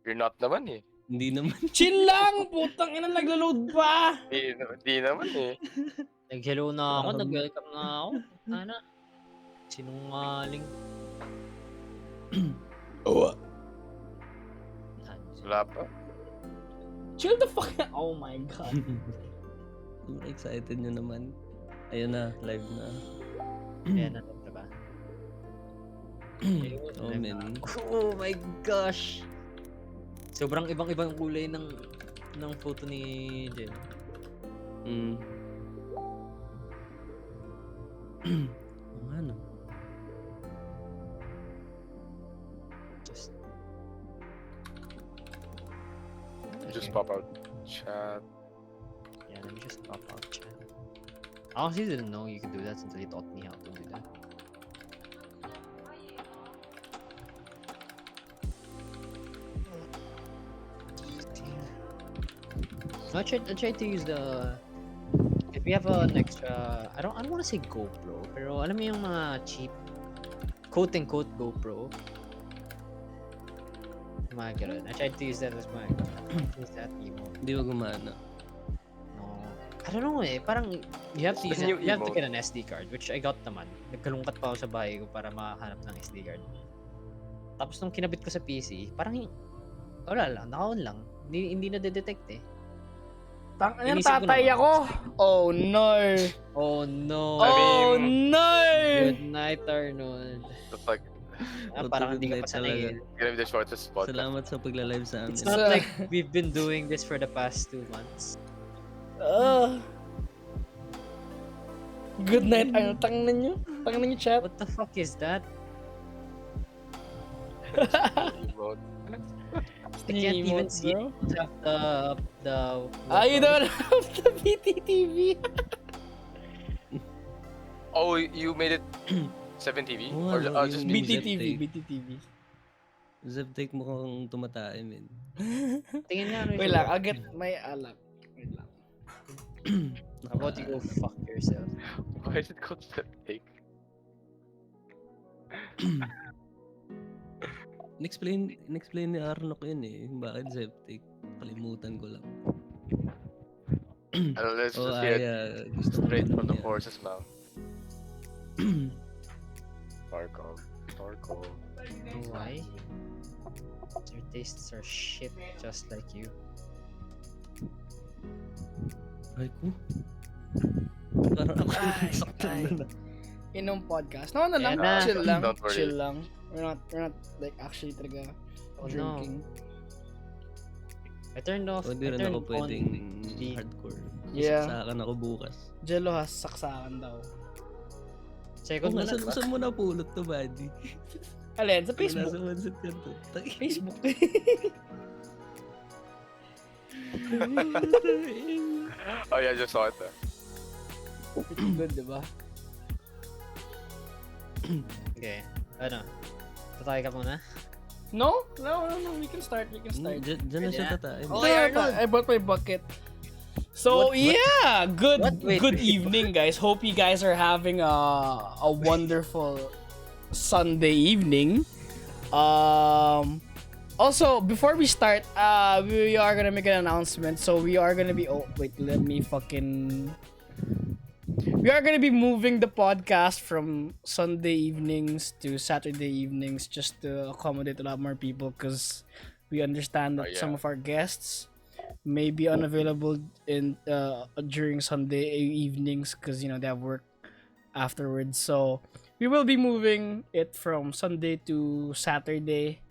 You're not naman eh. Hindi naman. Chill lang! Putang ina, naglo-load pa! Hindi naman eh. Nag-hello na ako, nag-welcome na ako. Sana. Sinungaling. Wala pa. Chill the fuck out. Oh my god. Excited nyo naman. Ayun na, live na. Ayan na, diba? Oh man. Oh my gosh! Sobrang ibang-ibang kulay ng photo ni Jen. Ano? Just pop out chat. Yeah, let me just pop out chat. I honestly didn't know you could do that until you taught me how to do that. I tried to use the. If we have an extra, I don't want to say GoPro, pero alam mo yung mga cheap, quote unquote GoPro. Mga ganun. I tried to use that as my use that emote. Hindi ba gumana? No, I don't know eh. Parang you have to use it, Yung you have to emote. get an SD card, which I got naman. Nagkalungkat pa ako sa bahay ko para makahanap ng SD card. Tapos nung kinabit ko sa PC, parang wala lang, naka-on lang. Hindi na detect eh. Tang ina, Inisip ko tatay naman. ako! Oh no! Oh no! Oh mean- no! Good night, Arnold. It's like, Parang hindi ka pa sanay. gonna be the shortest spot. Salamat sa pagla-live sa amin. It's not like we've been doing this for the past 2 months. Good night, Arnold. Tangnan nyo. Tangnan nyo, chat. What the fuck is that? Emote. I can't even see bro. the You don't have the BTTV. Oh, you made it 7TV? Oo, Or ano, just yung BTTV, Zeptake. BTTV. Zeptake mukhang tumatay, men. Tingin nga ano Wait lang, I'll get my alak. Wait lang. How about you go fuck yourself? Why is it called Septake? Inexplain ni Arnok yun eh. Bakit Zeptake? Kalimutan ko lang. Ano, let's Oh, just hear it gusto ko straight naman from the yan. horse's mouth. Tarkov. Why? Your tastes are shit, just like you. Ay ko. Parang ako saktan na. Inom podcast. No, ano lang. Yeah, Chill lang. don't worry. Chill lang. We're not like actually talaga Oh drinking. no. I turned off. O di I rin ako turned on pwedeng the- hardcore. Yeah. Saksakan ako bukas. Jello has saksakan daw. Second Kung mo na. saan mo napulot to, buddy? Alin? Sa Nasa Facebook. Pancit Canton. Facebook. Oh yeah, I just saw it. Pretty good, diba? Okay. Ano? Tatay ka muna? No. We can start. Diyan na siya tatay. Oh, Yeah, yeah, Arnold. I brought my bucket. So yeah, good Wait, good wait. evening, guys. Hope you guys are having a wonderful Sunday evening. Also, before we start, we are gonna make an announcement. So we are gonna be we are gonna be moving the podcast from Sunday evenings to Saturday evenings just to accommodate a lot more people, because we understand that Oh, yeah. some of our guests may be unavailable in during Sunday evenings because they have work afterwards. So we will be moving it from Sunday to Saturday.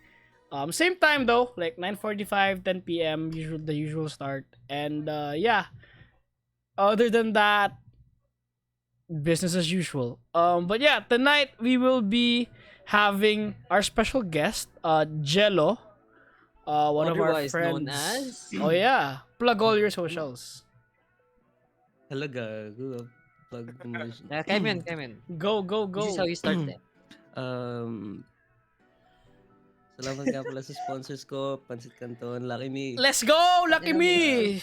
Same time though, like 9:45, 10 p.m. the usual start. And yeah, other than that, business as usual. But yeah, tonight we will be having our special guest, Jello. One of our Otherwise friends. known as? Oh yeah, plug all your socials. Halaga. Plug mo siya. Kevin. Go. This is how you start it. Salamat nga pala sa sponsors ko, Pancit Canton, Lucky Me. Let's go, Lucky Me.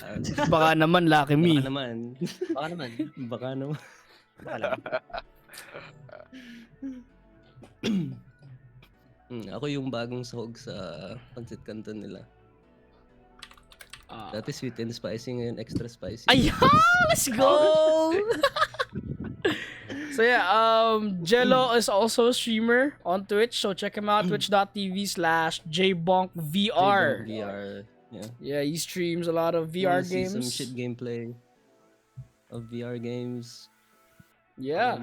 Baka naman Lucky Me. Baka naman. Baka naman. Baka naman. Baka lang. Ako yung bagong sahog sa Pancit Canton nila. Dati sweet and spicy ngayon extra spicy. Ayan! Let's go! So yeah, Jello is also a streamer on Twitch, so check him out, twitch.tv/jBonkVR. VR. Yeah. Yeah, he streams a lot of You VR wanna see some games. shit gameplay of VR games. Yeah,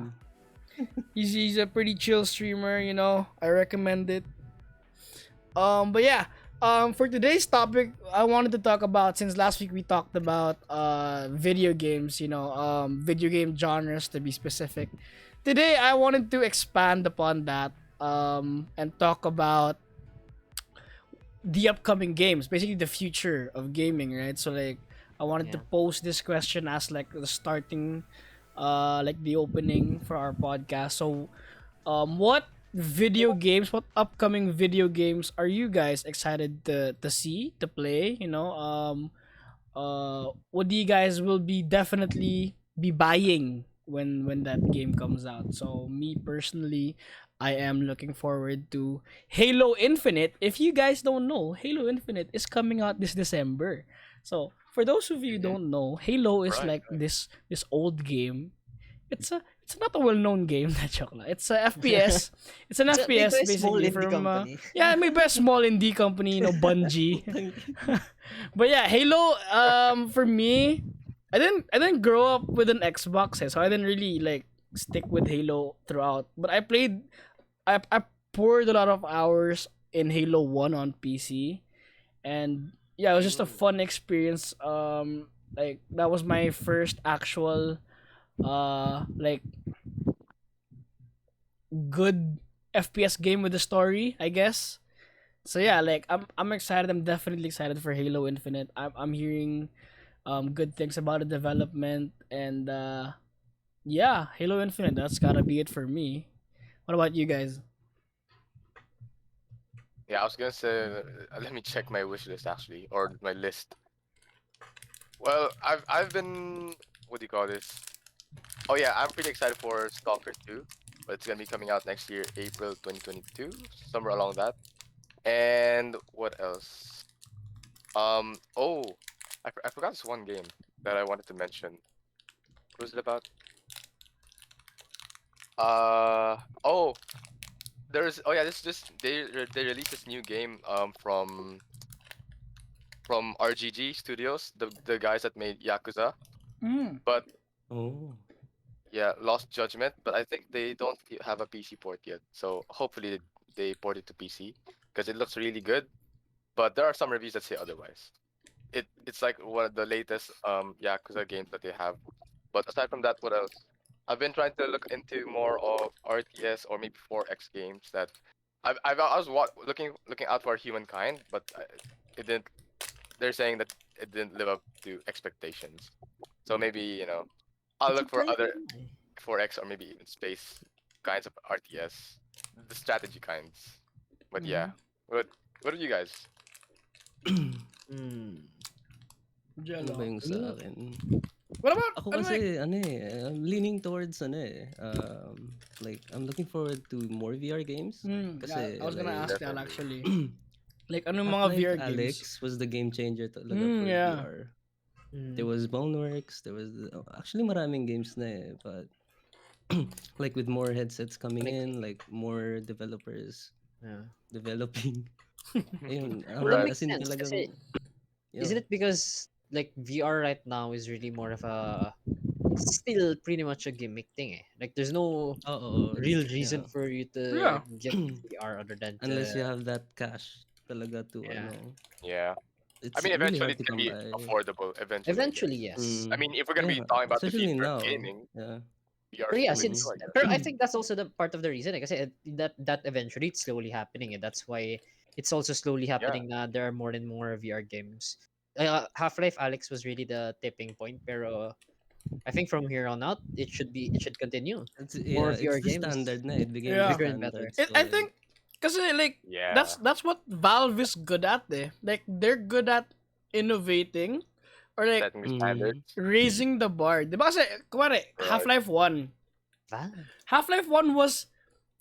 he's a pretty chill streamer, you know. I recommend it. But yeah, for today's topic, I wanted to talk about, since last week we talked about video games, you know, video game genres to be specific. Today I wanted to expand upon that and talk about the upcoming games, basically the future of gaming, right? So like I wanted to Yeah. pose this question as like the starting like the opening for our podcast. So what video games, what upcoming video games are you guys excited to see, to play, you know? What do you guys will be definitely be buying when that game comes out? So me personally, I am looking forward to Halo Infinite. If you guys don't know, Halo Infinite is coming out this December. So for those of you who don't know, Halo is Right, like this old game. It's not a well-known game. Joke lang. It's a FPS. It's an It's a- made FPS by a small basically indie from company. yeah, maybe a small indie company, you know, Bungie. But yeah, Halo. For me, I didn't grow up with an Xbox, so I didn't really like stick with Halo throughout. But I poured a lot of hours in Halo 1 on PC, and yeah, it was just a fun experience. Like that was my first actual like good FPS game with a story, I guess. So yeah, like I'm excited. I'm definitely excited for Halo Infinite. I'm hearing good things about the development, and yeah, Halo Infinite. That's gotta be it for me. What about you guys? Yeah, I was gonna say, let me check my wish list actually, or my list. Well, I've been, what do you call this? Oh yeah, I'm pretty excited for Stalker 2, but it's gonna be coming out next year, April 2022, somewhere along that. And what else? Oh, I forgot this one game that I wanted to mention. What was it about? Oh, oh yeah, this they released this new game from RGG Studios, the guys that made Yakuza, but Oh. yeah, Lost Judgment, but I think they don't have a PC port yet. So hopefully they port it to PC because it looks really good. But there are some reviews that say otherwise. It's like one of the latest Yakuza games that they have. But aside from that, what else? I've been trying to look into more of RTS or maybe 4X games that I was looking out for Humankind, but it didn't. They're saying that it didn't live up to expectations. So maybe I'll look for other 4X or maybe even space kinds of RTS, the strategy kinds. But yeah, what are you guys? Hmm. Ano ba yung sa akin? What about Ako kasi, I'm leaning towards, like, I'm looking forward to more VR games. Kasi, I was gonna like, ask that definitely. actually. Like ano yung mga Half-Life VR Alex games? was the game changer talaga for Yeah. VR. There was Boneworks, there was actually maraming games na but like with more headsets coming in, like more developers Yeah. developing. Ayun, Well, that Right. makes sense kasi isn't it because like VR right now is really more of a still pretty much a gimmick thing eh. Like there's no Oo, real reason yeah. for you to Yeah. get VR other than Unless you to have that cash talaga to Yeah. Yeah, it's I mean really eventually hard to it can come be by. affordable. Eventually. I eventually guess. yes. I mean, if we're gonna be Yeah, talking about the especially future now. of gaming, Yeah. VR Pero is yeah, the way to since go, I guess. pero I think that's also the part of the reason eh, kasi that eventually it's slowly happening and that's why it's also slowly happening na there are more and more VR games. Half-Life Alex was really the tipping point pero I think from here on out it should continue. It's More yeah, VR it's the games. standard na. It became Yeah. the Bigger and better. standard. I think kasi like Yeah. that's what Valve is good at eh. Like they're good at innovating or like Setting the standards. raising the bar. Diba kasi, kumari, Half-Life 1. Half-Life 1 was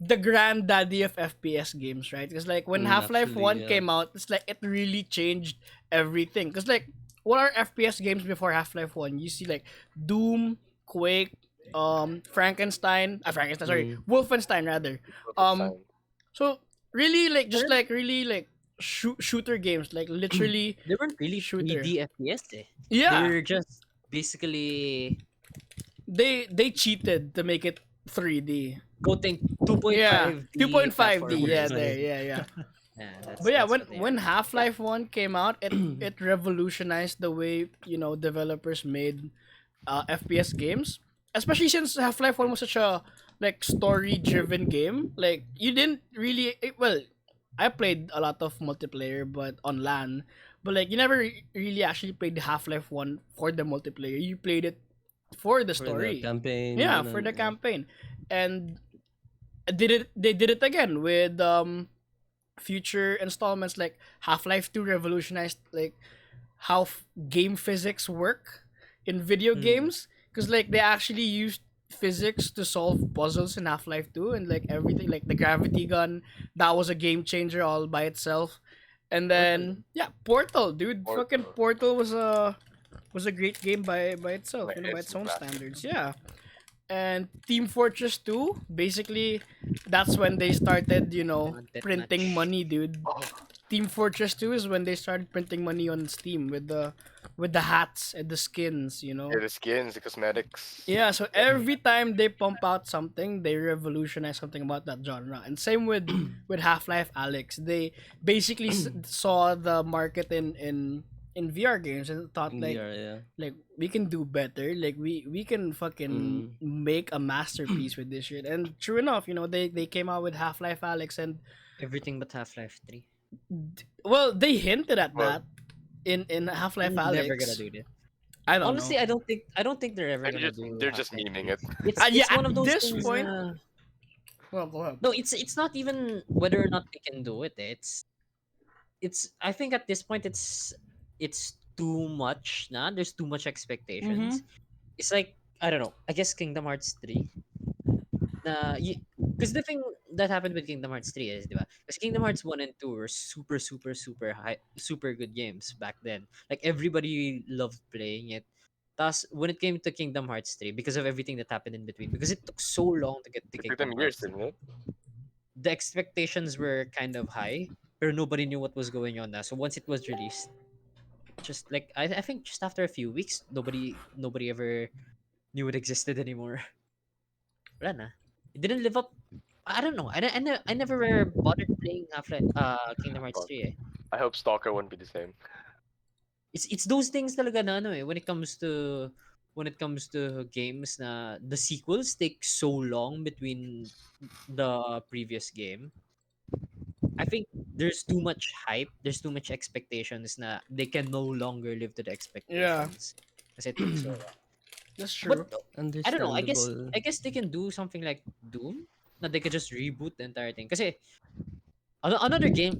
the granddaddy of FPS games, right? Because like when Half-Life actually, 1 yeah. came out, it's like it really changed everything. Because like what are FPS games before Half-Life 1? You see like Doom, Quake, Frankenstein, sorry, Mm. Wolfenstein rather. Um Wolfenstein. so really like just Weren't like really like shooter games, like literally they weren't really shooter. 3D FPS eh. Yeah, They're just basically they cheated to make it 3D. quoting Yeah, 2.5D 2.5D. Yeah, platformers. there. 2.5. Yeah, yeah. Yeah, But yeah, that's when what they when are. Half Life One came out, it revolutionized the way developers made FPS games. Especially since Half Life One was such a like story driven game. Like you didn't really well, I played a lot of multiplayer, but on LAN. But like you never really actually played Half Life One for the multiplayer. You played it for the For the story. campaign, Yeah, for ganun, the yeah. campaign, and they did it again with future installments like Half-Life 2 revolutionized like how game physics work in video Hmm. games because like they actually used physics to solve puzzles in Half-Life 2 and like everything like the gravity gun that was a game changer all by itself. And Portal. then yeah, Portal, dude, fucking Portal. Portal was a great game by itself, Like by its instant own classic. standards. Yeah. And Team Fortress 2, basically, that's when they started, printing Deathmatch. money, dude. Oh, Team Fortress 2 is when they started printing money on Steam with the hats and the skins, yeah, the skins, the cosmetics. Yeah, so Yep. every time they pump out something, they revolutionize something about that genre. And same with Half-Life Alex. They basically saw the market in VR games and thought In VR, yeah. like we can do better. Like we can fucking Mm. make a masterpiece with this shit. And true enough, they came out with Half-Life Alex and Everything but Half-Life 3. well, they hinted at Well, that in Half-Life Never gonna Alex. do that. I don't know. Honestly, I don't think they're ever gonna do they're just Half-Life memeing 3. it. Yeah, It's at one of those this things point, na well, go ahead. no, it's not even whether or not they can do it. It's I think at this point it's too much na. There's too much Mm-hmm. expectations. It's like I don't know. I guess Kingdom Hearts 3 na because the thing that happened with Kingdom Hearts 3 is, diba? Because Kingdom Hearts 1 and 2 were super, super, super high, super good games back then. Like, everybody loved playing it. Thus, when it came to Kingdom Hearts 3, because of everything that happened in between, because it took so long to get to It took them Kingdom years, Hearts, didn't it? the expectations were kind of high, but nobody knew what was going on now. So once it was released, just like I think just after a few weeks, nobody ever knew it existed anymore. Wala na. It didn't live up. I don't know. I never bothered playing Kingdom Hearts Fuck. 3 eh. I hope Stalker won't be the same. It's those things talaga na ano eh when it comes to games na the sequels take so long between the previous game. I think there's too much hype, there's too much expectations na they can no longer live to the Yeah, expectations kasi it took so long. that's true. But I don't know. Understandable. I guess they can do something like Doom. Na they could just reboot the entire thing. Kasi another game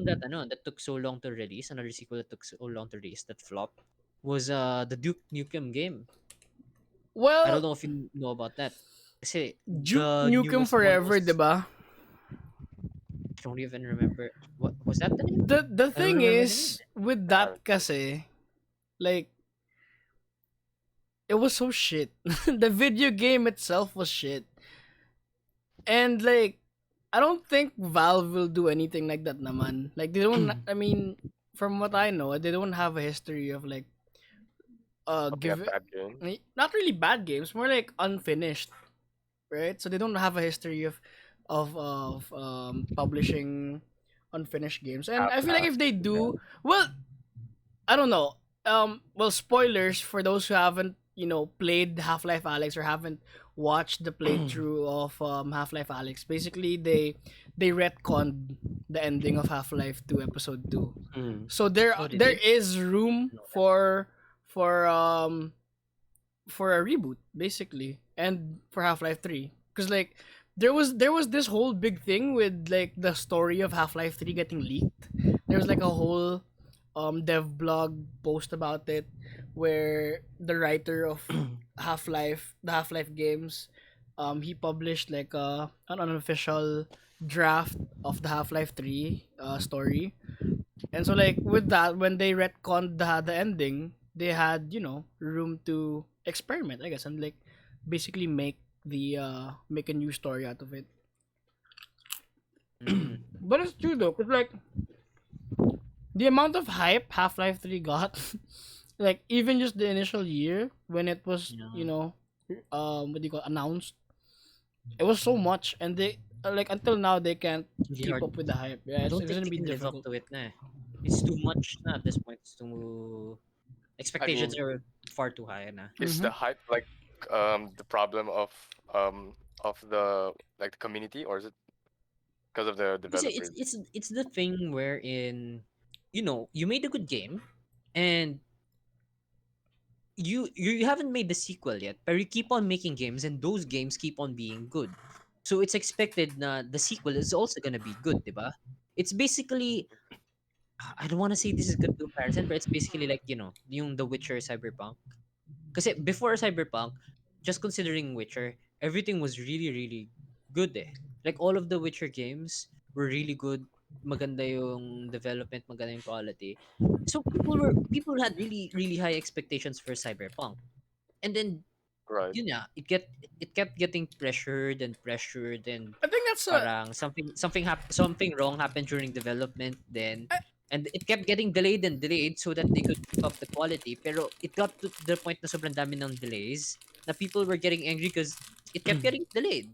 that that took so long to release, another sequel that took so long to release that flopped was the Duke Nukem game. I don't Well, know if you know about that. Kasi Duke the Nukem newest one Forever, was diba? I don't even remember what was that the name? The I don't thing remember the name. is with I that haven't played it. kasi, like it was so shit. The video game itself was shit. And like I don't think Valve will do anything like that naman. Like they don't I mean from what I know, they don't have a history of like Looking give at bad games. not really bad games, more like unfinished, right? So they don't have a history of publishing unfinished games. And I feel like Half-assed. if they Yeah. do, well, I don't know. Well, spoilers for those who haven't, played Half Life Alex or haven't watched the playthrough of Half Life Alex. Basically, they retconned the ending of Half Life 2 Episode 2. Mm. So there Oh, did there they? is room No, that. for um for a reboot basically, and for Half-Life 3 because like there was this whole big thing with like the story of Half-Life 3 getting leaked. There was like a whole dev blog post about it where the writer of the Half-Life games, he published like an unofficial draft of the Half-Life 3 story. And so like with that, when they retconned the ending, they had, room to experiment, I guess, and like basically make a new story out of it. Mm, But it's true though, cause like the amount of hype Half-Life 3 got, like even just the initial year when it was, yeah. what do you call announced, it was so much, and they like until now they can't Really keep hard. up with the hype. Yeah, I it's, don't it's think gonna they be can live up difficult. to it na. It's too much na at this point. It's too I expectations mean, are far too high na. is Mm-hmm. the hype like the problem of the like the community, or is it because of the Kasi it's developers? it's it's the thing wherein you made a good game and you haven't made the sequel yet, but you keep on making games and those games keep on being good. So it's expected na the sequel is also gonna be good, diba? It's basically I don't want to say this is good comparison, but it's basically like yung The Witcher Cyberpunk. Kasi before Cyberpunk, just considering Witcher, everything was really really good eh. Like all of the Witcher games were really good. Maganda yung development, maganda yung quality. So people had really really high expectations for Cyberpunk. And then Right. yun nga, it kept getting pressured and I think that's a parang something wrong happened during development then and it kept getting delayed and delayed so that they could keep up the quality pero it got to the point na sobrang dami ng delays na people were getting angry because it kept getting delayed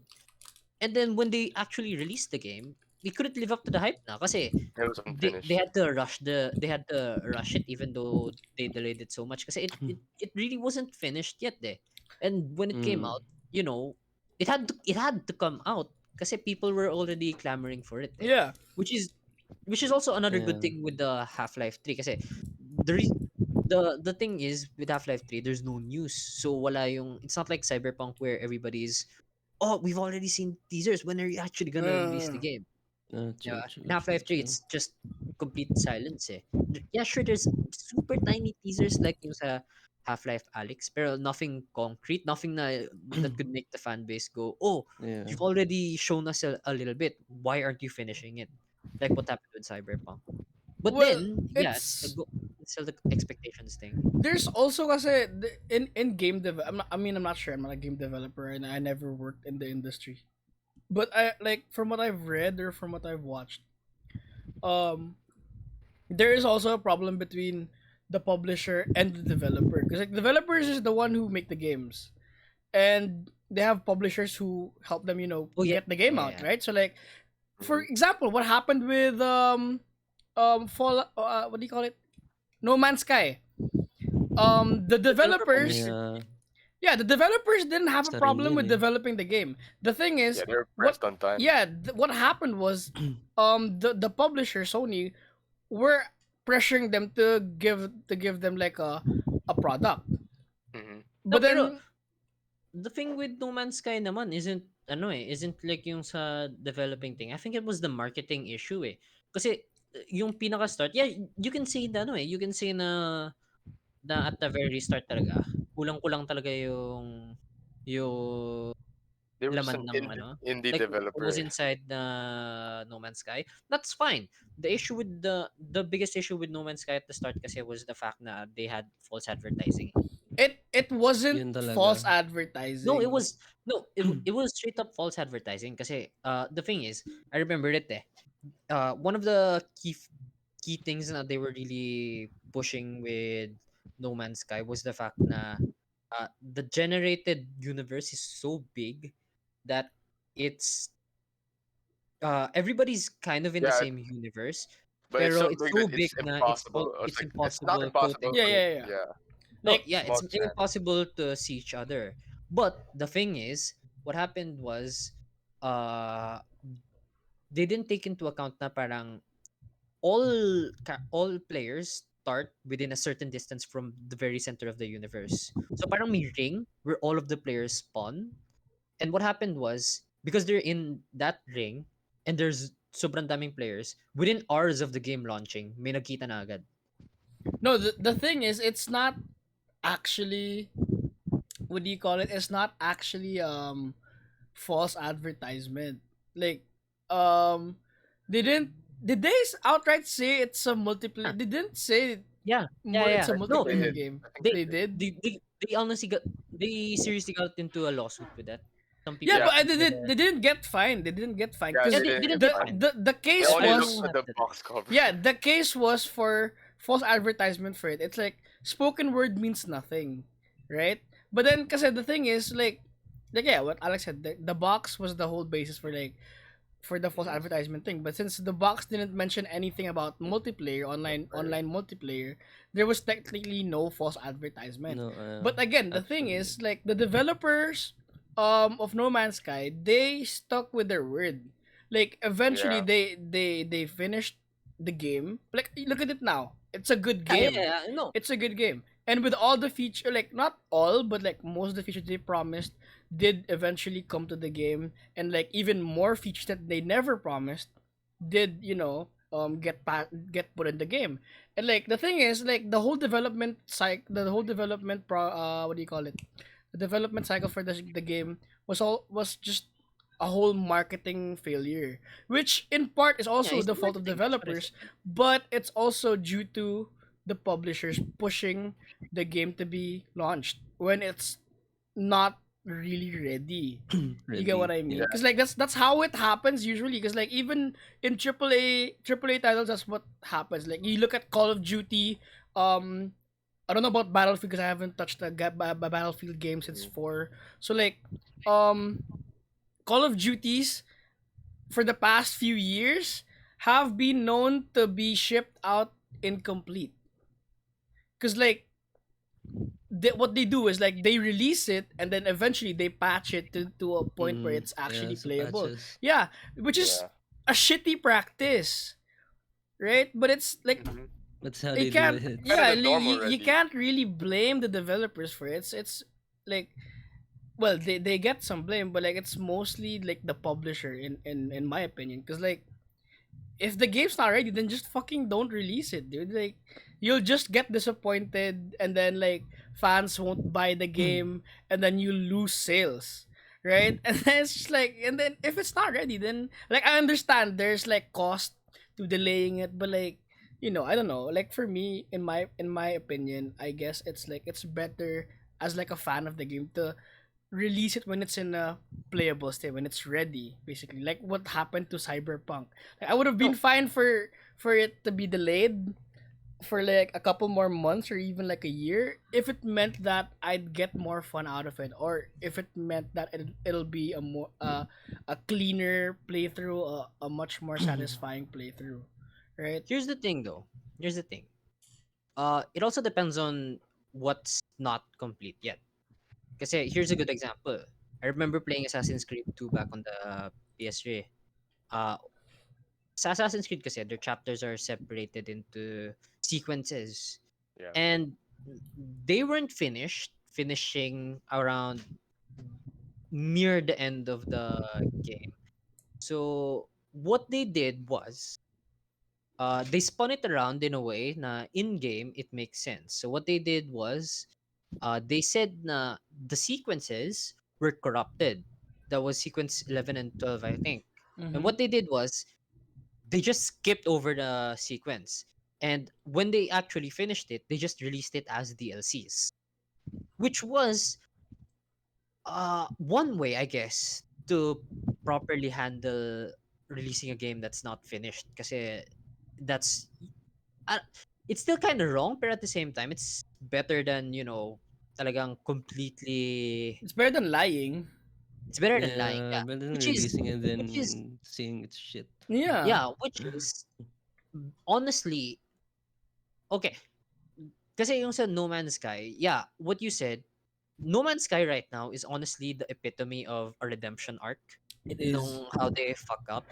and then when they actually released the game they couldn't live up to the hype na kasi It was they unfinished. had to rush it even though they delayed it so much kasi it really wasn't finished yet eh. And when it came Mm. out, it had to come out kasi people were already clamoring for it eh. yeah. Which is which is also another good Yeah. thing with the Half-Life 3 kasi the re- the thing is with Half-Life 3 there's no news. So wala yung it's not like Cyberpunk where everybody's oh, we've already seen teasers. When are you actually gonna release the Uh, game? True, Yeah, true, in true, Half-Life 3, true. it's just complete silence eh. Yeah, sure, there's super tiny teasers like yung sa Half-Life Alyx, pero nothing concrete, nothing na that could make the fan base go, oh, Yeah. you've already shown us a little bit. Why aren't you finishing it? Like what happened with Cyberpunk. But well, then, yeah, it's it's still the expectations thing. there's also kasi in game dev. I'm not sure. I'm not a game developer, and I never worked in the industry. But I like from what I've read or from what I've watched, um, there is also a problem between the publisher and the developer because like developers is the one who make the games, and they have publishers who help them, Oh yeah, get the game yeah, out, yeah. right? So like, for Hmm. example, what happened with fall what do you call it? No Man's Sky. The The developer developers, publisher. Yeah. yeah, the developers didn't have a Sarili problem yun with eh. developing the game. The thing Yeah, is, they're what pressed on time. yeah, what happened was, the publisher Sony were pressuring them to give them like a product, Hmm. but No, pero then the thing with No Man's Sky naman isn't like yung sa developing thing. I think it was the marketing issue eh. Kasi yung pinaka start, yeah, you can say na you can say na at the very start talaga, kulang-kulang talaga yung They were just laman an ng indie like what was developer. inside the No Man's Sky. That's fine. The issue with the biggest issue with No Man's Sky at the start kasi was the fact na they had false advertising. it wasn't Yun talaga. false No, it advertising. was it was straight up false advertising kasi the thing is, I remember it eh. One of the key things that they were really pushing with No Man's Sky was the fact na the generated universe is so big that it's everybody's kind of in the Yeah, same universe, but it's pero so it's big so that big it's na impossible. Or it's it's not impossible, quote impossible, Yeah, but unquote. yeah, yeah. yeah, No, Like yeah, it's small chance. impossible to see each other. But the thing is, what happened was, uh, they didn't take into account na parang all players start within a certain distance from the very center of the universe. So parang may ring where all of the players spawn. And what happened was, because they're in that ring and there's sobrang daming players, within hours of the game launching, may nagkita na agad. no, the thing is, it's not actually, what do you call it? It's not actually false advertisement. Like, um they didn't did they outright say it's a Huh. multiplayer? They didn't say Yeah, yeah, it's yeah. a I think No, they multiplayer did. game. I think they They they did. did. they honestly got they seriously got into a lawsuit with that. Some Yeah, people Yeah, but actually did they didn't get fined. They didn't get fined yeah, because yeah, they they didn't didn't get get fined. fined. the They case only Everyone looked was at had the that. box cover. yeah the case was for false advertisement for it. It's like spoken word means nothing, right? But then, because the thing is like yeah, what Alex said, the box was the whole basis for like for the false Mhm. advertisement thing. But since the box didn't mention anything about multiplayer, Multiplayer. online multiplayer, there was technically no false advertisement. No, But again, the thing actually, is like the developers of No Man's Sky, they stuck with their word. Like eventually Yeah. they finished the game. Like look at it now. It's a good Yeah, yeah, game. yeah. No, It's a good game. And with all the feature, like not all, but like most of the features they promised did eventually come to the game, and like even more features that they never promised did get put in the game. And like the thing is like the whole development what do you call it, the development cycle for the game was just a whole marketing failure, which in part is yeah, also it's the the fault of marketing. That's what I developers, said. but it's also due to the publishers pushing the game to be launched when it's not really ready. You get what ready. I mean? Yeah. Because like that's how it happens usually. Because like even in AAA titles, that's what happens. Like you look at Call of Duty. I don't know about Battlefield because I haven't touched a Battlefield game since Mhm. 4. So like um Call of Duties for the past few years have been known to be shipped out incomplete. Because like what they do is like they release it and then eventually they patch it to a point where it's Yeah, actually so playable. patches. Yeah, which is Yeah. a shitty practice, right? But it's like Hmm. That's how you they do can't, it. Kind of yeah, the norm you already. can't really blame the developers for it. It's like, well, they get some blame, but like it's mostly like the publisher in my opinion, because like if the game's not ready, then just fucking don't release it, dude. Like you'll just get disappointed, and then like fans won't buy the game, and then you lose sales, right? And then it's just like, and then if it's not ready, then like I understand there's like cost to delaying it, but like I don't know. Like for me, in my opinion, I guess it's like it's better as like a fan of the game to release it when it's in a playable state, when it's ready, basically like what happened to Cyberpunk. Like I would have been No, fine for it to be delayed for like a couple more months or even like a year if it meant that I'd get more fun out of it, or if it meant that it'll be a more a cleaner playthrough, a much more satisfying playthrough, right? here's the thing though. Here's the thing. It also depends on what's not complete yet. Because here's a good example. I remember playing Assassin's Creed 2 back on the PS3. Uh, sa Assassin's Creed kasi their chapters are separated into sequences, Yeah. and they weren't finishing around near the end of the game. So what they did was they spun it around in a way na in game it makes sense. So what they did was they said na the sequences were corrupted. That was sequence 11 and 12, I think. And Mm-hmm. what they did was they just skipped over the sequence. And when they actually finished it, they just released it as DLCs, which was one way, I guess, to properly handle releasing a game that's not finished. Kasi that's uh, it's still kind of wrong, but at the same time, it's better than talagang completely. It's better than lying. It's better than lying, Yeah, yeah. but then Which is releasing and which is then seeing it's shit. Yeah. yeah, which is honestly okay. Kasi yung sa No Man's Sky, yeah, what you said, No Man's Sky right now is honestly the epitome of a redemption arc. It is. Nung how they fuck up.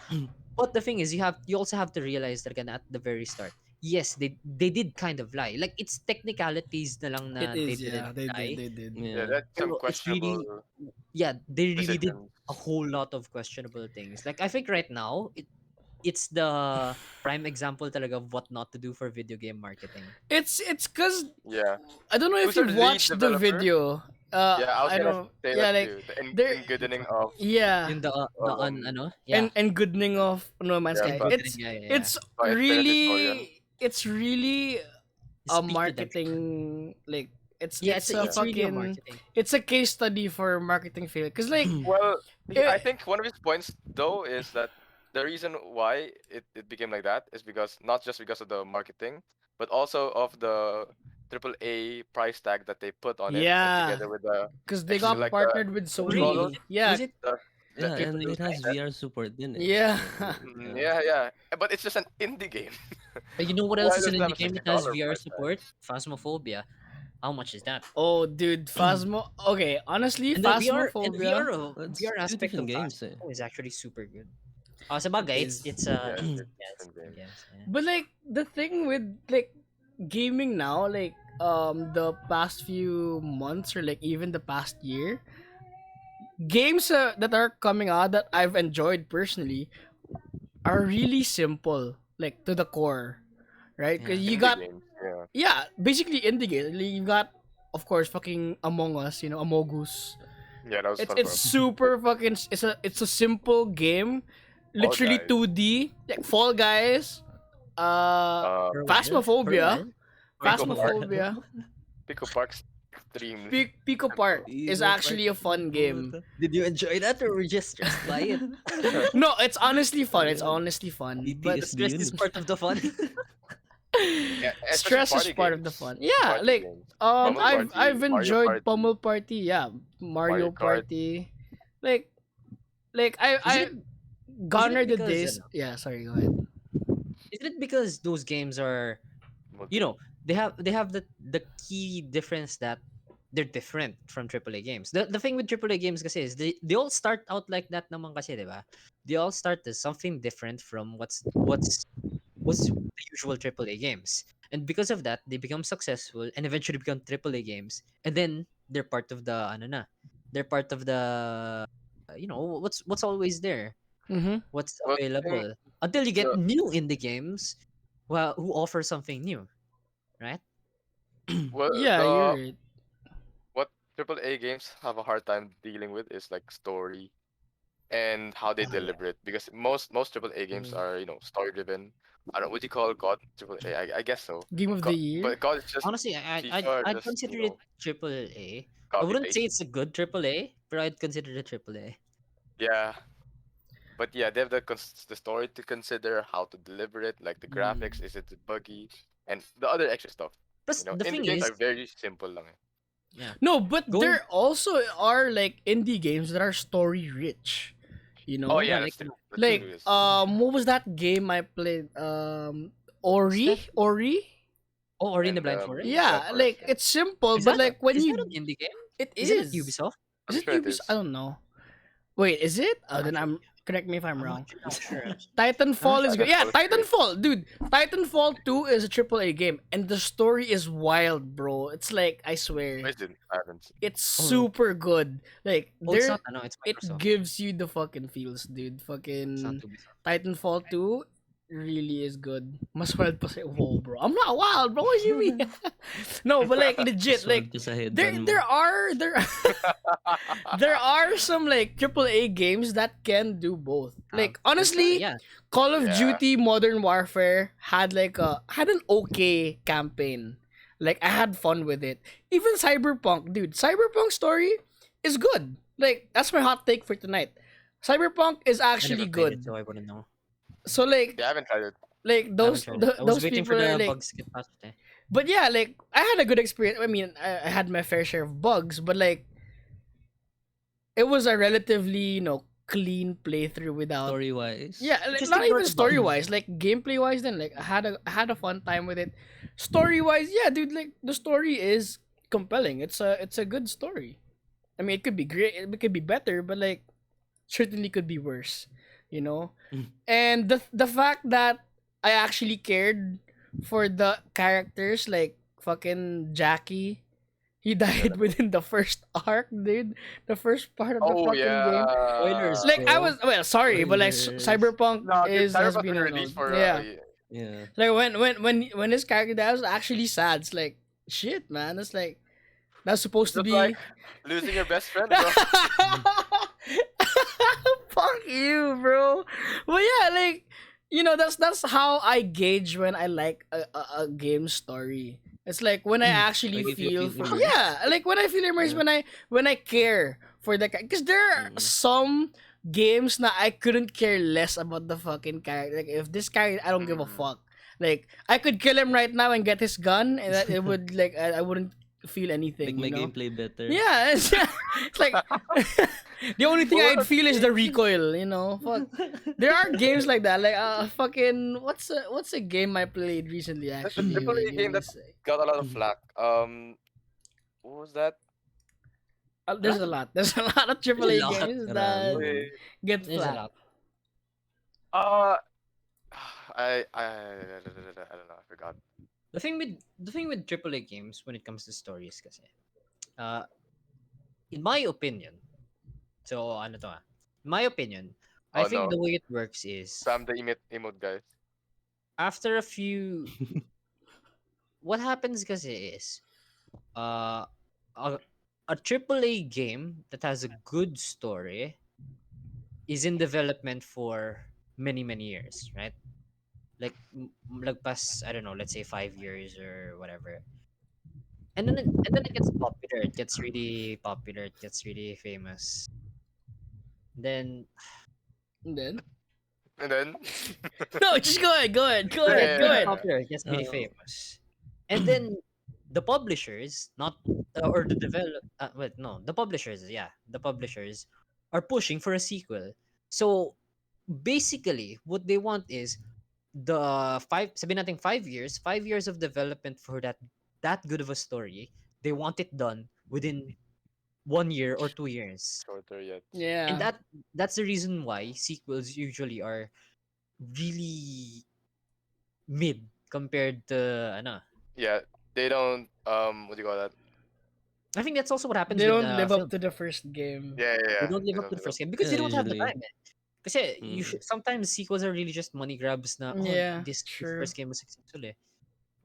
But the thing is, you also have to realize that again at the very start. Yes, they did kind of lie. Like it's technicalities na lang It na they is, didn't yeah. They did. lie. They did. Yeah. Yeah. That's some Pero it's really questionable yeah, they really did decisions. a whole lot of questionable things. Like I think right now it's the prime example talaga of what not to do for video game marketing. It's cuz Yeah. I don't know if Who's our you've lead watched the developer? video. Yeah, I was I gonna don't. say Yeah, that like too. The there. goodening of Yeah, In the um ano, yeah. and goodening of No Man's yeah, Sky. but Yeah. It's Infinite Historian. really It's a peak redemption. marketing, like Yeah, it's a it's really a fucking marketing. it's a case study for marketing failure. Cause like Well, I it, think one of his points though is that the reason why it became like that is because not just because of the marketing, but also of the triple A price tag that they put on it, and yeah, together with the cause they Is it got like the partnered with what do you call those? Sony. really? Yeah, Was it? The Yeah, the and it has asset. VR support in it. yeah. So yeah. Yeah, yeah, but it's just an indie game. You know what else Why is does an it have indie a game that has $60 VR price tag? support? Phasmophobia. How much is that? Oh, dude, Phasmo. Okay, honestly, And the Phasmophobia Well, it's VR two aspect of different games. Eh. Phasmo is actually super good. Sabagay, is. Yeah, it's a yes, different game. yes, yeah. But like the thing with like gaming now, like the past few months or like even the past year, games that are coming out that I've enjoyed personally are really simple, like to the core, right? Because Yeah. you Indie got, games. Yeah. yeah, basically indie game. Like, you got, of course, fucking Among Us, Amogus. Yeah, that was fun It's for super fucking. It's a simple game, All literally Guys. 2D, like Fall Guys, Um, For a while. For a Phasmophobia, while. Pico Park. Phasmophobia. Pico Park's extremely Pico Park simple. is Ego actually a party fun game. puta. Did you enjoy that or were you just stressed by it? No, it's honestly fun. It's Yeah, honestly fun. But The PTSD stress yun. is part of the fun. Yeah, especially stress is party part of the games. fun. Yeah, Party like games. Pummel Party, I've Mario enjoyed Party, Pummel Party. Yeah, Mario Mario Kart. Party. Like I Isn't it gone isn't are it the because days. Yeah, sorry. Go ahead. isn't it because those games are, you multi. know, they have the key difference that they're different from AAA games. The thing with AAA games kasi is they all start out like that naman kasi, 'di ba? They all start as something different from what's the usual AAA games. And because of that, they become successful and eventually become AAA games. And then they're part of the ano na. They're part of the what's always there, Mm-hmm. what's Well, I think available until you get the new indie games, well, who offer something new, right? well Yeah, you're the right. what triple A games have a hard time dealing with is like story and how they Ah, yeah. deliver it because most triple A games Mm. are story driven. I don't what do you call God triple A? I guess so. Game of the year. But God is just Honestly, FIFA, I'd just consider it triple A. I copy wouldn't say paste. it's a good triple A, but I'd consider it triple A. Yeah, but yeah, they have the story to consider, how to deliver it, like the graphics, Mm. is it buggy, and the other extra stuff. Plus, the Indie thing games is, are very simple lang. yeah, No, but going there also are like indie games that are story rich. Oh yeah, yeah, like that's true. That's Like true. That's true. what was that game I played? is that Ori. Ori in the And Blind Forest? Blind Yeah, Forest, like yeah. it's simple, Is but that like when is that an you indie game? it Isn't it is. Ubisoft? Is I'm it sure it Ubisoft? I is. don't know. Wait, is it? Oh, then Actually, I'm correct me if I'm I'm wrong. not sure. I'm not Titanfall is sure. good. Yeah, Titanfall is great. Titanfall, dude. Titanfall 2 is a triple A game, and the story is wild, bro. It's like I swear, I haven't. it's Oh, super good. Like oh, it's there, not. No, it's it Microsoft. gives you the fucking feels, dude. It's not Fucking Ubisoft. Titanfall 2 really is good. Mas wild pa say, whoa, bro. I'm not wild, bro. What you mean? No, but like legit, Mas wild like pa sa there headband mo. there are there there are some like triple A games that can do both. Like There's a, honestly, yeah. Call of Yeah. Duty Modern Warfare had had an okay campaign. Like I had fun with it. Even Cyberpunk, dude. Cyberpunk story is good. Like that's my hot take for tonight. Cyberpunk is I never actually played it, good. so I wouldn't know. So like Yeah, I haven't tried it. I haven't tried it. I was those waiting for people are the like, bugs to get patched. Eh. but yeah, like I had a good experience. I mean, I had my fair share of bugs, but like it was a relatively clean playthrough without. Story wise. Yeah, like, Just not ignore even the story bugs. wise, like gameplay wise. Then like I had a fun time with it. Story wise, yeah, dude, like the story is compelling. It's a good story. I mean, it could be great. It could be better, but like certainly could be worse. You know, Mm. and the fact that I actually cared for the characters, like fucking Jackie. He died within the first arc, dude. The first part of the Oh fucking game. Spoilers, Like I bro. was well, sorry, but like Spoilers. Cyberpunk No, dude, is has Cyberpunk's been been annulled. released for Yeah, Yeah. like when his character dies, was actually sad. It's like shit, man. It's like That's supposed to Just like be. losing your best friend, bro. Fuck you, bro. But yeah, like that's how I gauge when I like a game story. It's like when I actually Like if you feel feel for immersed. like when I feel immersed, Yeah. when I care for the because there are Mm. some games that I couldn't care less about the fucking character. Like if this character, I don't give a Mm. fuck. Like I could kill him right now and get his gun, and that it would like I wouldn't feel Make anything. my gameplay better. Yeah, it's like the only thing I'd What? feel is the recoil. Fuck. There are games like that. Like fucking what's a game I played recently? That's a Actually, triple wait, A give game me a that sec. got a lot of flack. What was that? There's a lot. There's a lot of AAA lot. games that Marami. Wait, get There's a flat. lot. uh, I don't know. I forgot. The thing with AAA games when it comes to stories kasi, uh, in my opinion, so ano to ah, in my opinion, I Oh think no, the way it works is spam the emote guys. after a few, what happens kasi is, uh, a, a AAA game that has a good story is in development for many many years, right? Like lagpas, I don't know, let's say 5 years or whatever, and then it gets popular. It gets really popular. It gets really famous. Then And then And then, no, just go ahead, go ahead, go it ahead, gets go really yeah, ahead. popular. It gets really Oh. famous, and then the publishers, not or the develop. Wait, no, the publishers. Yeah, the publishers are pushing for a sequel. So basically, what they want is the sabihin natin 5 years, 5 years of development for that good of a story. They want it done within 1 year or 2 years, shorter yet. and Yeah, that's the reason why sequels usually are really mid compared to ano. Yeah, they don't. What do you call that? I think that's also what happens they with don't live up film. to the first game. Yeah, yeah, They yeah. don't live They up don't to the live up. first game because Yeah, they don't have the usually. time. Eh. Kasi Mm. sometimes sequels are really just money grabs na, oh, Yeah, this true. first game was successful eh.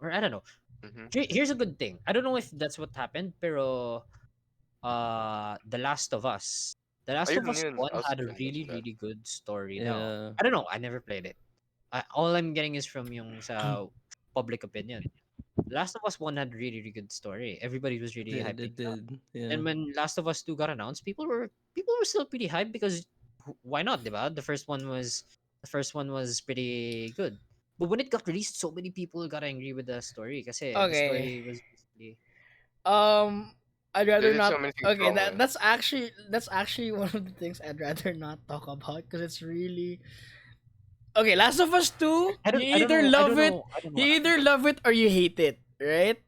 Or I don't know. Mm-hmm. Here's a good thing. I don't know if that's what happened, pero The Last of Us. The Last of Us Ayun, 1 I was had a gonna really, mention that. really good story daw. Yeah. I don't know. I never played it. All I'm getting is from yung sa public opinion. The Last of Us 1 had really, really good story. Everybody was really Did hyping it it up. did. Yeah. And when Last of Us 2 got announced, people were still pretty hyped because why not, diba? The first one was pretty good. But when it got released, so many people got angry with the story kasi the Okay. story was basically Um, I'd They rather did so not. many things Okay, wrong, that man. that's actually one of the things I'd rather not talk about because it's really okay. Last of Us Two, I you don't I don't either know I love don't it, know I don't know you what happened either there. love it or you hate it, right?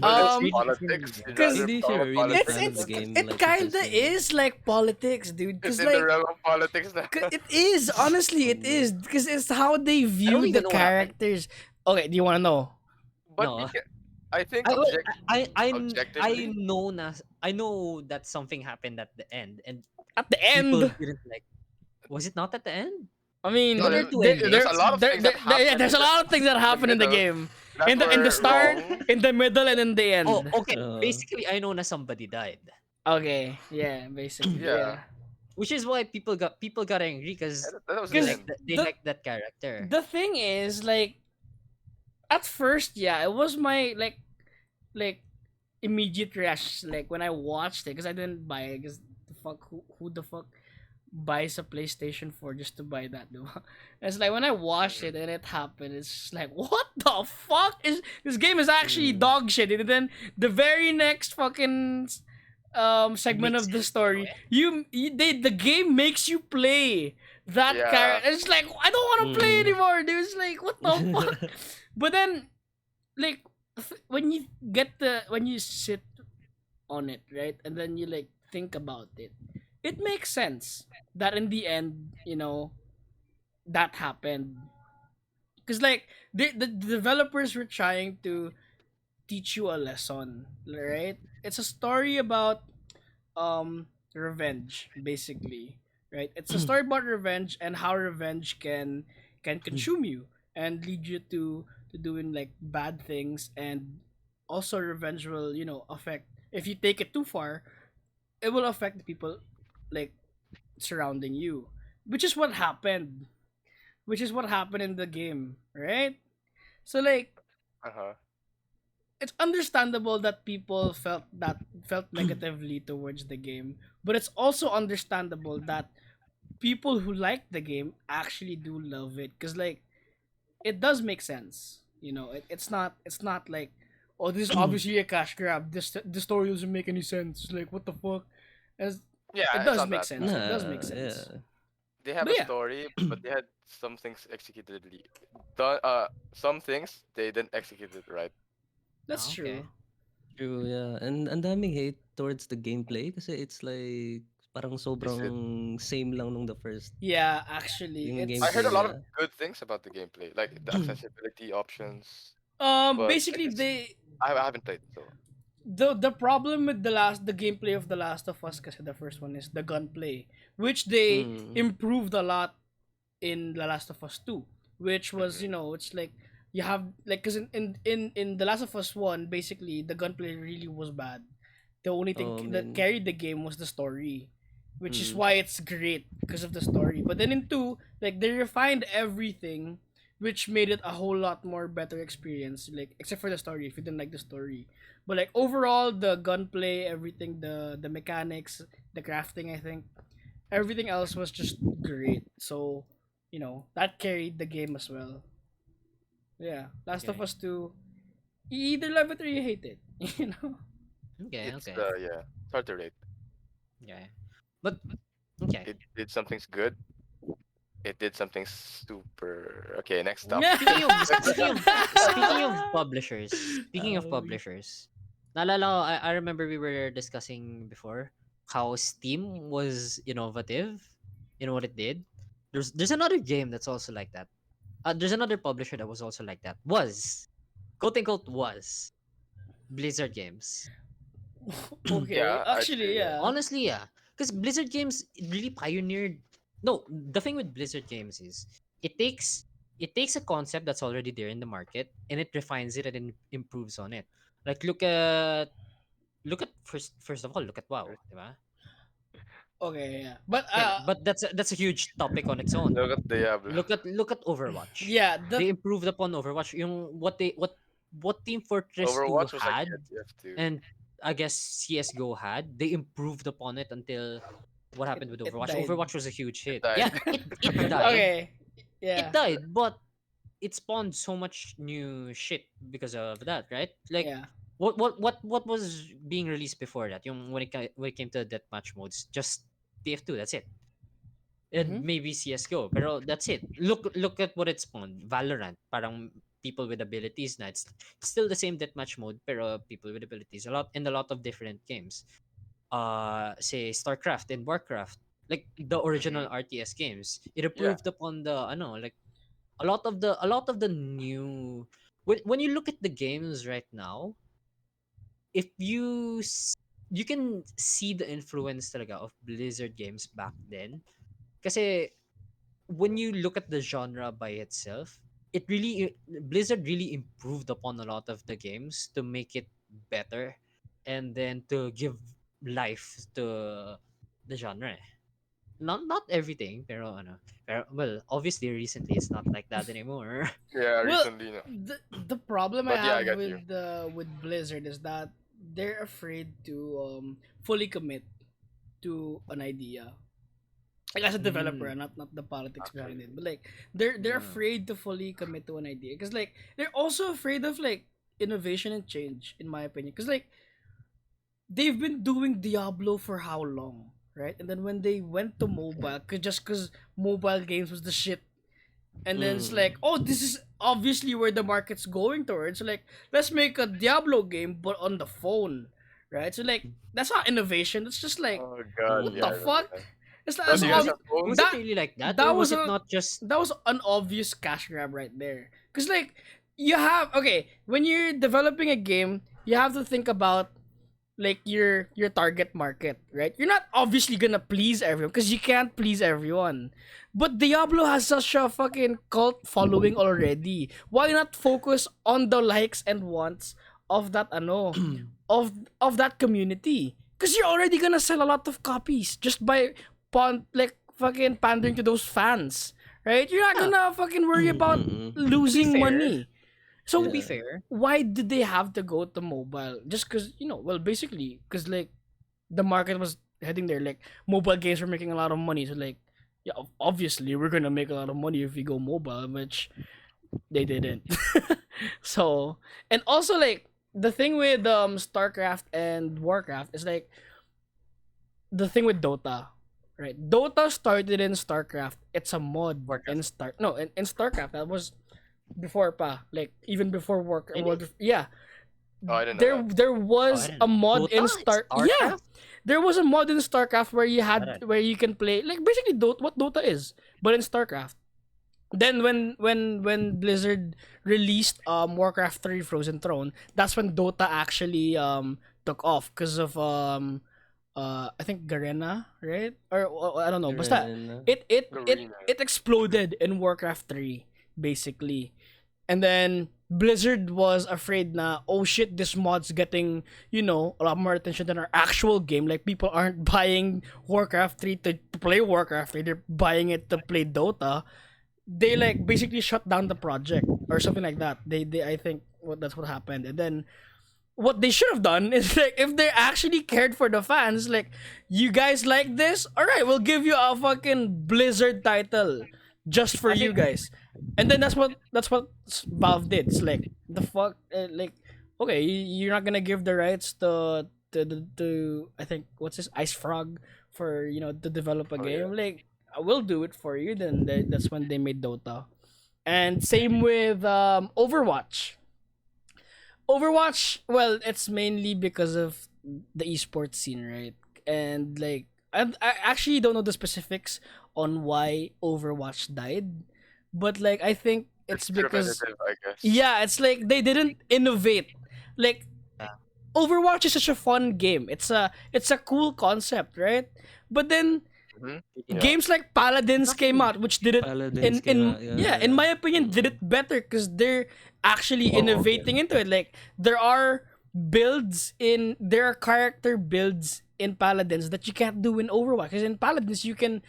But it's Um, It's really politics. You'd cause rather Really, if talk you're a about really it's politics. fan of the it's Then? it, game, it like you kinda personally. is like politics, dude. It's Cause in the like realm of politics now. it is honestly Oh it no. is because it's how they I don't view the even know what happened. characters. Okay, do you want to know? But you No. can, I think I wait, I objectively, know that something happened at the end and At the people end, didn't like. Was it not at the end? I no, Diba there mean, are two there's a endings? lot of things that yeah, happen there's a lot of things that in the happen in the middle game. that In the were start, wrong. in the middle, and in the Oh, end. okay. Uh, Basically, I know na somebody died, Okay, yeah, basically, Yeah, yeah. which is why people got angry because that was they the Because like end. they the like that character. the thing is, like, at first, yeah, it was my like immediate reaction, like when I watched it, because I didn't buy it. Because the fuck, who the fuck buys a PlayStation 4 just to buy that, diba? It's like when I watched Mm. it and it happened, it's just like, what the fuck is this game is actually mm, dog shit. And then the very next fucking It segment makes of the sense now, story, eh? the game makes you play that Yeah, character. It's like I don't want to play mm. anymore, dude. It's like what the fuck. But then, like, when you sit on it, right, and then you like think about it, it makes sense that in the end, that happened. Because like the developers were trying to teach you a lesson, right? It's a story about revenge, basically, right? It's a story about revenge and how revenge can consume you and lead you to doing like bad things, and also revenge will affect if you take it too far, it will affect the people like surrounding you, which is what happened. Which is what happened in the game, right? So like Uh-huh. it's understandable that people felt negatively towards the game, but it's also understandable that people who like the game actually do love it because like it does make sense. It's not like, oh, this is obviously a cash grab. This story doesn't make any sense. Like, what the fuck? As it Yeah, it's does not make that. sense. It does make Nah, sense. yeah. They have But a yeah. story, but they had some things executed. Some things they didn't execute it right. That's Ah, okay. true. True, yeah. And ang daming hate towards the gameplay kasi it's like parang Is it? sobrang same lang nung the first Yeah, actually, yung I heard a gameplay it's lot of niya. good things about the gameplay, like the accessibility options. But I basically guess I haven't played, so the problem with the gameplay of The Last of Us kasi the first one is the gunplay, which they Mm. improved a lot in The Last of Us 2, which was, mhm. it's like you have like because in The Last of Us 1, basically the gunplay really was bad. The only thing Oh, that man. carried the game was the story, which is Mm. why it's great because of the story. But then in 2, like they refined everything, which made it a whole lot more better experience, like except for the story if you didn't like the story. But like overall the gunplay, everything, the mechanics, the crafting, I think everything else was just great. So, that carried the game as well. Yeah, Last of Okay. Us 2, you either love it or you hate it, you know? Okay. It's Okay. yeah, it's hard to rate. Okay. But okay. It did something good. It did something super. Okay, next stop. Speaking of speaking of speaking of Um, publishers, naalala ko, I remember we were discussing before how Steam was innovative in what it did. There's another game that's also like that. There's another publisher that was also like that. Was quote unquote was Blizzard Games. okay, Yeah, I'd say actually, yeah. yeah. Honestly, yeah, because Blizzard Games really pioneered. No, the thing with Blizzard Games is it takes it takes a concept that's already there in the market and it refines it and improves on it. Like look at first of all look at WoW, diba? Okay, yeah. But Okay, but that's a huge topic on its own. Look at Diablo. Look at Overwatch. yeah, They improved upon Overwatch. Yung what Team Fortress 2 Overwatch was like had TF2. and I guess CS:GO had, they improved upon it until what it happened with it Overwatch. died. Overwatch was a huge It hit. died. Yeah, it died. Okay. It Yeah. died, but it spawned so much new shit because of that, right? Like Yeah. what was being released before that? Yung when it came to deathmatch modes, just TF2, that's it. And Mhm. maybe CS:GO, pero that's it. Look at what it spawned. Valorant, parang people with abilities na it's still the same deathmatch mode pero people with abilities a lot of different games. Say StarCraft and Warcraft, like the original Mhm. RTS games. It Yeah. improved upon the like a lot of the new when you look at the games right now, if you can see the influence talaga of Blizzard games back then. Kasi when you look at the genre by itself, Blizzard really improved upon a lot of the games to make it better and then to give life to the genre. Not everything, pero well, obviously recently it's not like that anymore. Yeah, Well, recently no. the problem I But yeah, I have got you. with Blizzard is that they're afraid to fully commit to an idea. Like as a developer, Mm. not the politics behind it, Actually. but like they're Yeah. afraid to fully commit to an idea because like they're also afraid of like innovation and change, in my opinion. Because like they've been doing Diablo for how long, right? And then when they went to mobile, just because mobile games was the shit, and then it's Mm. like, oh, this is obviously where the market's going towards. So like, let's make a Diablo game but on the phone, right? So like, that's not innovation. It's just like, Oh god, what yeah, the I Mm. remember fuck? that. It's Oh, that's do you guys Was ob- it have phones? was it that really like that, or that was was it a not just that was an obvious cash grab right there. Cause like you have okay when you're developing a game, you have to think about like your target market, right? You're not obviously gonna please everyone because you can't please everyone. But Diablo has such a fucking cult following already. Why not focus on the likes and wants of that of that community, because you're already gonna sell a lot of copies just by like fucking pandering to those fans, right? You're not Yeah. gonna fucking worry about Mm-mm. To be losing fair, money. to So be Yeah. fair, why did they have to go to mobile? Just because, well, basically because like the market was heading there, like mobile games were making a lot of money, so like, yeah, obviously we're gonna make a lot of money if we go mobile, which they didn't. So, and also like the thing with StarCraft and Warcraft is like the thing with Dota, right? Dota started in StarCraft. It's a mod in Warcraft. in StarCraft. That was before pa, like even before Really? yeah. Oh, I didn't know There that. there Oh, I was didn't a know. mod in Dota? It's yeah. StarCraft? There was a mod in StarCraft where Alright. you can play like basically what Dota is, but in StarCraft. Then when Blizzard released Warcraft 3 Frozen Throne, that's when Dota actually took off because of I think Garena, right? Or I don't know. Basta Garena. Arena. it exploded in Warcraft 3 basically. And then Blizzard was afraid na, oh shit, this mod's getting, a lot more attention than our actual game. Like people aren't buying Warcraft 3 to play Warcraft 3, they're buying it to play Dota. They like basically shut down the project or something like that. They I think that's what happened. And then what they should have done is like if they actually cared for the fans, like, you guys like this, all right, we'll give you a fucking Blizzard title just for I you think guys. And then that's what Valve did. It's like the fuck, like, okay, you're not gonna give the rights to I think what's this Ice Frog for to develop a Oh yeah. game. Like, I will do it for you. Then that's when they made Dota. And same with Overwatch. Overwatch, well, it's mainly because of the esports scene, right? And like, I actually don't know the specifics on why Overwatch died, but like, I think it's It's because, repetitive, I guess. yeah, it's like they didn't innovate. Like, yeah. Overwatch is such a fun game. It's a cool concept, right? But then Hmm. Yeah. games like Paladins came Nothing out, which did it Paladins came out. yeah, in Yeah. my opinion, did it Mm-mm. better because they're actually Oh, okay. innovating into it. Like, there are character builds in Paladins that you can't do in Overwatch. Because in Paladins you can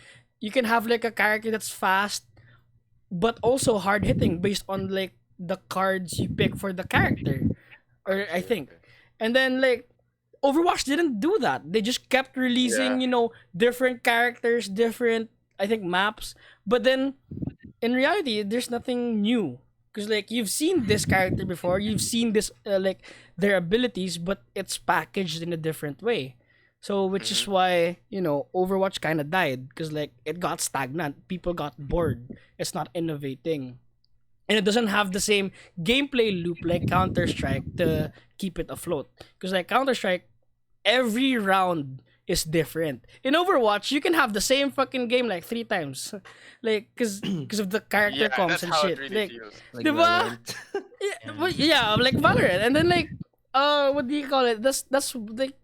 have like a character that's fast but also hard hitting based on like the cards you pick for the character. I Or I see. think. Okay. And then like Overwatch didn't do that. They just kept Yeah. releasing, different characters, different, I think, maps. But then in reality, there's nothing new. Because like you've seen this character before, you've seen this like their abilities, but it's packaged in a different way. So which is Hmm. why Overwatch kind of died because like it got stagnant. People got bored. It's not innovating, and it doesn't have the same gameplay loop like Counter Strike to keep it afloat. Because like Counter Strike, every round is different. In Overwatch, you can have the same fucking game like 3 times, like because of the character Yeah, comps that's and how it shit. really Like, feels. Like diba? Valorant. Yeah, Yeah. yeah, like Valorant, and then like what do you call it? That's like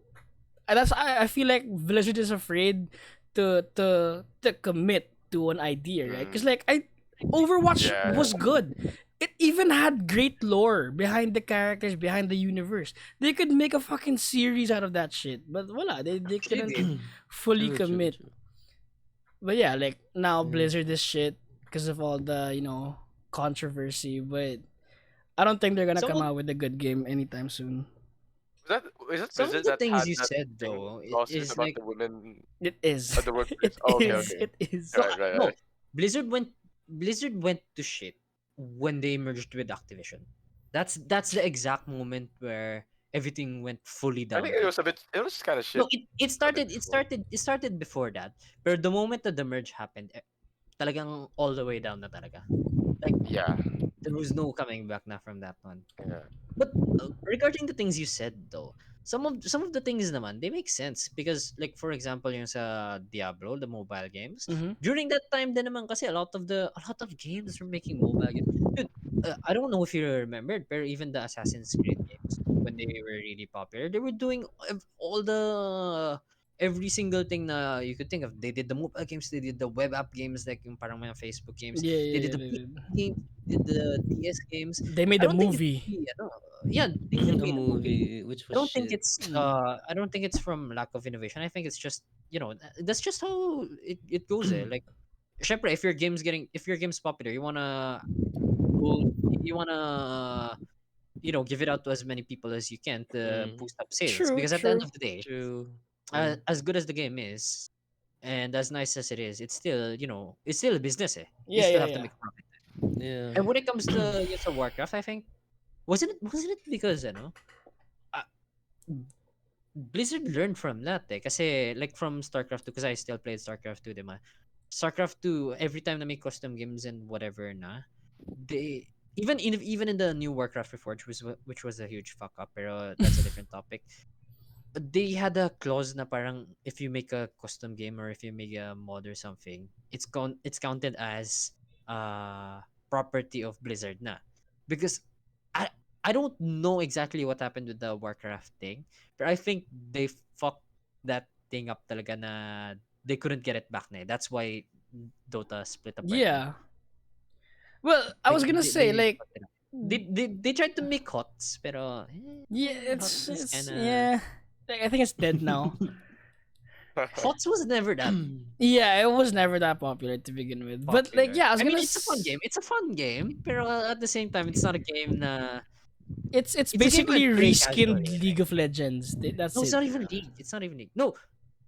I feel like Blizzard is afraid to commit to an idea, right? Because Mm. like Overwatch Yeah. was good. It even had great lore behind the characters, behind the universe. They could make a fucking series out of that shit, but voila, they Actually, couldn't they fully True, true, commit. true. But yeah, like now Yeah. Blizzard is shit because of all the controversy. But I don't think they're gonna some come of out with a good game anytime soon. Was that is it some of Blizzard the that things had you that said thing though lawsuit is about like the women It is. at the workplace? It Oh, okay, is. okay. It is. no, Right, right, no. right. Blizzard went to shit when they merged with Activision. That's the exact moment where everything went fully I think downhill. it was kind of No, shit it a bit started it before. started it started before that. But the moment that the merge happened, talagang all the way down na talaga. Like Yeah, there was no coming back na from that one. yeah. But regarding the things you said though, some of the things naman they make sense because like for example yung sa Diablo, the mobile games. Mm-hmm. During that time din naman kasi a lot of games were making mobile games. Dude, I don't know if you remembered, but even the Assassin's Creed games when they were really popular, they were doing all the every single thing na you could think of. They did the mobile games, they did the web app games like yung parang mga Facebook games. Yeah, They yeah, did yeah. the PC games, they did the DS games. They made I a don't think it's movie. really, yeah, they've A made a movie. movie which was shit. I don't think it's from lack of innovation. I think it's just, that's just how it goes, eh. Like, syempre, if your game's popular, go you wanna give it out to as many people as you can to Mm, boost up sales, True, because at the end true. of the day, true. Yeah. as good as the game is and as nice as it is, it's still a business, eh. You Yeah, still yeah, have to yeah. make profit. Yeah. And when it comes to Warcraft, I think, wasn't it because uh, Blizzard learned from that, eh. Kasi like from StarCraft 2, because I still played StarCraft 2, diba? StarCraft 2, every time na may custom games and whatever na, they even in the new Warcraft Reforged, which was a huge fuck up, pero that's a different topic. They had a clause na parang if you make a custom game or if you make a mod or something, it's counted as property of Blizzard na. Because I I don't know exactly what happened with the Warcraft thing, but I think they fucked that thing up talaga na they couldn't get it back na. That's why Dota split apart na. Yeah. Well, I They was gonna they, they say really like, fucked it up. They tried to make HOTS, pero yeah, HOTS is it's kind of yeah. Like, I think it's dead now. HOTS was never that Yeah, it was never that popular to begin with. But like, popular. yeah, I was I mean, gonna. it's a fun game. It's a fun game, pero at the same time, it's not a game na. It's It's a game basically I'd play casually. reskinned League of Legends. That's No, it's it. not even League. It's not even League. No.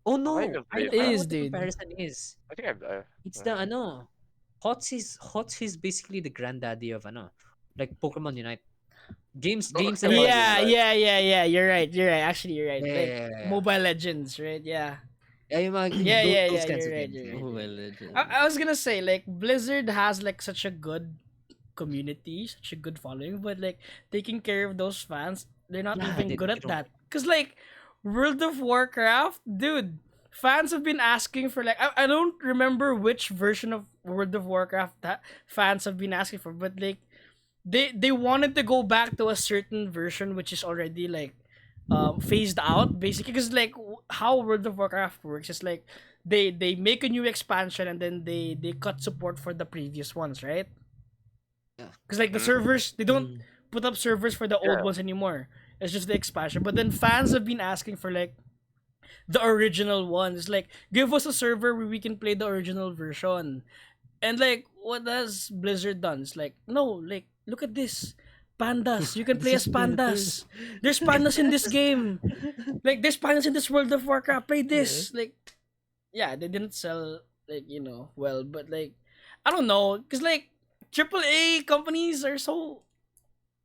Oh Have I no. even I know. played It I know that? is, what the dude. comparison is. I think It's the HOTS is basically the granddaddy of like Pokemon Unite. Games that were Pokemon Yeah, Unite. yeah, yeah, yeah. You're right. You're right. Actually, you're right. yeah, yeah, Like yeah, yeah, yeah. Mobile Legends, right? Yeah. Yeah, yung mga, Yeah, yeah, those yeah. kinds You're of right. games, You're right? right. You're Mobile right. I Legends. was gonna say like Blizzard has like such a good community, such a good following, but like taking care of those fans, they're not Yeah, even good they at don't. that. Cause like World of Warcraft, dude, fans have been asking for like I don't remember which version of World of Warcraft that fans have been asking for, but like they wanted to go back to a certain version which is already like phased out basically because like how World of Warcraft works is like they make a new expansion and then they cut support for the previous ones, right? Yeah. Because like the Hmm. servers, they don't Mm. put up servers for the old Yeah. ones anymore. It's just the expansion. But then fans have been asking for like the original ones. Like, give us a server where we can play the original version. And like, what has Blizzard done? It's like, no, like, look at this. Pandas. You can This play is as better. pandas. There's pandas in this game. Like, there's pandas in this World of Warcraft. Play Yeah. this. Like, yeah, they didn't sell, like, well, but like, I don't know. Because like, AAA companies are so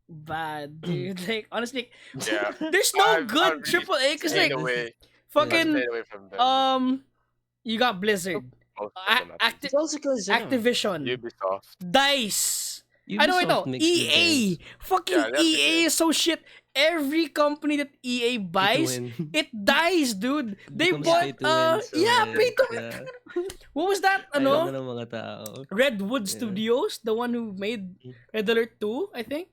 bad, dude. Like, honestly, Yeah. there's no I've good really AAA. Because stayed like, away. I've Yeah. fucking, stayed away from them. you got Blizzard, Most of them at least. It's also because Activision, Ubisoft. Dice. I Ubisoft know. makes good EA. games. Fucking Yeah, they have good EA games. is so shit. Every company that EA Pay to buys, win. it dies, dude. It They becomes bought pay to win. So yeah, pay to win. yeah. What was that? Ayaw na Ano? ng mga tao. Redwood Yeah. Studios, the one who made Red Alert 2, I think.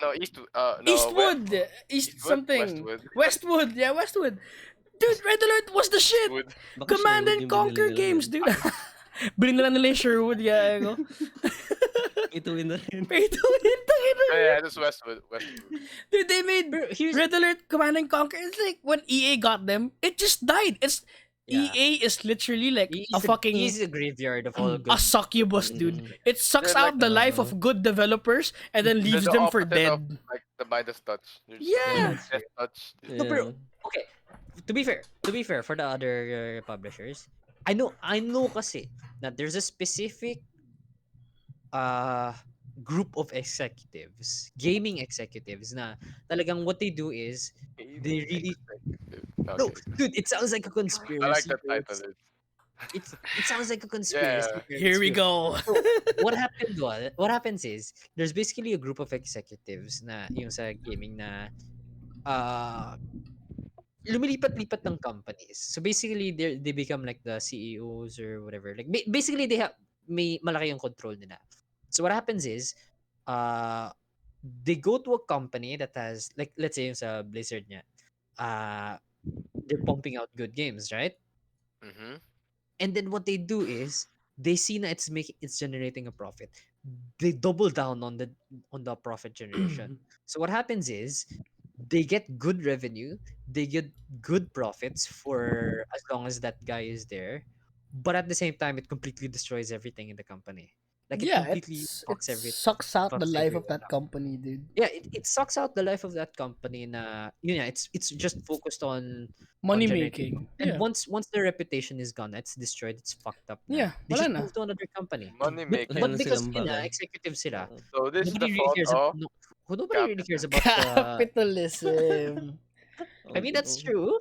No, Eastwood, East Eastwood, something. Westwood, Westwood, yeah, Westwood. Dude, Red Alert was the shit. Eastwood. Baka Command Sherwood and yung binili Conquer nila games, dun. dude. Bilhin nila nila yung Sherwood, yeah. Go. Pay to win na rin. Pay to win, tangina. Oh, yeah, this Westwood. Westwood. Dude, they made Pero here's Red Alert Command and Conquer. It's like when EA got them, it just died. yeah. EA is literally like a He's fucking a graveyard of all a good. succubus, dude. Mm. It sucks They're like out the life Uh, of good developers and then They're leaves the them for opposite of dead. like the Midas touch. They're just Yeah. That's Death touch. No, pero yeah. okay. To be fair, for the other publishers, I know kasi that there's a specific uh group of executives, gaming executives na talagang what they do is they really no, Okay. dude, it sounds like a I like conspiracy. that Bro. title. It sounds like a Yeah. conspiracy. Here we go. So, what happens is there's basically a group of executives na yung sa gaming na uh lumilipat-lipat ng companies. So basically they become like the CEOs or whatever. Like basically they have may malaki yung control nila. So what happens is they go to a company that has like let's say yung sa Blizzard niya. Uh they're pumping out good games, right? Mm-hmm. And then what they do is they see na it's generating a profit. they double down on the profit generation. So what happens is they get good revenue, they get good profits for as long as that guy is there, but at the same time, it completely destroys everything in the company. Like it Yeah, completely it fucks sucks out the fucks life of everyone that up. company, dude. Yeah, it sucks out the life of that company. Na it's just focused on Money generating. making. And Yeah. once their reputation is gone, it's destroyed. It's fucked up. Na Yeah, they wala just na. move to another company. Money Wala But na making. because silang baka. executive sila, Oo. So this is the nobody really fault cares. of Nobody really cares capital. about the. Capitalism. I Oo, mean, that's oo. true.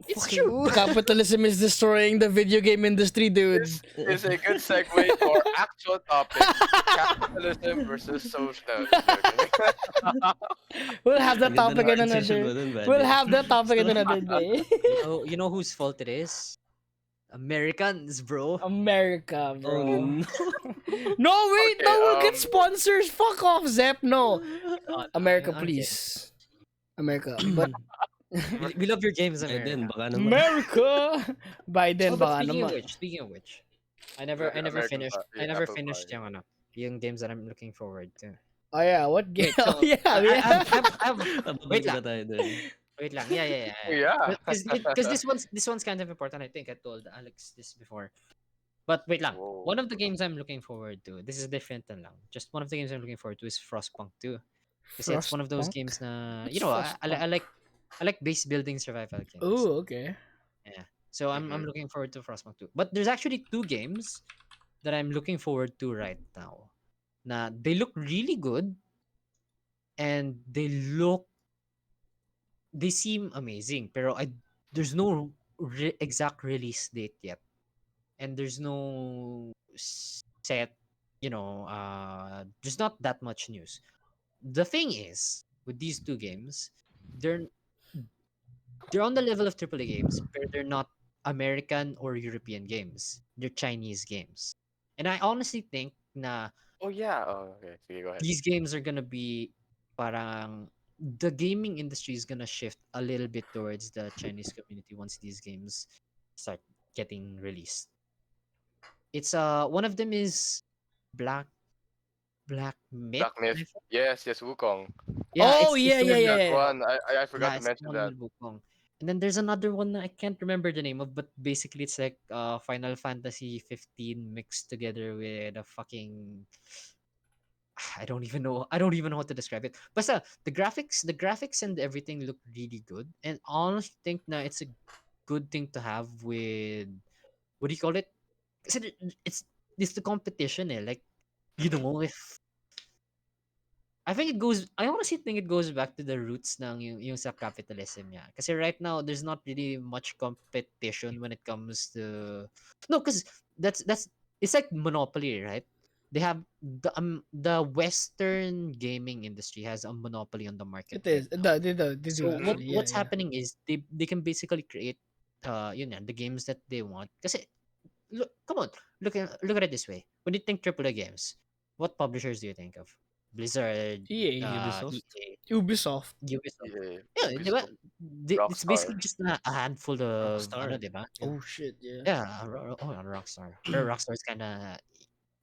It's Fucking true. capitalism is destroying the video game industry, dude. This is a good segue to our actual topic: capitalism versus socialism. Okay? We'll have that Ang ganda topic ng in transition another. mo dun, We'll buddy. have that topic in So, another day. Whose fault it is? Americans, bro. America, oh bro. no. No, wait, Okay. no, we'll get sponsors. Fuck off, Zep. No, Oh, no, America, I'm kidding. please. America, but We love your games, Biden, America. baka naman. America. Oh, Biden, but baka naman. speaking of which, American I never apple finished pie. yung games that I'm looking forward to. Oh yeah, what game? Wait, Oh so yeah, yeah. I have wait Babalik na lang, tayo dun. wait lang. Yeah. Yeah. Because this one's kind of important. I think I told Alex this before. But wait lang. Whoa. One of the games I'm looking forward to. This is different than lang. Just one of the games I'm looking forward to is Frostpunk 2. Kasi it's one of those Frostpunk. games na What's Frostpunk? I like base building survival games. Oh, okay. Yeah. So I'm Hmm. looking forward to Frostpunk 2. But there's actually two games that I'm looking forward to right now. Na they look really good and they seem amazing. Pero there's no exact release date yet. And there's no set, there's not that much news. The thing is, with these two games, they're they're on the level of AAA games, but they're not American or European games. They're Chinese games. And I honestly think na Oh yeah. Oh, okay. So go ahead. these games are gonna be parang the gaming industry is gonna shift a little bit towards the Chinese community once these games start getting released. It's one of them is Black Black Myth. Black Myth. Yes, Wukong. Yeah, Oh it's yeah, the yeah, one yeah, with That yeah. one. I forgot yeah, to it's the mention one that. with Wukong. And then there's another one that I can't remember the name of, but basically it's like Final Fantasy 15 mixed together with a fucking I don't even know how to describe it. But the graphics and everything look really good. And I honestly think na it's a good thing to have with what do you call it? Kasi it's the competition eh. Like you know if I honestly think it goes back to the roots ng yung sa capitalism niya. Kasi right now there's not really much competition when it comes to no, because that's it's like monopoly, right? They have the Western gaming industry has a monopoly on the market It right is. now. They do So actually. Yeah, what's yeah. happening is they can basically create the games that they want. Kasi look, come on, look at it this way. When you think AAA games, what publishers do you think of? Blizzard, EA, Ubisoft. EA, Ubisoft. Ubisoft. Yeah. Yeah, di ba? Ubisoft. It's basically Rockstar. just a handful of ano, Rockstar. di ba? Oh shit, yeah. Yeah, Rockstar. Pero Rockstar is kinda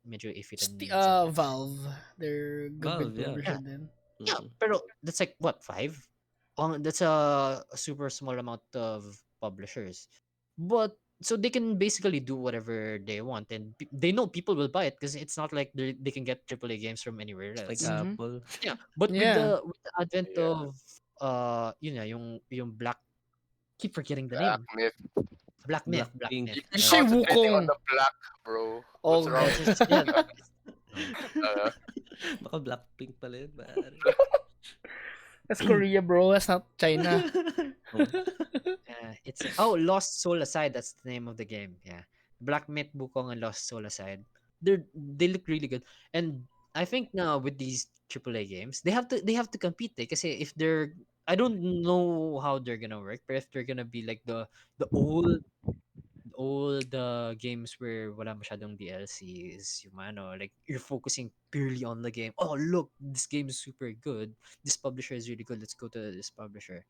medyo iffy din sa akin. Valve. They're good with Valve, yeah. Yeah, publisher then. yeah, Mm. pero that's like what, five? That's a super small amount of publishers. But so they can basically do whatever they want and they know people will buy it because it's not like they can get AAA games from anywhere It's like else. Mm-hmm. Apple. Yeah, but Yeah. with the advent Yeah. of yung Black, keep forgetting the Black name. Myth. Black Blackpink. Myth. You You keep say concentrating on Wukong. the black, bro. What's Oh, wrong? Yeah. Uh, Baka Blackpink pala yun, pare. that's Korea, bro. That's not China. Oh, It's Lost Soul Aside. That's the name of the game. Yeah, Black Myth, Bukong, and Lost Soul Aside. They look really good, and I think now with these AAA games, they have to compete. Because if they're I don't know how they're gonna work, but if they're gonna be like the old games where wala masyadong DLCs, yung ano, like you're focusing purely on the game. Oh look, this game is super good. This publisher is really good. Let's go to this publisher.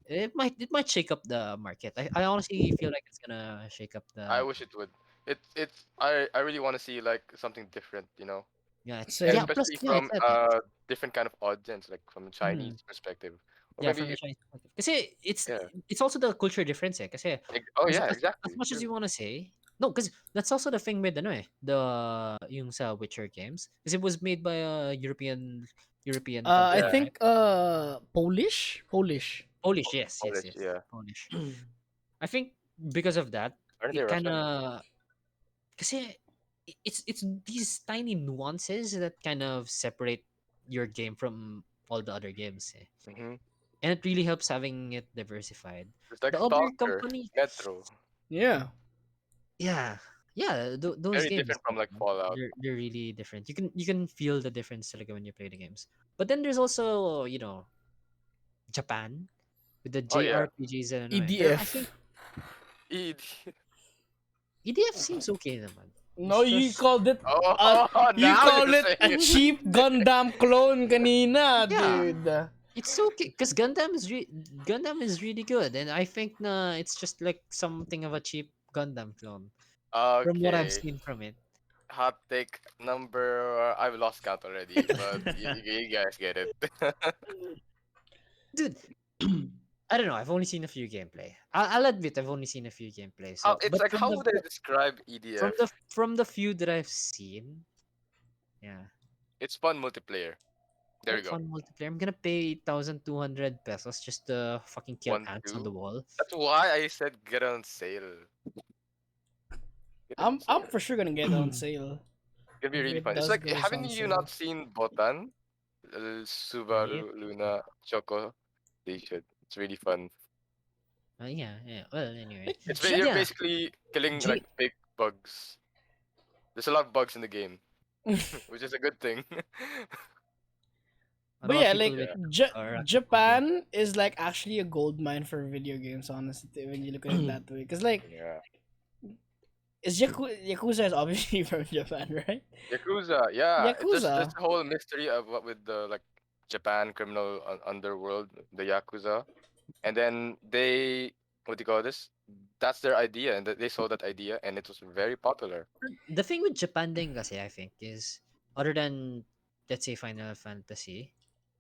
It might shake up the market. I honestly feel like it's gonna shake up I the wish it would. I really want to see like something different, Yeah, and Same. plus especially yeah, from exactly. different kind of audience, like from a Mhm. Chinese perspective, or Yeah, from maybe the Chinese perspective. Kasi yeah. it's also the culture difference eh. Kasi Oh as yeah, as, as exactly. much as True. you want to say, no, because that's also the thing with ano eh, yung sa Witcher games. Because it was made by a European I Yeah, company, right? think Polish. Polish, yes, yes, Polish. yes. Yeah, Polish. I think because of that, aren't they it kind Russian? of kasi it's these tiny nuances that kind of separate your game from all the other games eh. Mm-hmm. And it really helps having it diversified. It's like The other Stalker, company, Metro. Yeah. yeah, yeah, those Very games, different from like Fallout. they're really different. You can feel the difference like when you play the games. But then there's also Japan with the Oh yeah, JRPGs and ano eh. Pero I think EDF. ED. EDF seems okay naman. No, It's just Oh, you now call you're it a saying it. cheap Gundam clone kanina, yeah, dude. it's okay because Gundam is really good, and I think na it's just like something of a cheap Gundam clone from what I've Okay, seen from it. hot take number. I've lost count already, but you guys get it. Dude, I don't know. I've only seen a few gameplay. I'll admit I've only seen a few gameplay. How So, it's but like how would I describe EDF? from the few that I've seen, yeah, It's fun multiplayer. There yeah, we go. fun multiplayer. I'm gonna pay 1,200 pesos just to fucking kill One, ants on the two. wall. That's why I said get on sale. Get it on I'm sale. for sure gonna get it on sale It's gonna be if really it fun. It's does like goes haven't on you sale. not seen Botan? Right? Subaru, Luna, Choco. They should. It's really fun. Yeah, yeah. Well, anyway, Like You're J- yeah. basically killing like J- big bugs. There's a lot of bugs in the game, which is a good thing. a But lot of yeah, people like Yeah. with are acrophobia. Japan is like actually a gold mine for video games, honestly, when you look at it that way. Cause like Yeah. Yakuza is obviously from Japan, right? Yakuza, yeah. It's just Yakuza. the whole mystery of what with the like Japan criminal underworld, the Yakuza, and then they what do you call this? That's their idea, and they saw that idea, and it was very popular. The thing with Japan din kasi I think is other than let's say Final Fantasy,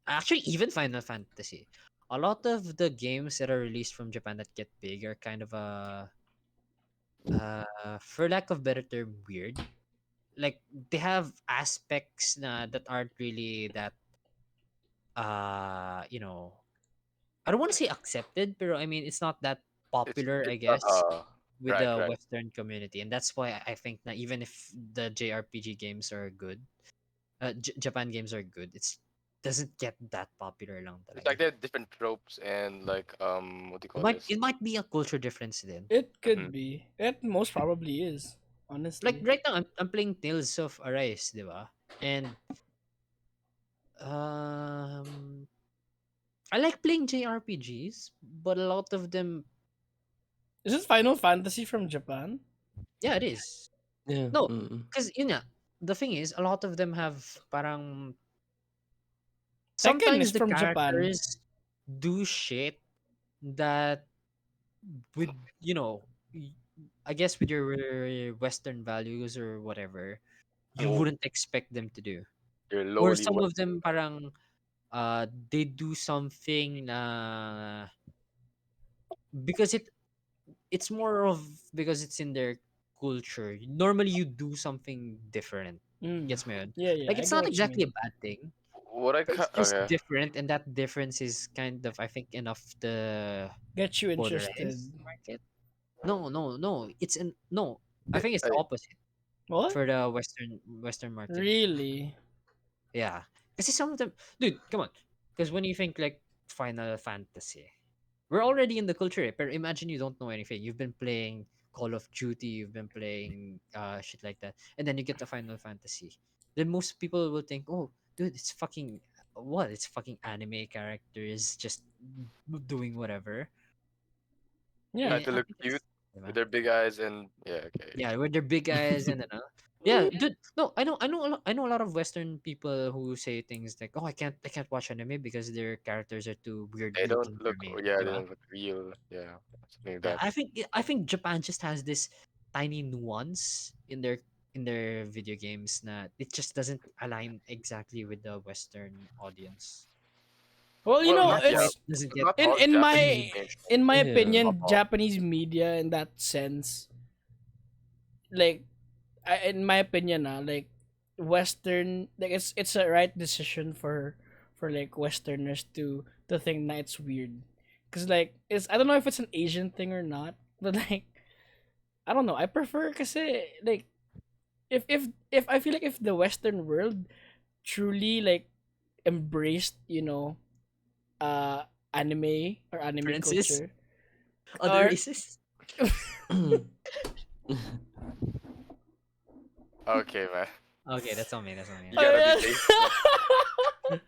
actually even Final Fantasy, a lot of the games that are released from Japan that get big are kind of for lack of better term weird. Like they have aspects that aren't really that uh you know I don't want to say accepted, but I mean it's not that popular, I It's not guess, with right, the right. Western community, and that's why I think that even if the JRPG games are good, Japan games are good, it's doesn't get that popular lang It's like talaga. they have different tropes and like what do you It call might this? it might be a culture difference then. It Hmm. could be. It most probably is, Like honestly. right now, I'm playing Tales of Arise, di ba? And um, I like playing JRPGs, but a lot of them, Is this Final Fantasy from Japan? yeah, it is. Yeah. No, because yun nga, the thing is, a lot of them have parang Tekken sometimes is the from Japan. characters do shit that with you know y- I guess with your Western values or whatever, you Oh, wouldn't expect them to do. you're Or lowly some of Western. them parang they do something because it's more of because it's in their culture. Normally you do something different. Mm. Gets me yun? Yeah, yeah, Like I it's get not what you exactly mean. a bad thing. What I It's ca- just okay. different, and that difference is kind of I think enough to Get you interested. polarize the market. No, no, no. It's an no. I I, think it's the I, opposite What? for the Western market. Really? Yeah, because some of them, dude, come on. Because when you think like Final Fantasy, we're already in the culture. But imagine you don't know anything. You've been playing Call of Duty. You've been playing shit like that, and then you get to Final Fantasy. Then most people will think, oh, dude, it's fucking what? It's fucking anime characters just doing whatever. Yeah. trying And to I look think cute it's with their big eyes and yeah, okay. yeah, with their big eyes and then yeah, dude. No, I know a lot of Western people who say things like, "Oh, I can't watch anime because their characters are too weird They don't looking for look, me." yeah, they Diba? don't look real. Yeah, something like Yeah, that. I think Japan just has this. tiny nuance in their video games na it just doesn't align exactly with the Western audience. Well, Well, not That's why it it's doesn't but get not in all in Japanese my games. in my Yeah. Not opinion, all. Japanese media in that sense, like in my opinion, like Western, like it's a right decision for like Westerners to think that it's weird, cause like it's I don't know if it's an Asian thing or not, but like I don't know. I prefer cause like if I feel like if the Western world truly like embraced uh anime or anime differences. culture Other or races. Okay, man. Okay, that's on me. That's on me. You oh, gotta be yeah. tasty.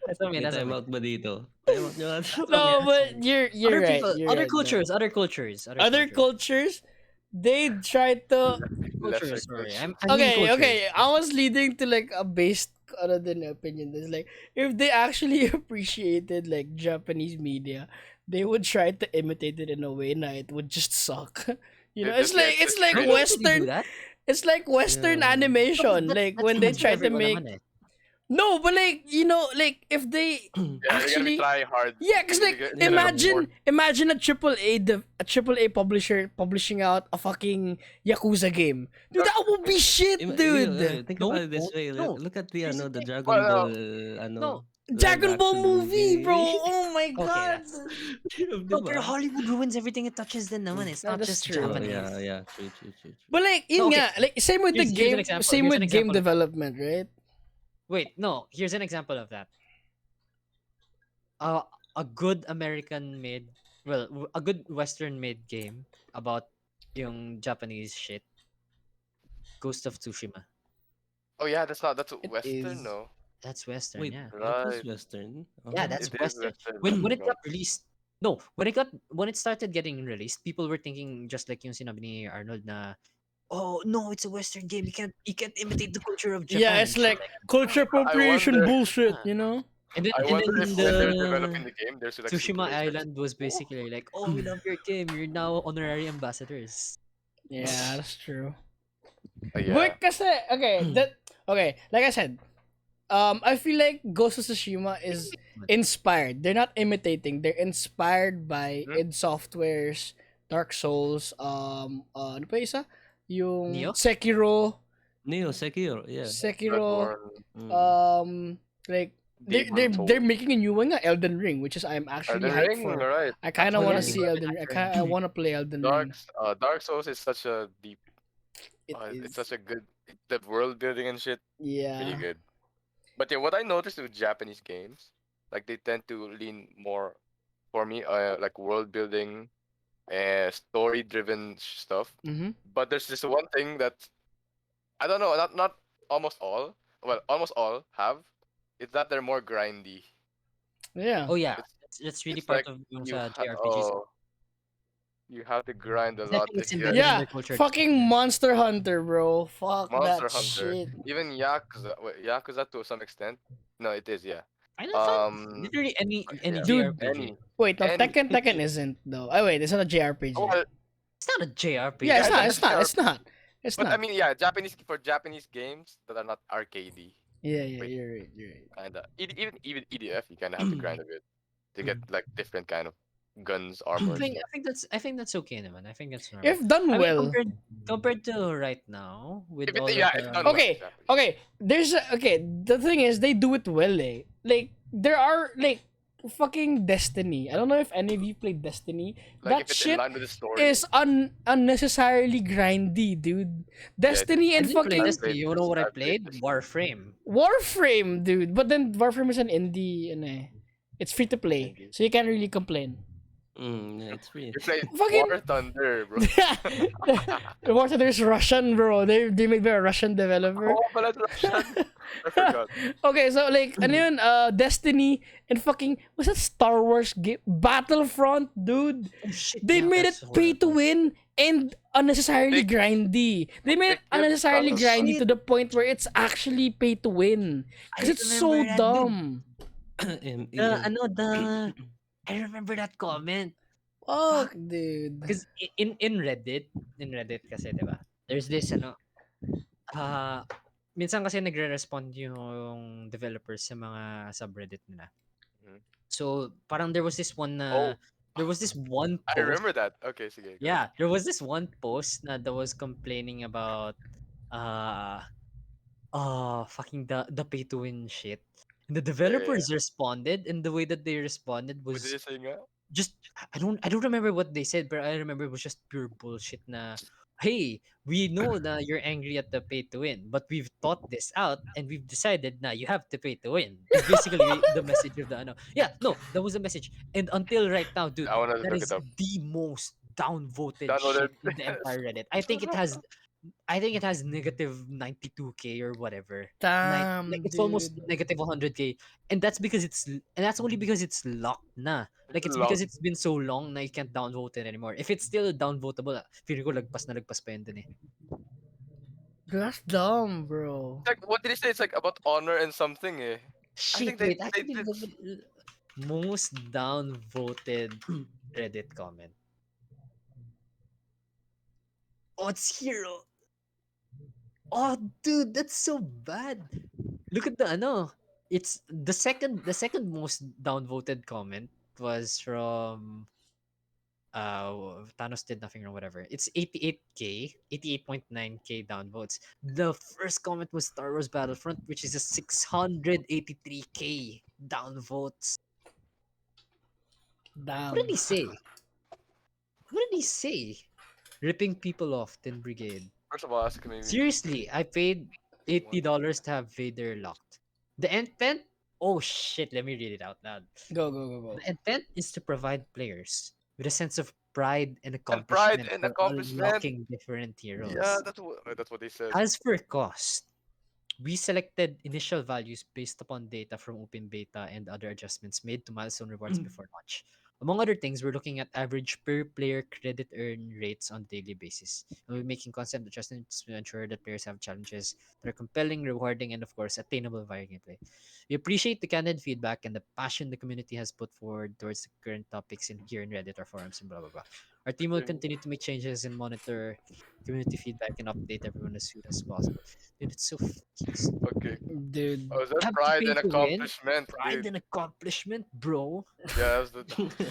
That's on me. May That's on time me. out ba dito? Time out nyo nga. That's on me. No, That's on but me. you're Other right. people, You're other right though. cultures, other cultures, other Other cultures. cultures, they try to. Lesser Cultures, sorry. culture. I mean Okay, cultures. okay. I was leading to like a based other than opinion. It's like if they actually appreciated like Japanese media, they would try to imitate it in a way that it would just suck. It It's just yeah, like it's it's just like straight Really? up. Did you do Western. that? It's like Western Yeah. No, but animation. Like that's when they easy for try to everyone make. naman eh. No, but like like if they Yeah, you're gonna be actually trying hard. yeah, cause like You're gonna look Yeah. for. imagine a triple A publisher publishing out a fucking Yakuza game. Dude, that would be shit, dude. Think No, about it it this won't. way. No. Look at Here's the the thing. Dragon Well, Ball No. live Dragon Ball action movie, bro. movie. Oh my Okay, god. that's no, pero Diba? Hollywood ruins everything it touches din naman. It's No, not that's just true. Oh yeah, Japanese. yeah. True, true, true, true. But like, No, yun okay. nga, like same with the Here's an game, example. same Here's an with game example of that. development, right? Wait, no. Here's an example of that. Uh, a good American made, well, a good Western made game about yung Japanese shit. Ghost of Tsushima. Oh yeah, that's It Western, is. no? That's Western, Wait, yeah. that was Right. Western. Yeah, Oh. that's It is Western. Western, When it no? got released, no, when it started getting released, people were thinking just like yung sinabi ni Arnold na, oh no, it's a Western game. You can't imitate the culture of Yeah, Japan it's and shit like like that. culture I appropriation wonder. bullshit, Ah. you know? I And wonder then if when they're the developing the game, there's like Tsushima stipulations. Island was Oh, basically like, oh, we love your game. You're now honorary ambassadors. Yeah, that's true. yeah. But kasi, okay, like I said, I feel like Ghost of Tsushima is inspired. They're not imitating. They're inspired by Mhm. id Software's Dark Souls. Ano pa isa? Yung Neo? Sekiro. Neo Sekiro, yeah. Sekiro. Bloodborne, Mm. Like Demon they're Souls, making a new one, nga, Elden Ring, which is I'm actually Elden hyped Ring, for. right? I kind of Oh want yeah, to they see brought Elden back Ring. actor. I want to play Elden Ring. Dark Souls is such a deep. It It's is. such a good. The world building and shit, pretty Yeah. good. But yeah, what I noticed with Japanese games, like they tend to lean more, for me, like world building and story driven stuff. Mhm. But there's this one thing that I don't know, not almost all. Well, almost all have. It's that they're more grindy. Yeah. Oh yeah, It's that's really it's part like of yung sa JRPGs. oh, you have to grind a Kasi I lot think it's if you embedded in Yeah. their culture. Fucking Monster Hunter, bro. Fuck Monster that Hunter, shit. even Yakuza, Yakuza to some extent. No, it is, yeah. Final Fantasy, Um, literally any yeah, Dude, JRPG. wait, no, any. Tekken isn't though. Oh wait, it's not a JRPG. Well, It's not a JRPG. Yeah, it's yeah, not. that's It's not. sharp. It's not. It's But I not. mean, yeah, Japanese games that are not arcadey, Yeah, yeah, wait, you're right. You're right. kinda. Even EDF, you kinda have to grind a bit to get like different kind of guns, armors. I think that's okay naman. I think that's normal. If done I mean well. compared to right now with If it, all of yeah, if the done well, Okay, exactly. okay. The thing is, they do it well, eh. Like there are like fucking Destiny. I don't know if any of you played Destiny. Like That if it's in shit line with the story. is unnecessarily grindy, dude. Destiny I and didn't play fucking Destiny. You know what I I've played played? this. Warframe. Warframe, dude. But then Warframe is an indie, ano eh. It's free to play, Indie. so you can't really complain. Yeah, it's free. You played Fucking War Thunder, bro. the War Thunder is Russian, bro. They made by a Russian developer. Oh, pala Russian. I forgot. Okay, so like ano yun, Destiny and fucking what's that Star Wars game? Battlefront, dude. Oh shit. They yeah, made it that's pay to horrible. win and unnecessarily Big- grindy. They made it big game unnecessarily Battlefront. grindy to the point where it's actually pay to win. Because I it's so remember that, dude. dumb. I remember that comment. Fuck, dude. Because in Reddit kasi, diba? there's this ah minsan kasi nagre-respond yung developers sa mga subreddit nila. Mhm. So, parang Oh, there was this one I post. remember that. Okay, sige, go. Yeah, there was this one post that was complaining about uh fucking the pay to win shit. And the Yeah, yeah, yeah. developers responded, and the way that they responded What did was you say nga? just I don't remember what they said, but I remember it was just pure bullshit na, hey, we know that you're angry at the pay to win, but we've thought this out and we've decided na you have to pay to win. Is basically the message of the ano. Yeah, no, that was the message. And until right now, dude, I wanna that look it is up. the most downvoted Downloaded. shit in the entire Reddit. I think it has negative 92K or whatever. Like Damn, it's almost dude. negative 100K, and that's only because it's locked na. Like it's Long. because it's been so long na you can't downvote it anymore. If it's still downvotable, feeling ko lagpas na lagpas pa yun dun eh. That's dumb, bro. It's like, what did he say? It's like about honor and something. Eh. I Shit, think wait, they actually, did. most downvoted Reddit comment. Oh, it's hero. Oh, dude, that's so bad. Look at the ano. It's the second most downvoted comment was from Thanos did nothing or whatever. It's 88K, 88.9K downvotes. The first comment was Star Wars Battlefront, which is a 683K downvotes. What did Damn. he say? What did he say? Ripping people off, Tin Brigade. First of all, ask maybe. Seriously, I paid $80 to have Vader locked. The intent? Oh shit, let me read it out loud. Go, go, go, go. The intent is to provide players with a sense of pride and And pride accomplishment and for accomplishment. unlocking different Yeah, heroes. that's what they said. As for cost, we selected initial values based upon data from open beta and other adjustments made to milestone rewards before launch. Among other things, we're looking at average per player credit earn rates on a daily basis. And we're making constant adjustments to ensure that players have challenges that are compelling, rewarding, and of course, attainable via gameplay. We appreciate the candid feedback and the passion the community has put forward towards the current topics in here in Reddit or forums and blah blah blah. Our team will continue to make changes and monitor community feedback and update everyone as soon as possible. Dude, it's so fucking Okay. Dude. Oh, is that have to pride pay and to win. accomplishment, Pride dude? and accomplishment, bro. Yeah, that's the.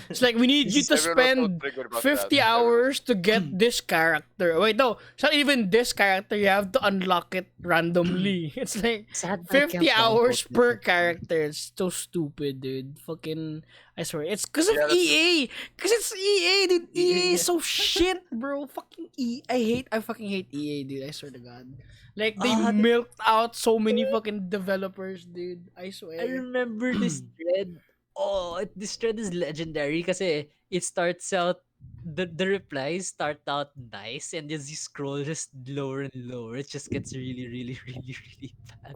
It's like we need This you is to Everyone was so spend triggered about that. 50 Everyone was. hours to get this character. Wait, no. It's not even this character. You have to unlock it randomly. It's like sad I 50 can't downvote hours this per anymore. character. It's so stupid, dude. Fucking, I swear. It's because of Yeah, that's true. EA. Because it's EA, dude. EA is Yeah. so shit, bro. Fucking EA. I fucking hate EA, dude. I swear to God. Like, they Ah, milked out so many fucking developers, dude. I I swear. remember this thread. Oh, this thread is legendary kasi it starts out the replies start out nice, and as you scroll just lower and lower, it just gets really, really, really, really bad.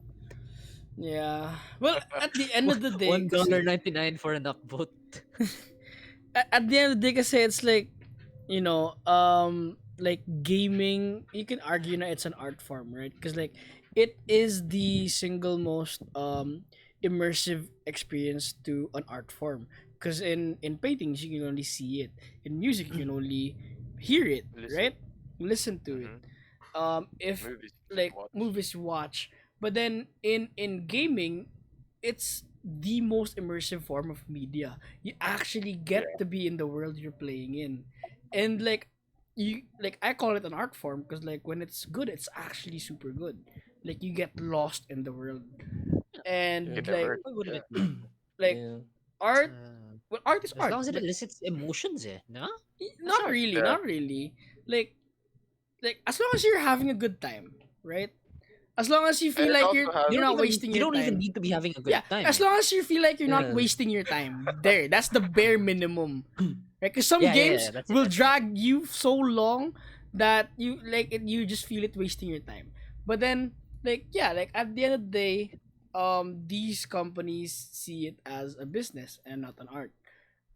Yeah. Well, at the end of the day, One because dollar 99 for an upvote. at the end of the day, kasi it's like, like gaming, you can argue na it's an art form, right? Because like it is the single most immersive experience to an art form. Because in paintings you can only see it, in music you can only hear it, Listen. right? Listen to it. Mm-hmm. If Movies. like Watch. movies you watch, but then in gaming, it's the most immersive form of media. You actually get Yeah. to be in the world you're playing in, and like you like I call it an art form because like when it's good, it's actually super good. Like you get lost in the world, You and get like immersed. Why wouldn't Yeah. it be art form? like Yeah. art. Well, art is As art, long as it but elicits emotions, eh, no? That's not art. really, Yeah. not really. Like as long as you're having a good time, right? As long as you And feel it like also has. you're not wasting You your don't even time. need to be having a good Yeah, time, as eh. long as you feel like you're not Yeah. wasting your time. There, that's the bare minimum. Right? Because some Yeah, games that's will it. drag you so long that you like it, you just feel it wasting your time. But then, like yeah, like at the end of the day, these companies see it as a business and not an art.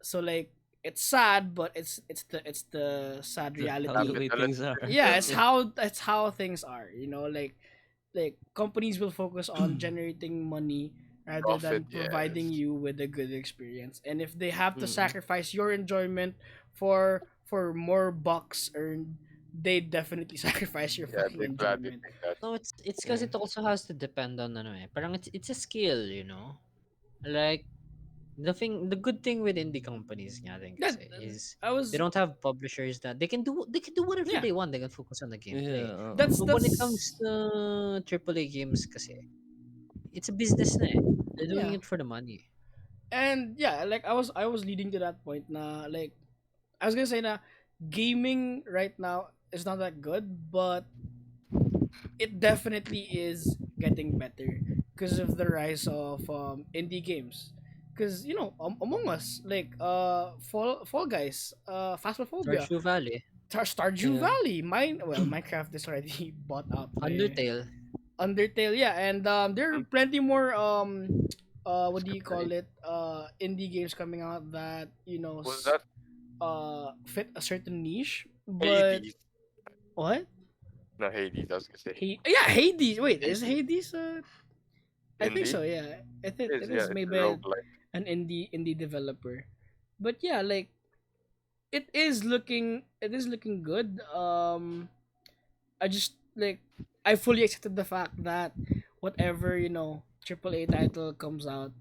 So like it's sad, but it's the sad That's how the reality. way Capitalist things are. Yeah, system. it's how things are. Like companies will focus on generating money rather Profit. than providing Yes. you with a good experience. And if they have to Mm-mm. sacrifice your enjoyment for more bucks earned, they definitely sacrifice your Yeah, fucking they gladly enjoyment. take that. No, it's because Yeah. it also has to depend on ano eh. Parang it's a skill, you know. Like the good thing with indie companies nga din That kasi is I they was don't have publishers that they can do whatever yeah. they want. They can focus on the gameplay. Yeah. That's But when it comes that's to AAA games kasi, it's a business na eh. They're doing yeah. it for the money. And yeah, like I was leading to that point na like I was gonna say na gaming right now is not that good, but it definitely is getting better because of the rise of indie games. Because Among Us, like Fall Guys, Phasmophobia, Stardew Valley, Stardew Yeah. Valley, Minecraft is already bought out by Undertale. Undertale, yeah, and there are plenty more what do you call Definitely. it indie games coming out that Was that fit a certain niche, but Hades? what? No, Hades. I was gonna say Yeah, Hades. Wait, is Hades. Hades? I think Indie. so. Yeah, It it is, yeah, is it's made a by roguelike. an indie developer, but yeah, like it is looking good. I just like I fully accepted the fact that whatever AAA title comes out,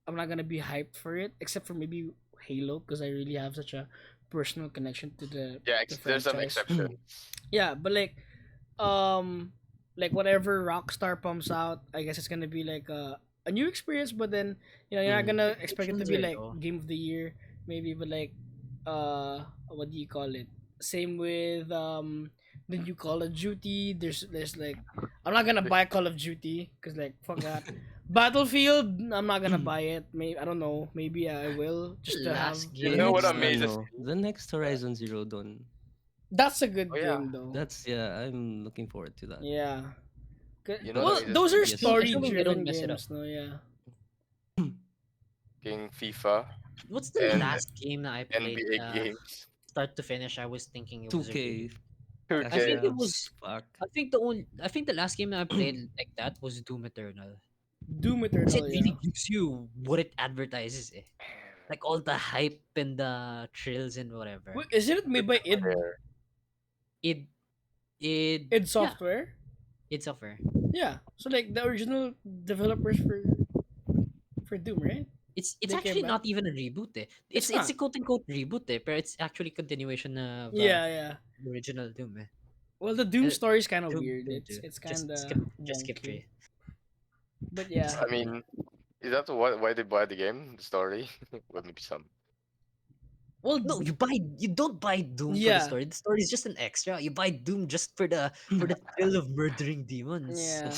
I'm not gonna be hyped for it, except for maybe Halo, because I really have such a personal connection to Yeah, the there's some franchise. exceptions. Yeah, but um whatever Rockstar pumps out, I guess it's gonna be like a new experience. But then you're not gonna expect it to Expectations be are like low. game of the year, maybe, but like what do you call it? Same with the new Call of Duty. There's like I'm not gonna buy Call of Duty because like fuck that. Battlefield, I'm not gonna buy it. Maybe I don't know. Maybe I will just to have. Last You The know game what next na amazes me? the next Horizon Zero Dawn. That's a Oh good yeah, game though. That's yeah. I'm looking forward to that. Yeah. you know what But Well, amazes those me? are PS5. assuming they don't story-driven mess it up. games, no? Yeah. King FIFA What's the and last game that I played NBA games. start to finish? I was thinking it was a really 2K I cash think 2K. it grabs. was Fuck. I think the last game that I played like that was Doom Eternal. Doom 'Cause Eternal, it yeah. really gives you what it advertises eh. Like all the hype and the thrills and whatever. Wait, isn't it made by id There. It it id yeah, Software? it's offer. Yeah. So like the original developers for Doom, right? It's They came actually back. not even a reboot eh. It's It's not. a quote unquote reboot eh, but it's actually continuation of Yeah, yeah. the original Doom eh. Well, the Doom Uh, story is kind of Doom weird. Doom It's 2. it's kind Just of skip wonky. 3. But Just yeah. I skip 3. mean, is that why they buy the game? The story? Well, maybe some. Well, No, you don't buy Doom for the yeah. story. The story is just an extra. You buy Doom just for the thrill of murdering demons. Yeah.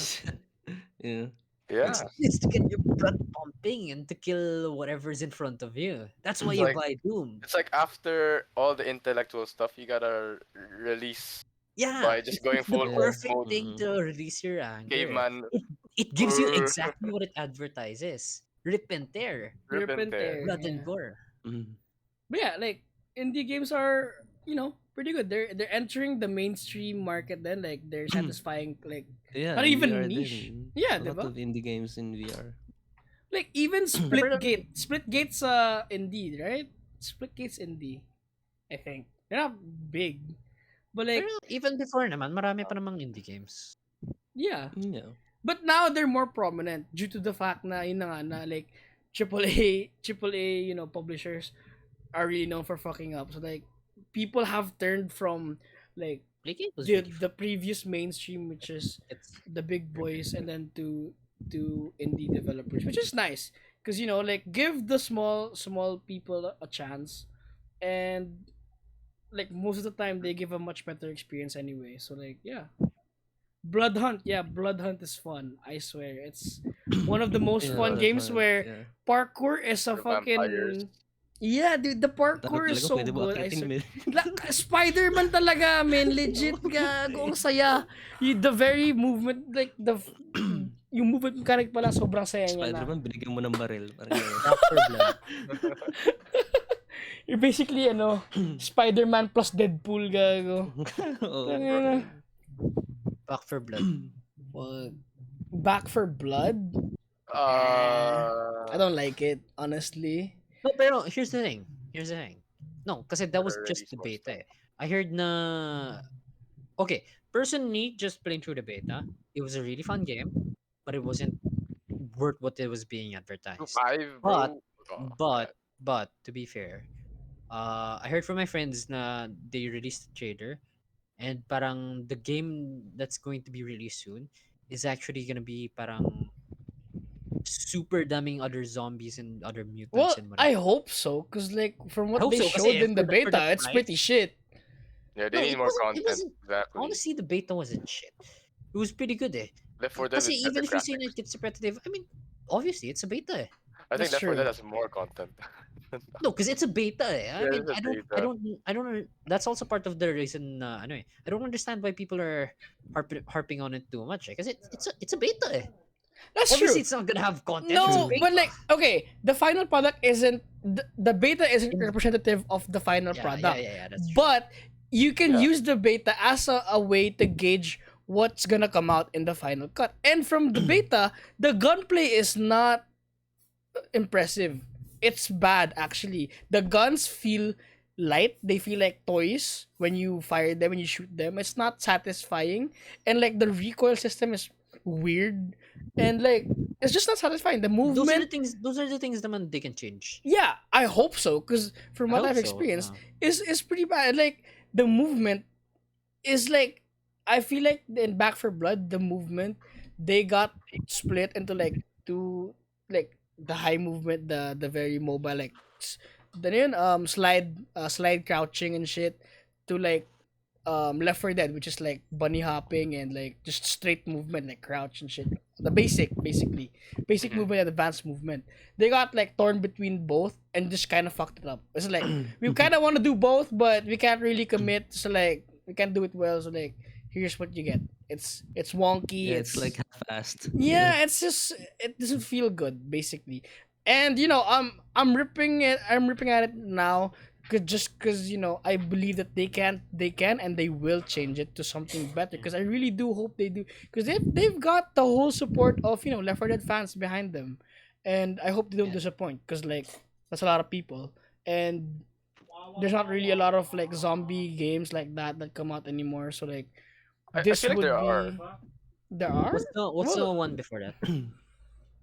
Yeah. Yeah, It's to get your blood pumping and to kill whatever's in front of you. That's why it's you like buy Doom. after all the intellectual stuff, you gotta release Yeah, by just going it's the full Yeah. horde perfect mode, thing Mm-mm. to release your anger. caveman, It gives you exactly what it advertises. Rip and tear, rip Rip and and tear. tear. blood and Yeah. gore. Mm. But yeah, like indie games are pretty good. They're entering the mainstream market. Then like they're satisfying like Yeah, not in even VR niche. then. Yeah, A lot diba? of indie games in VR. Like even Yeah, pero, Splitgate's indie, right? Splitgate's indie, I think. They're not big, but pero like even before naman, marami pa namang indie games. yeah. Yeah. But now they're more prominent due to the fact na yun na nga na like AAA publishers are really known for fucking up. So like people have turned from like Playgate was the really the previous mainstream, which is it's the big boys, and then to indie developers, which is nice because like give the small people a chance, and like most of the time they give a much better experience anyway. So like yeah, Blood Hunt, yeah, Blood Hunt is fun. I swear, it's one of the most Yeah, fun Uh, Blood games Hunt. where Yeah. parkour is a the vampires. fucking yeah, dude. The Talo parkour is talaga so pwede mo good. I akitin swear. men. Spider-Man talaga, man. Legit, gago. Ang saya. The very movement, like, yung movement mechanic pala, sobrang saya niya na. Spider-Man, binigyan mo ng baril. Parang gano'n. Back for Blood. You're basically, Spider-Man plus Deadpool, gago. Oo. Tangina. Back for Blood. What? Back for Blood? I uh, don't like it, honestly. No, pero here's the thing. No, kasi that was just release the more beta stuff. eh. I heard na okay, personally, just playing through the beta, it was a really fun game, but it wasn't worth what it was being advertised. 5, But bro. Oh, but yeah. to be fair, I heard from my friends na they released a trailer and parang the game that's going to be released soon is actually gonna be parang super dumbing other zombies and other mutants Well, and I whatever. hope so, cause like from I what hope they so, showed kasi in the for that beta, it's pretty price. shit. Yeah, they No, need it more wasn't. It content. wasn't. Exactly. Honestly, the beta wasn't shit. It was pretty good eh. Left 4 Dead Kasi with better even if you say graphics. like it's repetitive, I mean, obviously it's a beta eh. I think That's Left 4 Dead true. has more content. No, because it's a beta eh. I Yeah, mean, it's a beta. I don't know. That's also part of the reason. Ano eh, I don't understand why people are harping on it too much. Because it's a beta eh. That's Obviously, true. it's not gonna have content. It's a No, True. but beta. like, okay, the final product isn't the beta isn't In- representative of the final product, yeah. That's true. but you can Yeah. use the beta as a way to gauge what's gonna come out in the final cut. And from the beta, the gunplay is not impressive. It's bad actually. The guns feel light. They feel like toys when you fire them, when you shoot them. It's not satisfying. And like the recoil system is weird. And like it's just not satisfying. The Those are the movement, things. Those are the things naman they can change. yeah, I hope so. Cause from I what hope I've so. experienced, is pretty bad. Like the movement is like I feel like in Back for Blood, the movement they got split into like two, like the high movement, the very mobile, like the yun, slide crouching and shit, to like Left 4 Dead, which is like bunny hopping and like just straight movement, like crouch and shit. The basic Hmm. movement and advanced movement. They got like torn between both and just kind of fucked it up. It's like we kind of want to do both, but we can't really commit. So like we can't do it well. So like here's what you get. It's wonky. Yeah, it's like It's half-assed. Yeah. yeah, it's just it doesn't feel good basically. And you know, I'm ripping it. I'm ripping at it now, cause you know I believe that they can and they will change it to something better. Cause I really do hope they do. Cause they've got the whole support of Left 4 Dead fans behind them, and I hope they don't Yeah. disappoint. Cause like that's a lot of people, and there's not really a lot of like zombie games like that come out anymore. So like I this feel like would there are. be there are What's the well one before that?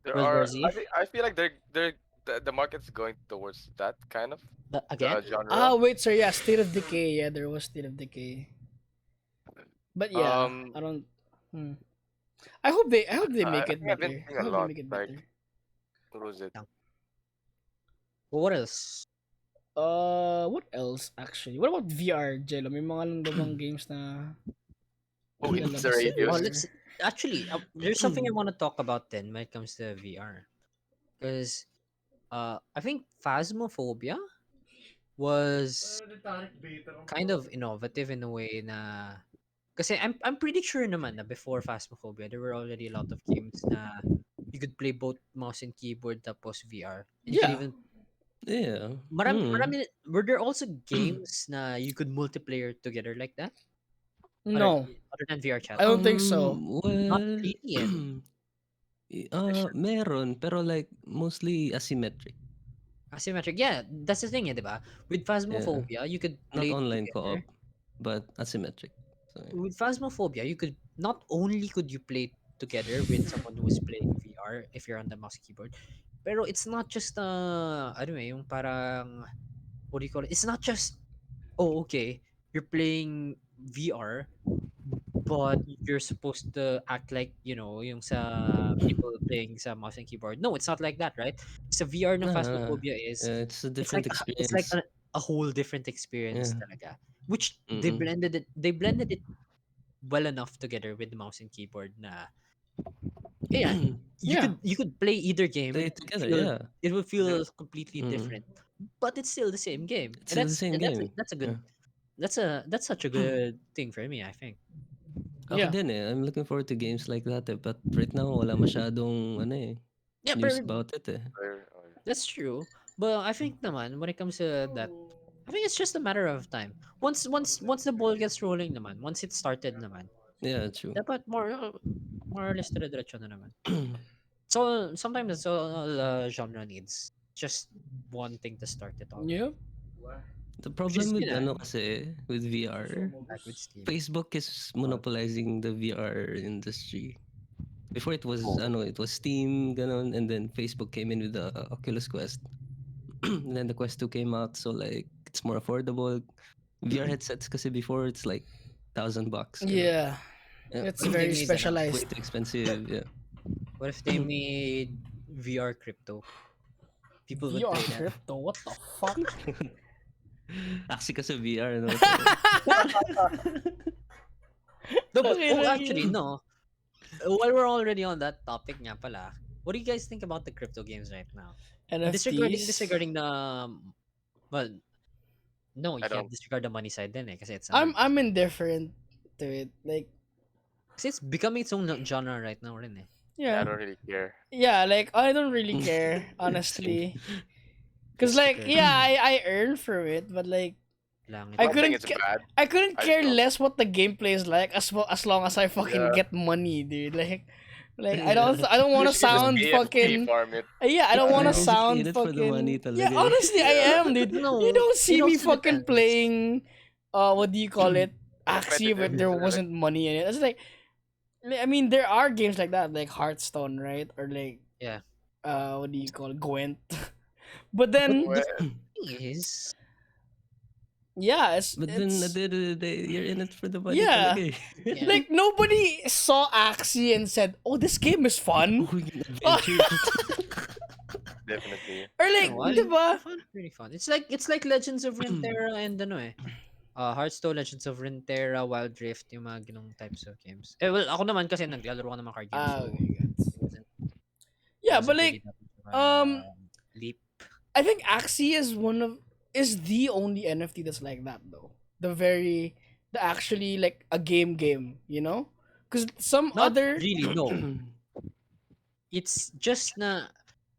There World War are. Z? I feel like they're the market's going towards that kind of Again? genre. wait, sir. Yeah, State of Decay. Yeah, there was State of Decay. But yeah, Um, I don't. Hmm. I hope they make I it think I've been better. seeing I a hope they lot. make it Like, better. what was it? Yeah. Well, what else? What else actually? What about VR, Jello? May mga lang ba bang games na Oh, it's the lalabas sa Oh, radius. VR? let's actually. There's something I want to talk about then when it comes to VR, because I think Phasmophobia was kind of innovative in a way na. Kasi I'm pretty sure naman na before Phasmophobia, there were already a lot of games na you could play both mouse and keyboard tapos VR, and you could Yeah. even Yeah. marami were there also games na you could multiplayer together like that other No, other than VR chat? I don't think so. Not Well, really eh. meron pero like mostly asymmetric. Asymmetric. Yeah, that's the thing, eh, 'di ba? With Yeah. Phasmophobia, you could Not play online together. co-op, but asymmetric. So yeah. With Phasmophobia, you could not only could you play together with someone who is playing VR if you're on the mouse and keyboard, pero it's not just ano eh, yung parang what do you call it? It's not just oh okay, you're playing VR but you're supposed to act like, yung sa people playing sa mouse and keyboard. No, it's not like that, right? Sa VR ng Nah, Phasmophobia is it's a it's different like it's like experience. a whole different experience Yeah. talaga. Which Mm. they blended it well enough together with the mouse and keyboard na yeah, Yeah. you could play either Play game. it together, yeah. It would Mhm. feel completely Mm. different, but it's still the same game, It's and still the same game. that's a good Yeah. that's such a good thing for me. I think. Ako Yeah. din eh. I'm looking forward to games like that eh. But right now, wala masyadong Yeah, news but about it eh. that's true. But I think naman when it comes to that, I think it's just a matter of time. Once the ball gets rolling naman, once it started naman, Yeah, true. dapat more or less dire-diretso na naman. So sometimes that's all genre needs. Just one thing to start it all. Yep. The Which is, problem with ano kasi with VR, back with Steam. Facebook is monopolizing the VR industry. Before it was Oh. it was Steam ganon, and then Facebook came in with the Oculus Quest. And then the Quest 2 came out, so like it's more affordable. VR headsets kasi before it's like $1,000 ganon. Yeah, Yeah. it's What if they very made Way specialized. too expensive. Yeah. What if they made VR crypto? People would VR play that. crypto, what the fuck? Actually kasi VR, no? No, but Tangina, actually, yun. no. While we're already on that topic, nga pala, what do you guys think about the crypto games right now? NFTs. Disregarding the well, no, you I can't don't. disregard the money side then, kasi it's I'm indifferent to it. Like, kasi it's becoming its own genre right now, rin eh. Yeah, I yeah, don't really care. yeah. Like, I don't really care, honestly. Cause Just like, because yeah, I earn from it, but like, lang I I don't think couldn't it's bad. I couldn't I just care don't. less what the gameplay is like as long as I fucking Yeah. get money, dude. Like Yeah. I don't want to Usually just sound pay fucking farm it. yeah, I don't I want to don't know. Basically in sound it for the money fucking yeah. talaga eh. Honestly, I Yeah. am, dude. No, You don't see it me also fucking depends. playing what do you call it? Axie, but Competitive. there Really. wasn't money in it. It's like I mean, there are games like that, like Hearthstone, right? Or like Yeah. what do you call it? Gwent. But But then Well, the thing is, yeah, But then it's at the end of the day, you're in it for the money yeah. talaga eh. yeah. Like nobody saw Axie and said, "Oh, this game is fun." Oh, yung adventure. definitely. Or like, No, I- diba? pretty fun. It's like Legends of Runeterra and ano eh. Hearthstone, Legends of Runeterra, Wild Rift, yung mga ganong types of games. Eh, well, ako naman kasi naglalaro ko ng mga card games, so Okay, gets. it wasn't, Yeah, wasn't but really like, that much of a um, leap. I think Axie is the only NFT that's like that though. The actually like a game, you know? Because some Not other really, no. It's just na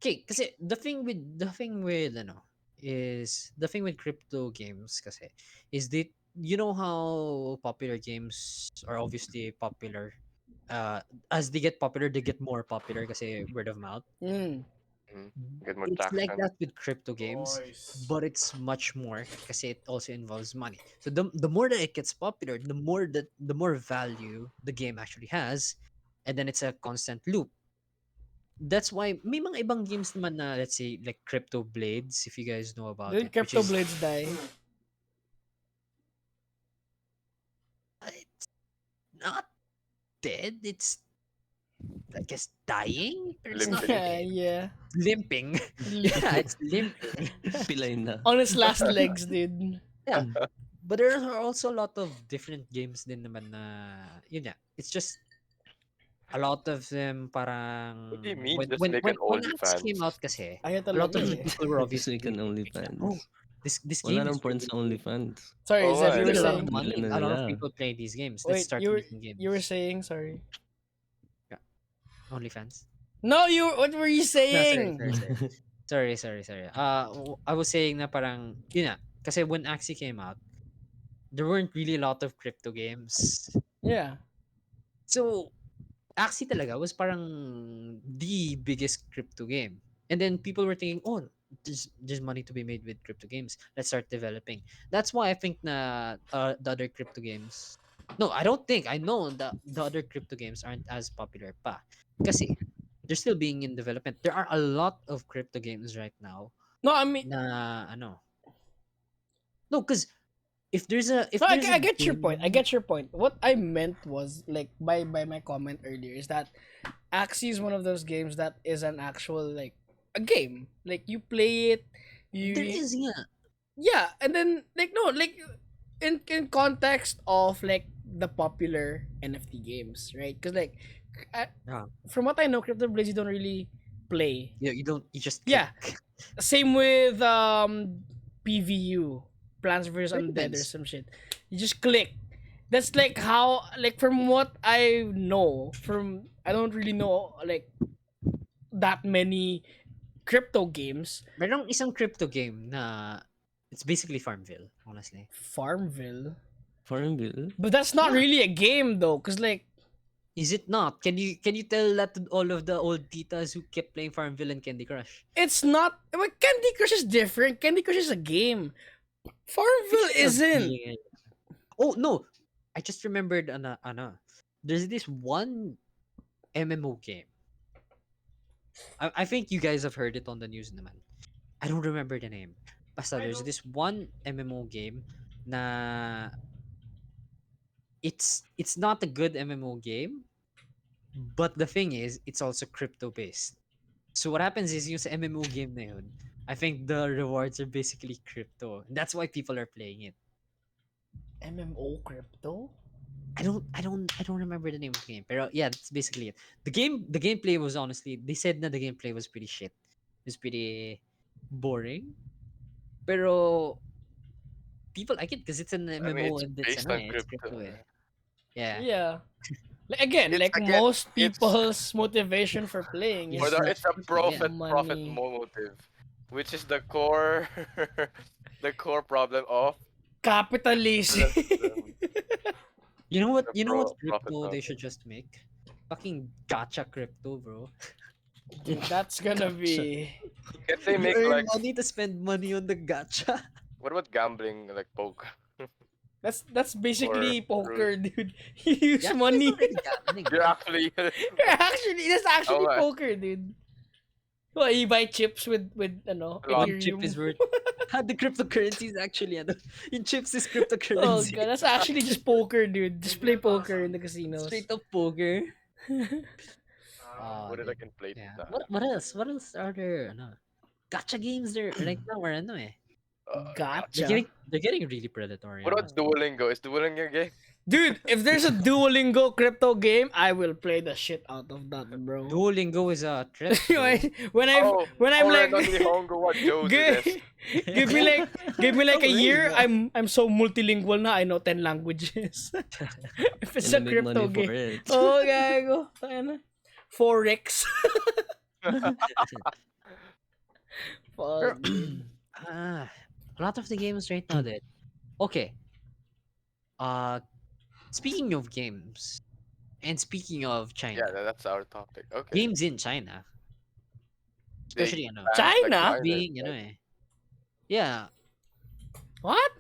okay, kasi the thing with ano is the thing with crypto games kasi is that you know how popular games are obviously popular. As they get popular, they get more popular kasi word of mouth. mm, Get more It's like traction. that with crypto games, but it's much more kasi it also involves money. So the more that it gets popular, the more value the game actually has, and then it's a constant loop. That's why may mga ibang games naman na let's say like Crypto Blades, if you guys know about did it, which Crypto is Blades die? it's not dead. It's I guess dying, or it's not Limping. Yeah, dead. yeah. Limping. Yeah, it's limping. Pilay na. On its last legs, dude. Yeah. But there are also a lot of different games din naman na yun yeah. It's just a lot of them parang What do you mean? when Just when make when, an when Axe OnlyFans. came out kasi Ayaw a lot talaga of eh. people were Just obviously make an thinking, oh, OnlyFans. this Wala game is nang porn really sa good. OnlyFans. Sorry, Oh, Zeb, I you were Made a lot know. of saying. money. Bili na A lot of nila. people play these games. Let's Wait, start making games. you were saying sorry. OnlyFans. No, what were you No, sorry, saying? sorry. I was saying na parang yun na. Kasi when Axie came out, there weren't really a lot of crypto games. Yeah. So Axie talaga was parang the biggest crypto game. And then people were thinking, oh, there's money to be made with crypto games. Let's start developing. That's why I think na the other crypto games. No, I don't think. I know that the other crypto games aren't as popular pa. Kasi they're still being in development. There are a lot of crypto games right now No, I mean, na ano. No, because if there's a no, I get your game, point. I get your point. What I meant was like by my comment earlier is that Axie is one of those games that is an actual like a game. Like you play it, there you is nga. yeah, and then like no, like in context of like the popular NFT games, right? Because like Yeah. from what I know, Crypto Blades you don't really play. You don't you just Yeah. click. Same with PVU, Plants vs It Undead or depends. some shit. You just click. That's like how like from what I know from I don't really know like that many crypto games. Merong isang crypto game na it's basically Farmville, honestly. Farmville, Farmville? but that's not Yeah. really a game though, cause like Is it not? Can you tell that to all of the old titas who kept playing Farmville and Candy Crush? it's not. But Candy Crush is different. Candy Crush is a game. Farmville Speaking of isn't. being oh no, I just remembered there's this one MMO game. I think you guys have heard it on the news naman. I don't remember the name. Basta there's this one MMO game na it's not a good MMO game, but the thing is it's also crypto based. So what happens is yung sa MMO game na yun, I think the rewards are basically crypto. And that's why people are playing it. MMO crypto? I don't remember the name of the game. Pero yeah, that's basically it. The gameplay was honestly they said that the gameplay was pretty shit. It was pretty boring. Pero people like it because it's an I mean, MMO it's and it's based on it's crypto. crypto eh. Yeah. Yeah. Again, It's like again, most it's people's motivation for playing Yes, is it's a crypto, yeah. profit money. motive, which is the core the core problem of Capitalism. the You know what? the You know what profit crypto they motive. should just make? Fucking gacha crypto, bro. Dude, that's gonna Gotcha. be. Can they You make earn like money to spend money on the gacha. what about gambling like poker That's or basically poker, dude. You use Yeah, it's money. already gambling, you're bro. actually That's actually Oh my. poker, dude. Well, you buy chips with Lot. One chip is Ethereum. worth. The cryptocurrency is actually in chips is Oh cryptocurrency. god, that's actually just poker, dude. Just play poker in the casinos. Straight up poker. Ah, What if I dude. can play Yeah. that? What else? What else are there? Ano? Gacha games there right now are ano eh. Gotcha. They're getting really predatory. What about Honestly. Duolingo? Is Duolingo a game? Dude, if there's a Duolingo crypto game, I will play the shit out of that, bro. Duolingo is a trip. bro. when I'm like Hongo, what Joe give, give me like a year, Duolingo. I'm so multilingual na I know 10 languages. If it's a And I make crypto money for game. it. Oh, gago. Ano? Forex. Pero, Fuck, dude. a lot of the games right now that okay. Uh speaking of games and speaking of China, Yeah, that's our topic. Okay. games in China, They especially banned, China? minors, being right? yeah. What?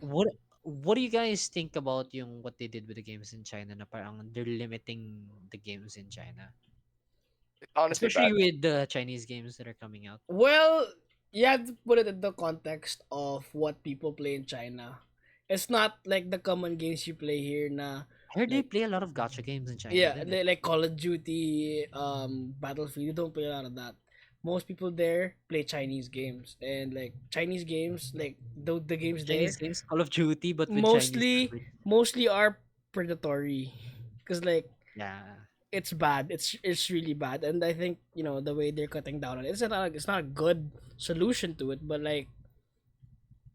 What do you guys think about yung what they did with the games in China na parang they're limiting the games in China, It's honestly especially bad. with the Chinese games that are coming out. Well, you have to put it in the context of what people play in China. It's not like the common games you play here na I heard they like play a lot of gacha games in China. yeah, Din they, like Call of Duty, Battlefield. You don't play a lot of that. Most people there play Chinese games, and like Chinese games, like the games there, Chinese games, Call of Duty, but with mostly Chinese. mostly are predatory, cause like Yeah. it's bad. It's really bad, and I think the way they're cutting down on it, it's not a good solution to it, but like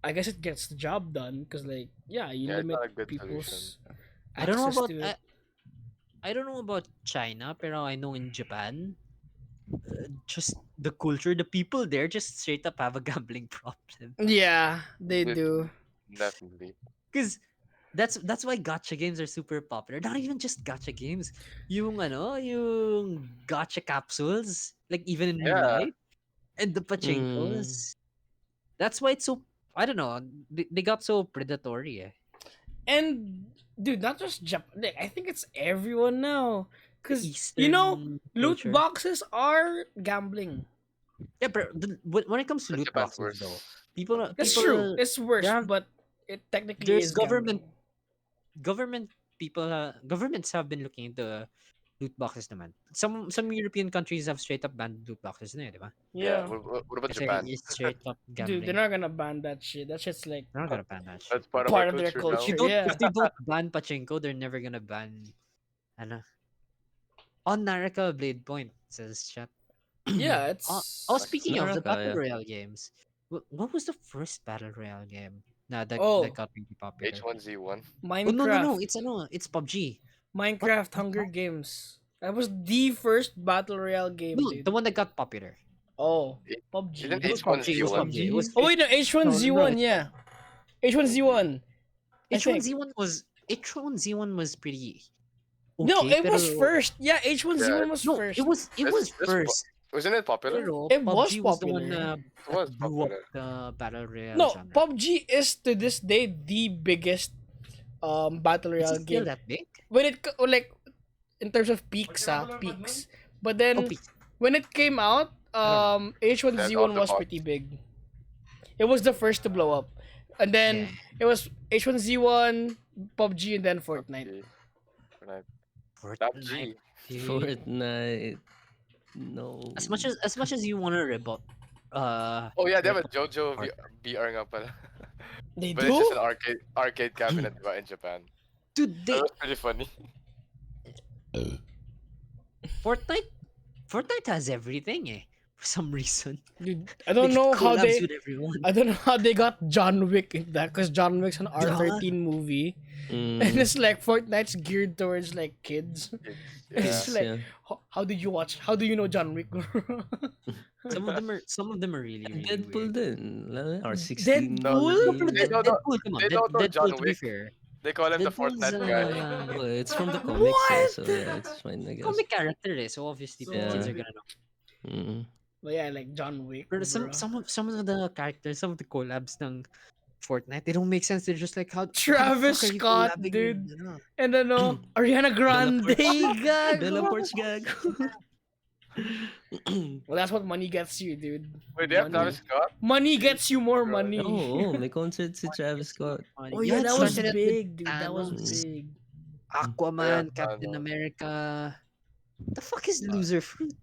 I guess it gets the job done, cause like yeah, you Yeah, it's limit not a good people's I don't know access about to it. I don't know about China, pero I know in Japan, just the culture, the people there just straight up have a gambling problem. Yeah, they Lit- do. Definitely. Because that's why gacha games are super popular. Not even just gacha games. Yung gacha capsules, like even in real Yeah. life, and the pachinkos. That's why it's so I don't know. They got so predatory. Eh. And dude, not just Japan. Like, I think it's everyone now. Cause Eastern loot culture. boxes are gambling. Yeah, but when it comes to But loot Japan's boxes, worse. though, people That's people true. It's worse, there are- but it technically there's is gambling. government governments have been looking into loot boxes naman. Some European countries have straight up banned loot boxes na, di ba? Yeah, What about Kasi Japan? it's straight up dude, gambling. they're not gonna ban that shit. That shit's like They're not gonna ban that shit. That's part of part our of their culture now. If, you culture. don't, Yeah. if they don't ban pachinko, they're never gonna ban ano. On Naraka Blade Point says chat. Yeah, it's Speaking of the Naraka, battle yeah. royale games, what was the first battle royale game? That Oh. got really popular. H1Z1. Minecraft. Oh no, it's PUBG. Minecraft Hunger Games. That was the first battle royale game, No, dude. the one that got popular. Oh, It- PUBG. Isn't It was PUBG. It was H1Z1? PUBG. It was Oh wait, no, H1Z1, yeah. H1Z1. I think. H1Z1 was pretty. No, okay, it was pero- first. Yeah, H1Z1 was No, first. it was This- this first. Wasn't it popular? Pero It was PUBG was the one popular. It that was blew up popular. the battle royale No, genre. PUBG is to this day the biggest battle Is royale it still game. that big? When like in terms of peaks. But Oh, then when it came out, I don't know. Then all H1Z1 the was bots. pretty big. It was the first to blow up. And Yeah. then it was H1Z1, PUBG, and then Fortnite. PUBG, Fortnite, Fortnite. PUBG. Dude. Fortnite. No. As much as you want to Oh yeah, they have a rebut JoJo Fortnite. VR nga pala. They But it's just do? an arcade cabinet diba, in Japan. Dude, That was pretty funny. Fortnite Fortnite has everything for some reason. Dude, They get collabs with everyone. I don't know how they got John Wick in that, because John Wick's an R13 movie. And Mm, it's like Fortnite's geared towards like kids. It's, yeah. It's like, yeah. how did you watch? How do you know John Wick? Some of them are really really Deadpool weird. din. R16. Deadpool? No, pero They don't know. Deadpool, come on, They don't know Deadpool. John To be Wick. fair, They call him the Deadpool's Fortnite guy. Well, it's from the comics, so What? yeah, it's fine, I guess. comic character, so obviously kids Yeah. are gonna know. Mm. But yeah, like John Wick. But Bro. some of the characters, some of the collabs ng Fortnite, they don't make sense. They're just like, how the Travis fuck are you Scott, collabing dude. with, ano? And ano, Ariana Grande. Bella gago. Porch gag. Well, that's what money gets you, dude. Wait, they have Money. Travis Scott? Money gets you more Bro. money. Oh, may concert si Travis Scott. Oh yeah, it that was started out with big, dude. That was Thanos, big. Aquaman, Yeah, Captain Thanos. America. The fuck is loser fruit?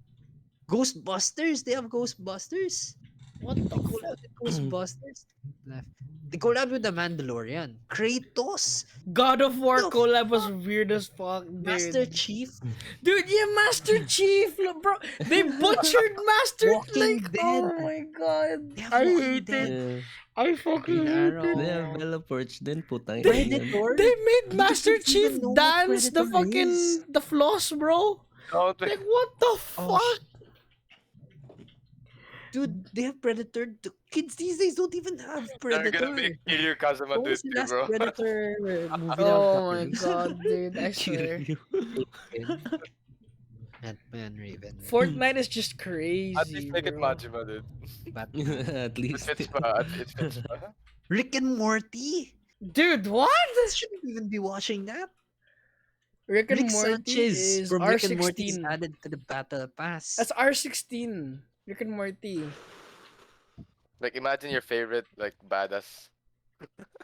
Ghostbusters? They have Ghostbusters? What the They fuck? collab with Ghostbusters? Left. They collab with the Mandalorian. Kratos? God of War The collab was weird as fuck, dude. Master Chief? Dude, yeah, Master Chief, bro. They butchered Master. Walking like, Dead. oh my god, They have I Walking hate Dead. it. Yeah. I fucking Green hate Arrow. it. They have Bella Porch din, putang ina yan. Predator? They made You Master don't Chief even know what dance the Predator fucking is. the floss, bro. Oh, Like what the Oh, fuck? Dude, they have Predator. The kids these days don't even have they're Predator. gonna make Kiryu Kazuma What do was it the too, last bro. Predator movie that Oh got my released? god, dude! I swear. Kiryu. Ant-Man, Raven, Fortnite is just At crazy, least make it bro. Majima, dude. Batman. At It least. fits pa. It fits pa. Rick and Morty? Dude, what? Shouldn't even be watching that. Rick and Rick Morty Sanchez is from Rick and Morty is R16. added to the Battle Pass. That's R16. Rick and Morty. Like imagine your favorite like badass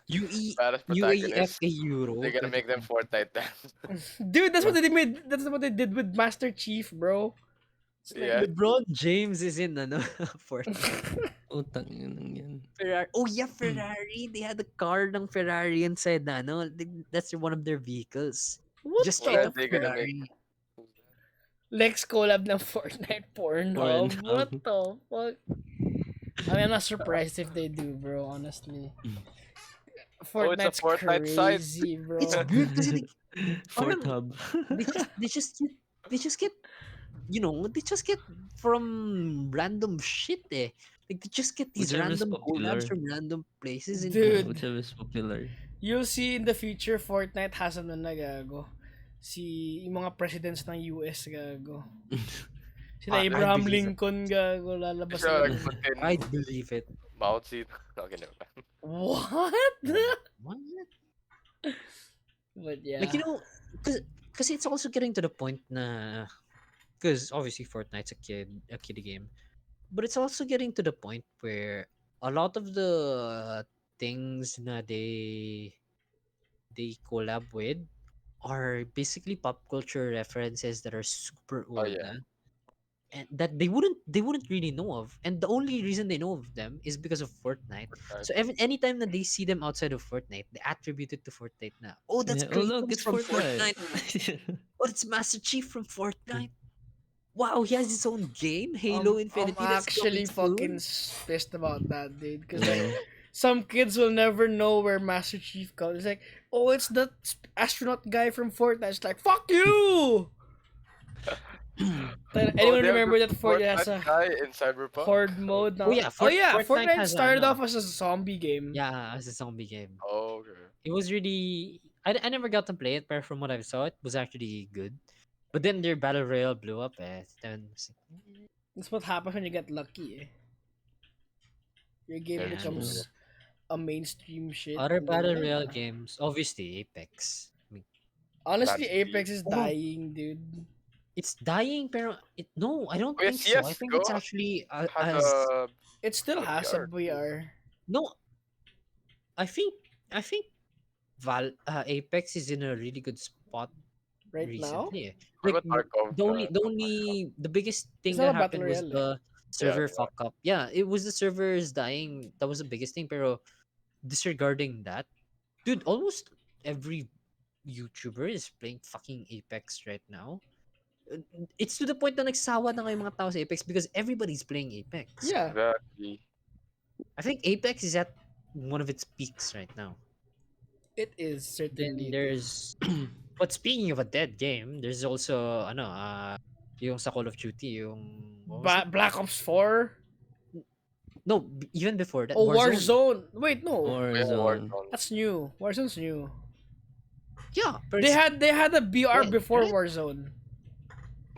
UE, protagonist. UEFA Euro. They're gonna make them 2020. Fortnite dance. Dude, that's what they made. That's what they did with Master Chief, bro. It's like, Yeah. LeBron James is in Fortnite. Putang ina yan. Ferrari. Oh yeah, Ferrari. They had a car ng Ferrari inside That's one of their vehicles. what Just Who straight the are up they gonna make? Ferrari. Lex collab ng Fortnite Pornhub. Pornhub. What the fuck? I mean, I'm not surprised if they do, bro. Honestly, Oh, it's a Fortnite's Fortnite site. crazy, bro. It's good because Fort parang Hub. they just get they just get from random shit Like they just get these Whichever is random collabs popular. from random places and Dude. Whichever is popular. You'll see in the future, Fortnite has ano na gago. Yung mga presidents ng US gago. Sila Ah, Abraham I believe it. Lincoln gago lalabas Siya like na. put in I believe it. Mao Zedong. Okay, never mind. What? What? But yeah. Like because it's also getting to the point na because obviously Fortnite's a kiddie game, but it's also getting to the point where a lot of the things na they collab with are basically pop culture references that are super Oh old yeah. and that they wouldn't really know of, and the only reason they know of them is because of Fortnite. Fortnite. So anytime that they see them outside of Fortnite, they attribute it to Fortnite na. Oh, that's Yeah, oh look, Kratos it's from Fortnite. Fortnite. Oh, it's Master Chief from Fortnite. Wow, he has his own game, Halo Infinity. I'm That's actually coming fucking soon. pissed about that, dude. Because Yeah. like, some kids will never know where Master Chief comes. It's like, oh, it's the astronaut guy from Fortnite. It's like, fuck you! But Oh, anyone they have remember the that Fortnite has Fortnite a guy in Cyberpunk? horde mode now? Oh yeah, Fortnite Fortnite has a, started ano, off as a zombie game. yeah, as a zombie game. Oh, okay. It was really I never got to play it, but from what I saw, it was actually good. But then their battle royale blew up. Then I was like, That's what happens when you get lucky. Your game Very Yeah, true. true. becomes a mainstream shit, other and then battle royale yeah. games, obviously Apex. I mean, Honestly, Pancit. Apex is oh, dying, dude. it's dying, pero no, I don't Oh yeah, think so. I think CS:GO it's actually has as It still a has a VR too. VR no. I think I think Apex is in a really good spot right now. recently. What Like about Tarkov? the biggest It's thing not that a battle happened was royale. the Yeah, server fuck up. Yeah, it was the servers dying. That was the biggest thing. Pero disregarding that, dude, almost every YouTuber is playing fucking Apex right now. It's to the point na nagsawa na ngayon mga tao sa Apex because everybody's playing Apex. Yeah, exactly. I think Apex is at one of its peaks right now. it is Then certainly it is. there's but speaking of a dead game, there's also yung sa Call of Duty, yung what was it? Black Ops 4. No, even before that, Oh, Warzone. Warzone. Wait, no, Yeah, Warzone. Warzone. that's new. Warzone's new. Yeah, but They had a BR dead, before right? Warzone.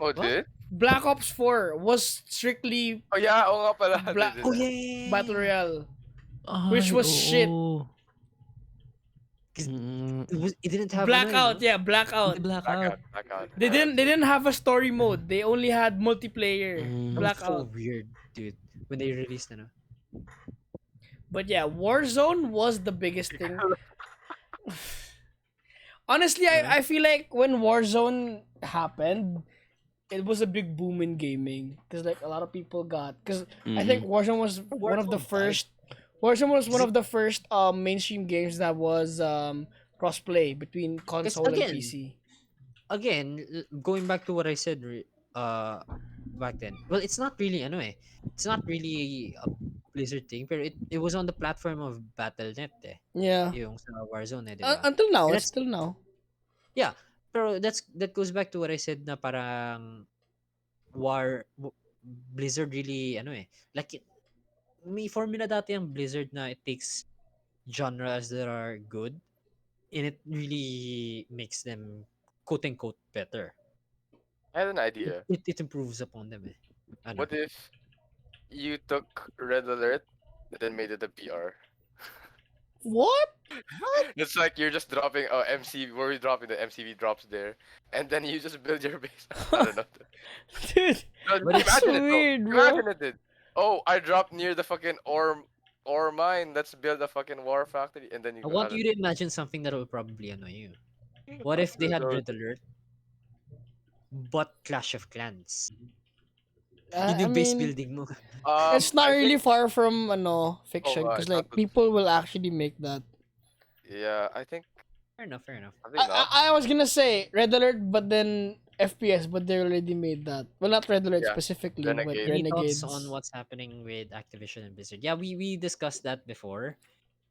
Oh, What? did? Black Ops 4 was strictly Oh yeah, oo nga pala. They Black did Oh that. yeah, yeah, yeah, Battle yeah. Royale, which Ay, was shit. oo. 'Cause Mm, it didn't have Blackout, yeah, hindi Blackout. blackout. Blackout. They Yeah, didn't that's they it. didn't have a story mode. They only had multiplayer. That was Mm, so Blackout. weird, dude. When they released But yeah, Warzone was the biggest thing. Honestly, uh, I feel like when Warzone happened, it was a big boom in gaming because like a lot of people got because I think mhm. Warzone was one of the Warzone died. first. Warzone was one 'Cause, of the first mainstream games that was crossplay between 'cause console and PC. again, going back to what I said back then. Well, it's not really it's not really a Blizzard thing, but it was on the platform of Battle.net eh. Yeah, Yung sa Warzone eh, di ba? until now, And it's that's still now. yeah, pero that goes back to what I said na parang Blizzard really like may formula dati ang Blizzard na it takes genres that are good and it really makes them quote unquote better. I had an idea. It improves upon them eh. Ano? What if you took Red Alert and then made it a PR? What? It's like you're just dropping MC. Where we dropping the MCV drops there, and then you just build your base. I don't know. Dude, No, But that's imagine it though. weird, bro. Imagine it did. Oh, I dropped near the fucking ore mine. Let's build a fucking war factory, and then you I go. I want don't you to imagine something that will probably annoy you. What if they had know. Red Alert but Clash of Clans? I, Yun I yung base mean, building mo. it's not I really think. far from Oh, fiction because it's not. like people will actually make that. Yeah, I think. Fair enough, fair enough. I I, think not. I, I was gonna say Red Alert, but then FPS, but they already made that. Well, not Red Alert Yeah, specifically, but Renegade. Any thoughts on Renegades. what's happening with Activision and Blizzard? Yeah, we discussed that before.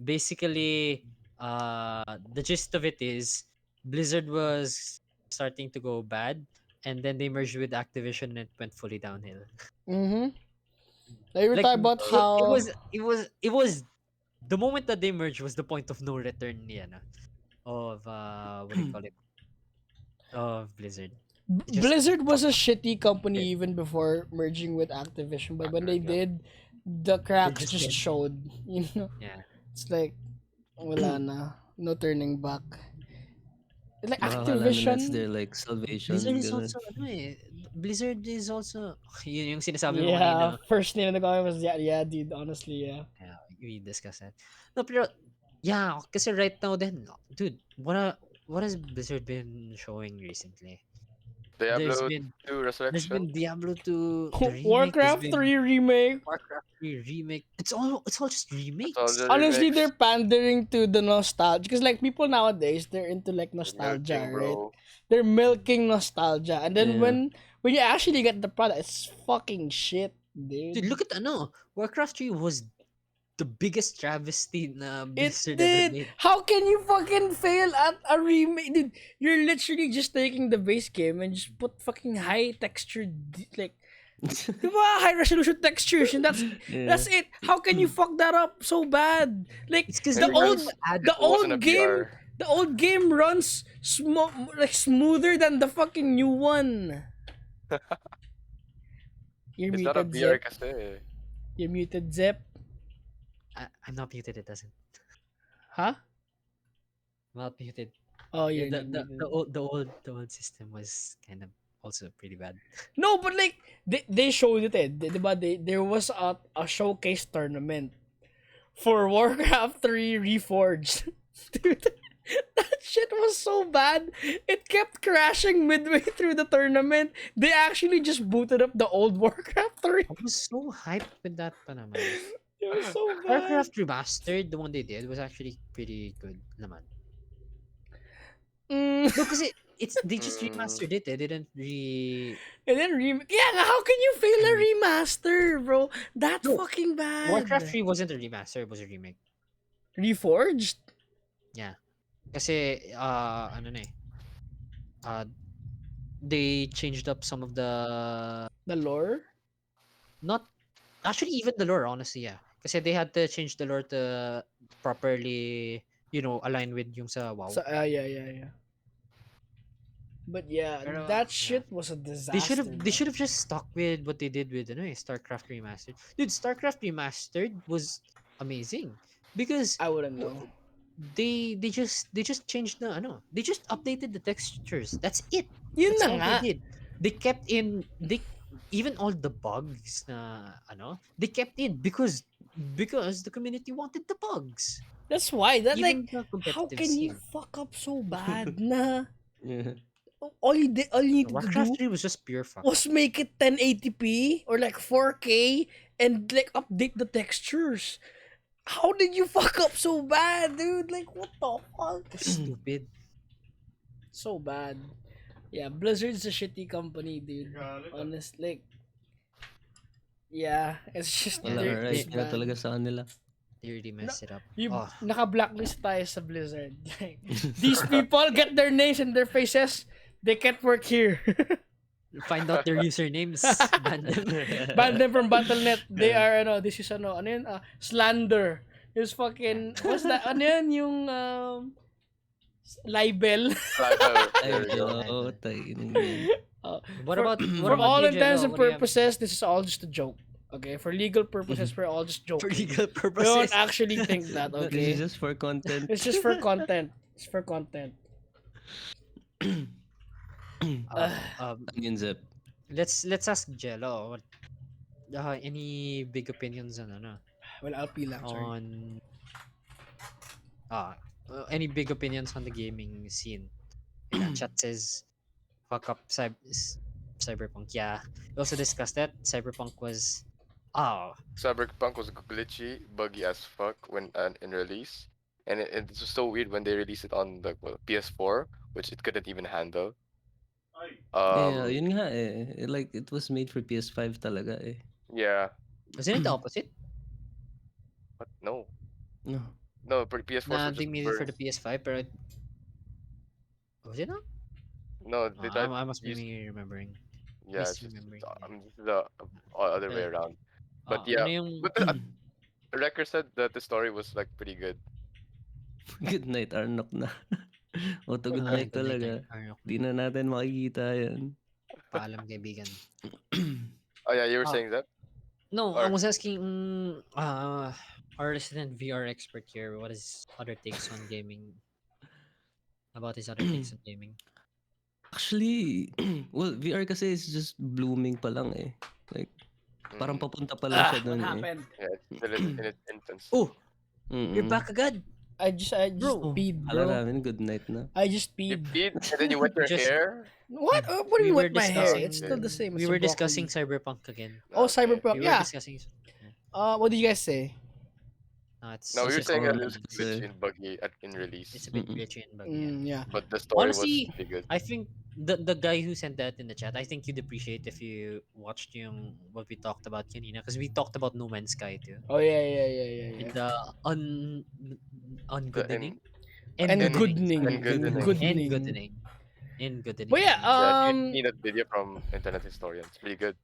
Basically, the gist of it is Blizzard was starting to go bad, and then they merged with Activision and it went fully downhill. Mm-hmm. Like we Like talk about it how was the moment that they merged was the point of no return of what do you call it, of Blizzard. It just Blizzard was a fucked shitty company it. even before merging with Activision, but when they Activision. did, the They're cracks just just dead. showed. You know, Yeah. it's like wala na, no turning back. Like Nakakala na that's Activision, their like salvation, Blizzard is ganun. also Blizzard is also yun yung sinasabi mo yeah. kanina. First name in the comment was yeah, dude. Honestly, yeah. Yeah, we discussed that. No, pero yeah, kasi right now then, dude, what has Blizzard been showing recently? There's Diablo been 2 there's Resurrection. been Diablo 2 the remake, there's Warcraft been 3 remake. Warcraft 3 remake. It's all just That's all the remakes. Honestly, remakes. they're pandering to the nostalgia because like people nowadays they're into like They're nostalgia, milking, right? bro. They're milking nostalgia, and then Yeah. when you actually get the product, it's fucking shit, Dude, dude. look at Warcraft 3 was the biggest travesty na It Blizzard ever did. made. How can you fucking fail at a remake? Dude, you're literally just taking the base game and just put fucking high texture, like, diba, high resolution textures, and Yeah. that's it. How can you fuck that up so bad? Like It's because the they old wanted to add the It wasn't a old game, PR. the old game runs like smoother than the fucking new one. You're It's not a muted, VR Zip. kasi. You're muted, Zip. I'm not muted. It doesn't. Huh? I'm not muted. Oh, Yeah, you're not muted. the old system was kind of also pretty bad. No, but like they showed it. Diba? There was a showcase tournament for Warcraft 3 Reforged. Dude, that shit was so bad. It kept crashing midway through the tournament. They actually just booted up the old Warcraft 3. I was so hyped with that pa naman. It was so bad. Warcraft Remastered, the one they did, was actually pretty good naman. Mm. No, kasi they just Mm, remastered it. They didn't And then yeah, how can you fail a remaster, bro? That's No, fucking bad. Warcraft 3 wasn't a remaster, it was a remake. Reforged? Yeah. Kasi ano na eh. They changed up some of the The lore? not actually even the lore, honestly, yeah. Kasi they had to change the lore to properly, align with yung sa WoW. So, yeah. But yeah, Pero, that yeah. shit was a disaster. They should have just stuck with what they did with StarCraft Remastered. Dude, StarCraft Remastered was amazing because I wouldn't know. they just changed they just updated the textures. That's it. Yun That's na all nga. they did. They kept in even all the bugs na they kept in because the community wanted the bugs. That's why. That Even like, the how competitive can you scene. fuck up so bad na Yeah. all you needed to Warcraft do 3 was just pure fuck. was make it 1080p or like 4K and like update the textures. How did you fuck up so bad, dude? Like, what the fuck? Stupid. So bad. Yeah, Blizzard's a shitty company, dude. Honest, like, yeah, it's just Wala they're right just na bad. talaga sa kanila. They really messed it up. You Oh, naka-blacklist tayo sa Blizzard. Like, these people get their names and their faces. They can't work here. find out their usernames. Ban them. Ban them from Battle.net. They are this is ano yun? Slander. It's fucking what's that? Ano yun yung libel. There we go. Oo, tayo yan. What about For all you, intents Jello? and What do you have purposes, this is all just a joke. Okay, for legal purposes, we're all just for joking. legal We purposes? don't actually think that, This okay? is just for content. It's just for content. It's for content. Yun, Zep. Let's ask Jello. What any big opinions on Well, LP lang, sorry. on any big opinions on the gaming scene? Chat says fuck up Cyberpunk. Yeah, we also discussed that Cyberpunk was Cyberpunk was glitchy, buggy as fuck when in release, and it's just so weird when they released it on the PS4, which it couldn't even handle. Yeah, yun nga eh. Like, it was made for PS5 talaga eh. Yeah. wasn't it the opposite? But no, No. no, PS4 Nah, was they just made it for the PS5, but was it not? no. They tried. I must be use- remembering. Yeah, it's just misremembering, yeah. this is the other way around. But yeah, Ano yung but the record said that the story was like pretty good. Good night, Arnok na. Auto good night talaga. Di na natin makikita yan. Paalam kaibigan. Oh yeah, you were saying that. No, I Or- was asking our resident VR expert here, what is other takes on gaming? About his other takes on gaming. Actually, well, VR kasi is just blooming pa lang eh. Like, parang Mm, papunta pa lang siya What dun eh. happened? yeah, it's still in its infants. Oh, Mm-mm. you're back agad. I just Bro, peed, Kala bro. namin good night na. I just You peed. peed and then you wet your Just- hair. What? What do you were wet my hair? discussing- It's still the same. We It's were a discussing broccoli. Cyberpunk again. Oh, Okay. Cyberpunk. We were Yeah. discussing. What did you guys say? It's, No, we were just saying that oh, it was kasi- glitchy and buggy in release, it's a bit Mm-mm. glitchy and buggy. Yeah. Yeah. but the story Honestly, was pretty good. I think the guy who sent that in the chat, I think you'd appreciate if you watched yung what we talked about kanina, because we talked about No Man's Sky too. Oh yeah. And ungoodening. And goodening. And goodening. And goodening. But yeah, Yeah, if you've seen that video from Internet Historian, it's pretty good.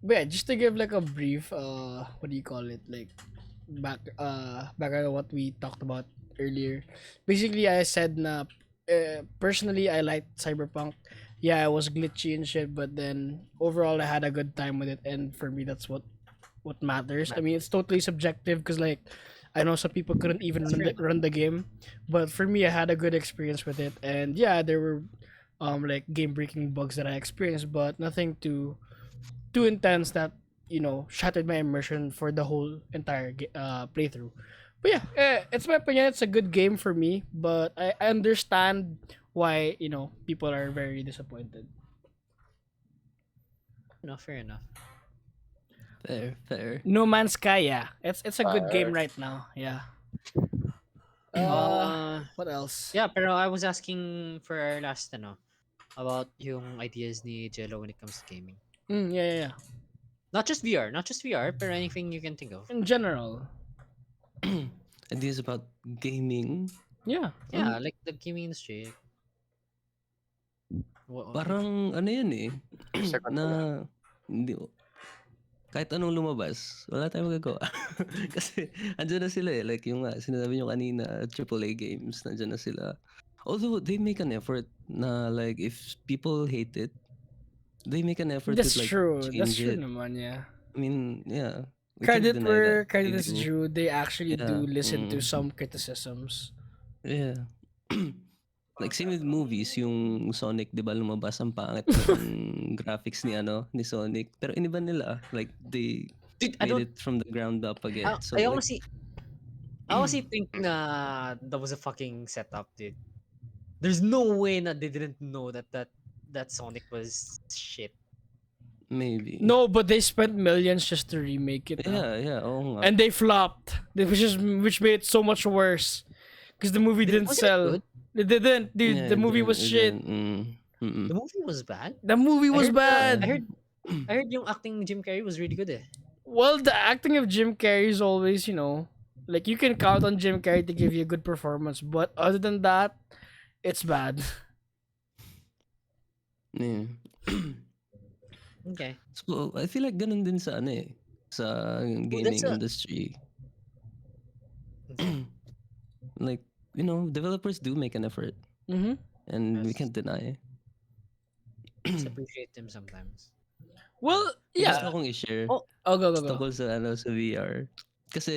But yeah, just to give like a brief what do you call it, like back on what we talked about earlier. Basically, I said na personally I liked Cyberpunk yeah, it was glitchy and shit, but then overall I had a good time with it, and for me that's what matters. I mean, it's totally subjective because like I know some people couldn't even That's fair enough. run the game, but for me I had a good experience with it, and yeah, there were like game breaking bugs that I experienced, but nothing too intense that shattered my immersion for the whole entire playthrough. But yeah, it's my opinion. It's a good game for me, but I understand why people are very disappointed. No, fair enough. Fair, fair. No Man's Sky, yeah, it's a good game Fire. right now. Yeah. Uh, What else? yeah, pero I was asking for our last about yung ideas ni Jello when it comes to gaming. Yeah, yeah, yeah. Not just VR, pero anything you can think of. In general, Ideas about gaming. yeah. Yeah, like the gaming industry. Parang ano yan eh. Second na ko na. hindi kahit anong lumabas, wala tayong magagawa. Kasi andyan na sila eh. Like yung sinasabi nyo kanina, AAA games, nandyan na sila. Although they make an effort na like if people hate it, they make an effort That's to like true. That's change true, it. naman. Yeah. I mean, yeah. We can't Credit deny that. where credit They is do. due. They actually do Yeah. listen to some criticisms. Yeah. Like same with movies, yung Sonic, 'di ba lumabas ang pangit ng graphics ni Sonic. Pero iniba nila, like they Dude, I made don't. it from the ground up again. So I like honestly think na that was a fucking setup, dude. There's no way that they didn't know that Sonic was shit. maybe. No, but they spent millions just to remake it. Yeah, oo nga. And they flopped, which made it so much worse. Because the movie didn't Wasn't it sell. good? It didn't, dude. Yeah, The movie was shit. The movie was bad. The movie I was heard, bad. I heard yung acting ni Jim Carrey was really good eh. Well, the acting of Jim Carrey is always, like you can count on Jim Carrey to give you a good performance, but other than that, it's bad. Yeah. Okay. So I feel like ganun din sa sa gaming industry. Like, developers do make an effort. Mm-hmm. And we can't deny. Just appreciate them sometimes. Well, Gusto yeah. akong i-share. Go. Gusto ko sa VR. Kasi,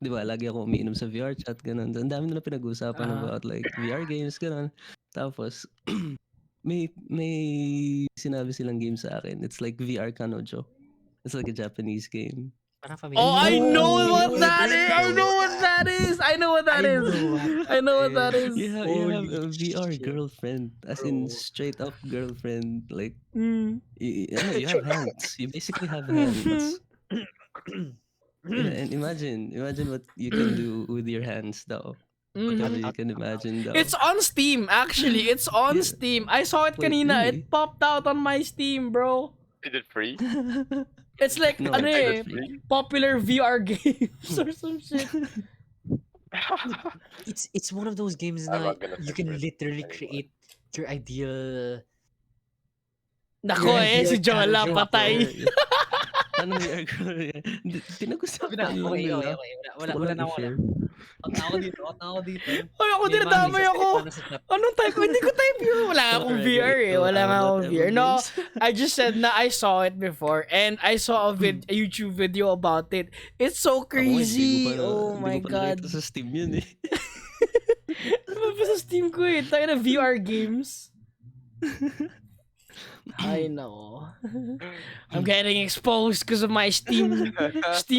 di ba, lagi ako umiinom sa VR chat, ganun. Ang dami nila pinag-uusapan about like VR games, ganun. Tapos, may sinabi silang game sa akin. It's like VR Kanojo. It's like a Japanese game. Oh, I know what that is. I know what that is. I know what that is. I know what that is. You have a VR girlfriend. As in, straight up girlfriend. Like, you have hands. You basically have hands. Yeah, and imagine what you can do with your hands though. Whatever you can imagine though. It's on Steam, actually. It's on Steam. I saw it Wait, kanina. really? It popped out on my Steam, bro. Is it free? It's like, No, ano it's free. popular VR games or some shit. It's one of those games I'm na not gonna you search can for it literally anymore. create your ideal. Nako si Jola, patay. Ano VR girl? Pinag-usapan lang nila. Wala na ako. Ako dito. Ay, ako dinadamay ako. Anong type? Hindi ko type yun. Wala akong VR eh. Wala nga akong VR. No, I just said na I saw it before and I saw a YouTube video about it. It's so crazy. Oh my God. Sa Steam yun eh. Ano ba sa Steam ko eh? Tayo na VR games. I know. I'm getting exposed because of my Steam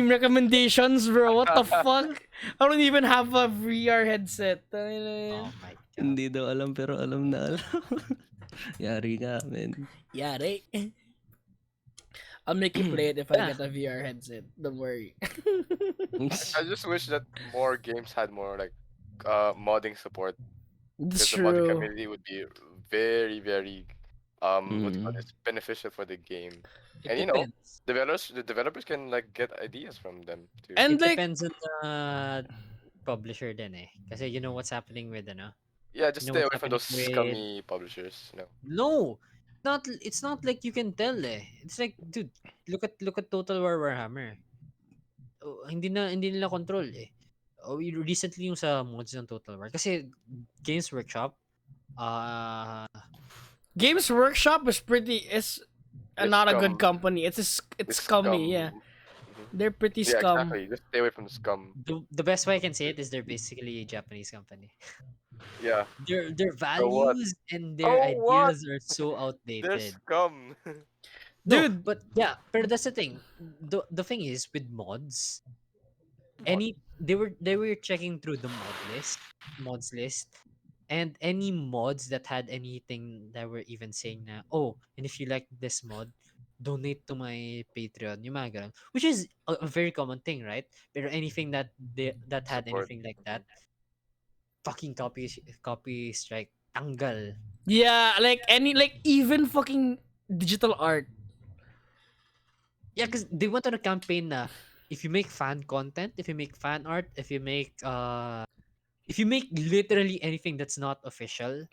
recommendations, bro. What the fuck? I don't even have a VR headset. Oh my God. Hindi daw alam pero alam na alam. Yari nga, man. Yari. I'll make you play it if I get a VR headset. Don't worry. I just wish that more games had more like modding support. That's Because the modding true. community would be very, very what do you call Mm. this, beneficial for the game. It And depends. the developers can like get ideas from them too. And It like, depends on the publisher din eh. Kasi you know what's happening with Yeah, just you know stay what's away from happening those with- scummy publishers. No, it's not like you can tell eh. It's like, dude, look at Total War Warhammer. Oh, hindi nila control eh. Recently yung sa mods ng Total War kasi Games Workshop Games Workshop is It's not a good scum. company. It's It's scummy. Yeah, scum. Mhm. they're pretty Yeah, scum. exactly. Just stay away from the scum. The best way I can say it is they're basically a Japanese company. Yeah. Their So what? values and their Oh what? ideas are so They're outdated. scum. No, Dude, but yeah, but that's the thing. The thing is with mods, they were checking through the mods list, and any mods that had anything that were even saying na, oh, and if you like this mod, donate to my Patreon, yung mga ganun. Which is a very common thing, right? Pero anything that had Support. anything like that, fucking copy strike, tanggal. yeah, like even fucking digital art. Yeah, because they went on a campaign na if you make fan content, if you make fan art, if you make literally anything that's not official,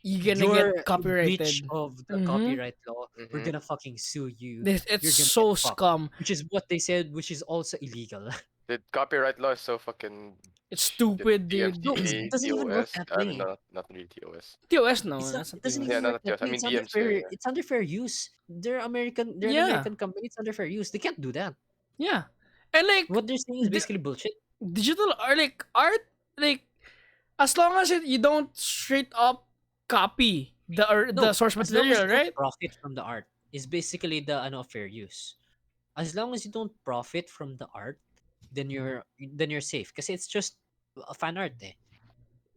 You're gonna you're get in breach copyrighted. of the Mm-hmm. copyright law. We're Mm-hmm. gonna fucking sue you. It's You're gonna get so fucked. scum. Which is what they said, which is also illegal. The copyright law is so fucking It's the stupid, dude. No, because it DMCA, doesn't even work TOS. that I mean, way. not really TOS. TOS no, It's not. that's not It doesn't Yeah, even TOS. not work that TOS. I way. mean It's under DMCA. fair. Yeah. It's under fair use. They're American. They're an Yeah, American company. It's under fair use. They can't do that. yeah, and like What they're saying is di- basically bullshit. digital art, like as long as you don't straight up copy No, the source as long as material, you don't right? profit from the art, is basically the ano fair use. As long as you don't profit from the art, then you're safe. Because it's just a fan art. Eh.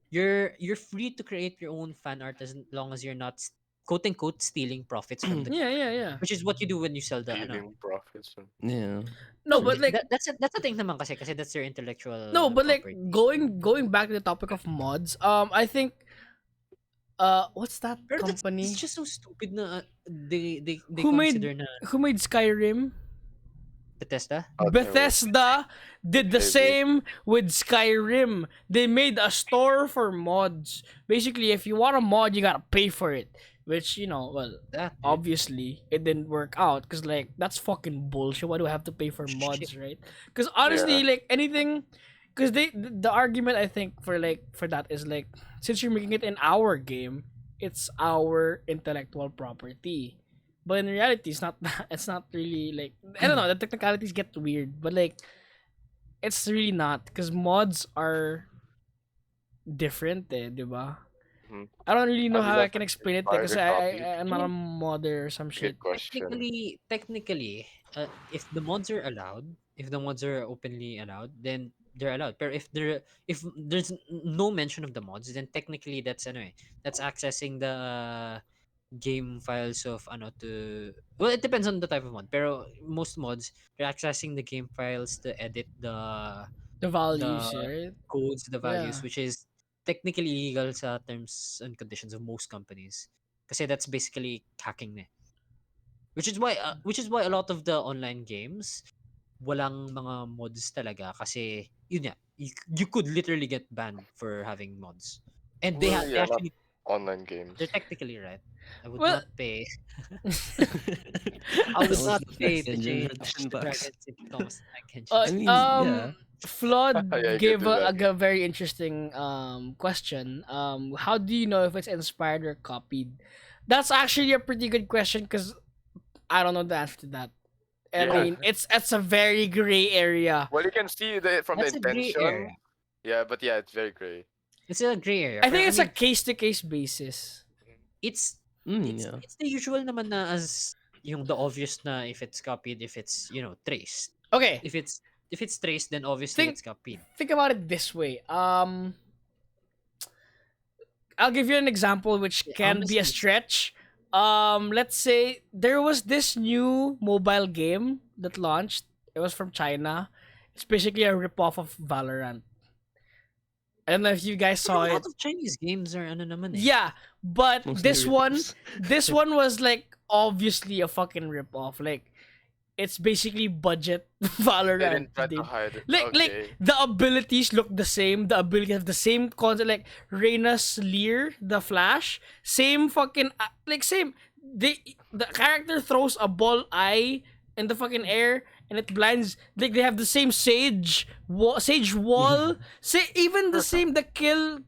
You're free to create your own fan art as long as you're not quote unquote stealing profits from the Yeah, game, yeah, yeah. which is what you do when you sell the ano. Stealing profits. Yeah. No, No, but like that's the thing naman kasi that's your no, intellectual but like property. going back to the topic of mods. I think what's that Pero it's company just so stupid na they who consider made na Skyrim? Bethesda. Outer Worlds. Bethesda did the Maybe. same with Skyrim. They made a store for mods. Basically, if you want a mod, you gotta pay for it. Which, well, That dude. obviously, it didn't work out. Because, like, that's fucking bullshit. Why do I have to pay for Shit. mods, right? Because, honestly, Yeah. like, anything... Because the argument, I think, for that is, like, since you're making it in our game, it's our intellectual property. But in reality, it's not that. It's not really like I don't know. The technicalities get weird, but like it's really not because mods are different, diba? Mhm. I don't really know How how does I can that explain it inspire because the copy? I'm I not a mean, modder or some shit. Good question. technically, if the mods are allowed, if the mods are openly allowed, then they're allowed. But if there's no mention of the mods, then technically that's anyway that's accessing the game files of ano to well it depends on the type of mod. Pero most mods they're accessing the game files to edit The the values, right? codes, the values, Yeah. which is technically illegal sa terms and conditions of most companies. Kasi that's basically hacking na. Eh. Which is why a lot of the online games walang mga mods talaga kasi yun nga you could literally get banned for having mods. And they Well, they yeah, not actually online games. they're technically right. I would Well, not pay I That would was not the pay first to engine change for 10 the bucks. dragons into Thomas the Tank Engine. I mean, yeah. Flood Yeah, you gave could do that. a very interesting question. How do you know if it's inspired or copied? That's actually a pretty good question because I don't know the answer to that. I Yeah. mean, it's a very gray area. Well, you can see from the That's a gray intention. area. Yeah, but yeah, it's very gray. It's a gray area. I think Pero, it's a mean, case to case basis. it's Yeah. it's the usual naman na as yung the obvious na if it's copied, if it's traced. Okay, If it's traced, then obviously Think- it's copied. think about it this way. I'll give you an example which Yeah, can be a honestly- stretch. Let's say there was this new mobile game that launched. It was from China. It's basically a ripoff of Valorant. I don't know if you guys saw Pero a it. lot of Chinese games are ano naman eh. Yeah, but Mostly this one, ripoffs. this one was like obviously a fucking ripoff. Like, it's basically budget They Valorant. didn't try to dude. hide it. Like Okay. the abilities look the same. The abilities have the same concept. Like Reyna's Lear, the Flash, same fucking same. The character throws a ball eye in the fucking air and it blinds. Like they have the same sage wall. Say even the same the kill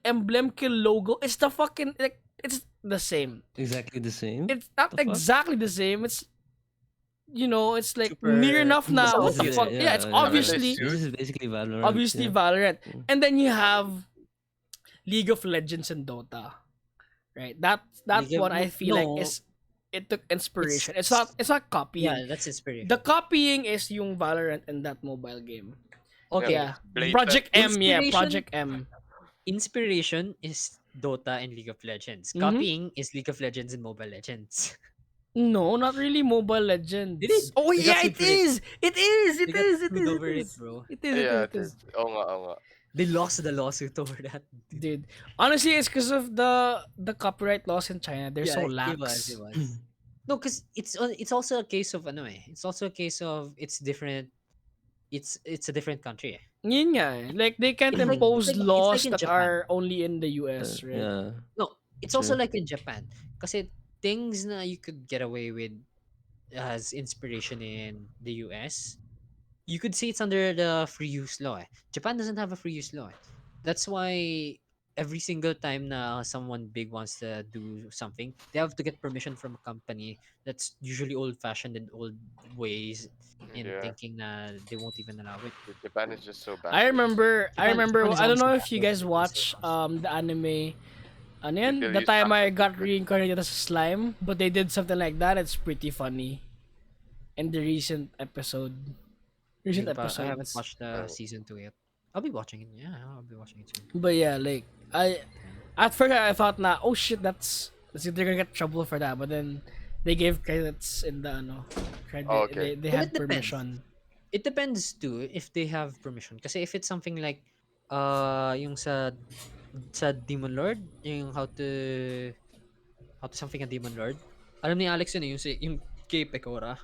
emblem kill logo. It's the fucking like it's the same. Exactly the same. It's not The fuck? exactly the same. It's it's like near Super enough now. What This the is fuck? opposite. Yeah, it's Haven't they obviously this sued? is basically Valorant. Yeah. Valorant. Mm. And then you have League of Legends and Dota. Right? That League of one I feel like no, is it took inspiration. It's it's not copying. yeah, that's The inspiration. copying is yung Valorant and that mobile game. Yeah, Okay, Yeah. blatant. Project M, yeah, inspiration Project M. inspiration is Dota and League of Legends. Mhm. Copying is League of Legends and Mobile Legends. No, not really Mobile They Legends. did. Oh They got yeah, sued it for it. is. It is. They It got is. It sued is. It over it, is. bro. It is. It is. Yeah, It it is. is. Oo nga, oo nga. They lost the lawsuit over that. Dude, honestly, it's because of the copyright laws in China. They're so Yeah, it was. It lax. was. No, because it's also a case of ano eh. It's also a case of it's different. It's a different country. Eh. Yun nga eh. Like they can't It's like impose it's like laws in that Japan. are only in the US, right? Yeah. No, it's also True. like in Japan. Kasi things na you could get away with as inspiration in the US, you could say it's under the free use law. Eh. Japan doesn't have a free use law. Eh. That's why every single time na someone big wants to do something, they have to get permission from a company that's usually old fashioned and old ways in Yeah, thinking na they won't even allow it. Japan is just so I backwards. remember I Japan remember is I don't honestly know if you backwards guys when it comes to watch laws. the anime ano They yan? still The use time I accent got paper. reincarnated as a slime, but they did something like that. It's pretty funny. In the recent I haven't episodes. watched the Oh, season 2 yet. I'll be watching it. Yeah, I'll be watching it soon. But yeah, like at first I thought na oh shit they're gonna get trouble for that, but then they gave credits in the oh, credit okay. they Well, had it depends. permission. It depends too if they have permission. Kasi if it's something like yung sa Demon Lord, yung how to something a Demon Lord. Alam ni Alex yun eh, yung kay Pekora.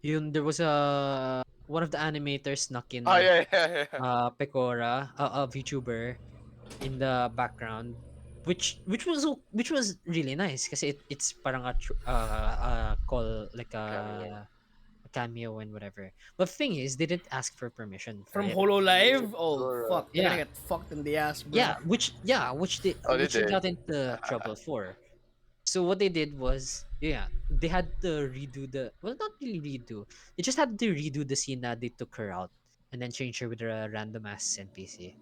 Yun there was a one of the animators snuck Oh, in yeah, yeah, yeah. Pekora, a VTuber in the background which was really nice kasi it's parang a call like Cameo. a cameo and whatever. But the thing is, they didn't ask for permission for From it. Hololive? Oh Sure. fuck, they're Yeah, gonna get fucked in the ass, bro. Oh, did which they they? got into trouble for. So what they did was, yeah, they had to redo not really redo. They just had to redo the scene that they took her out and then change her with a random ass NPC,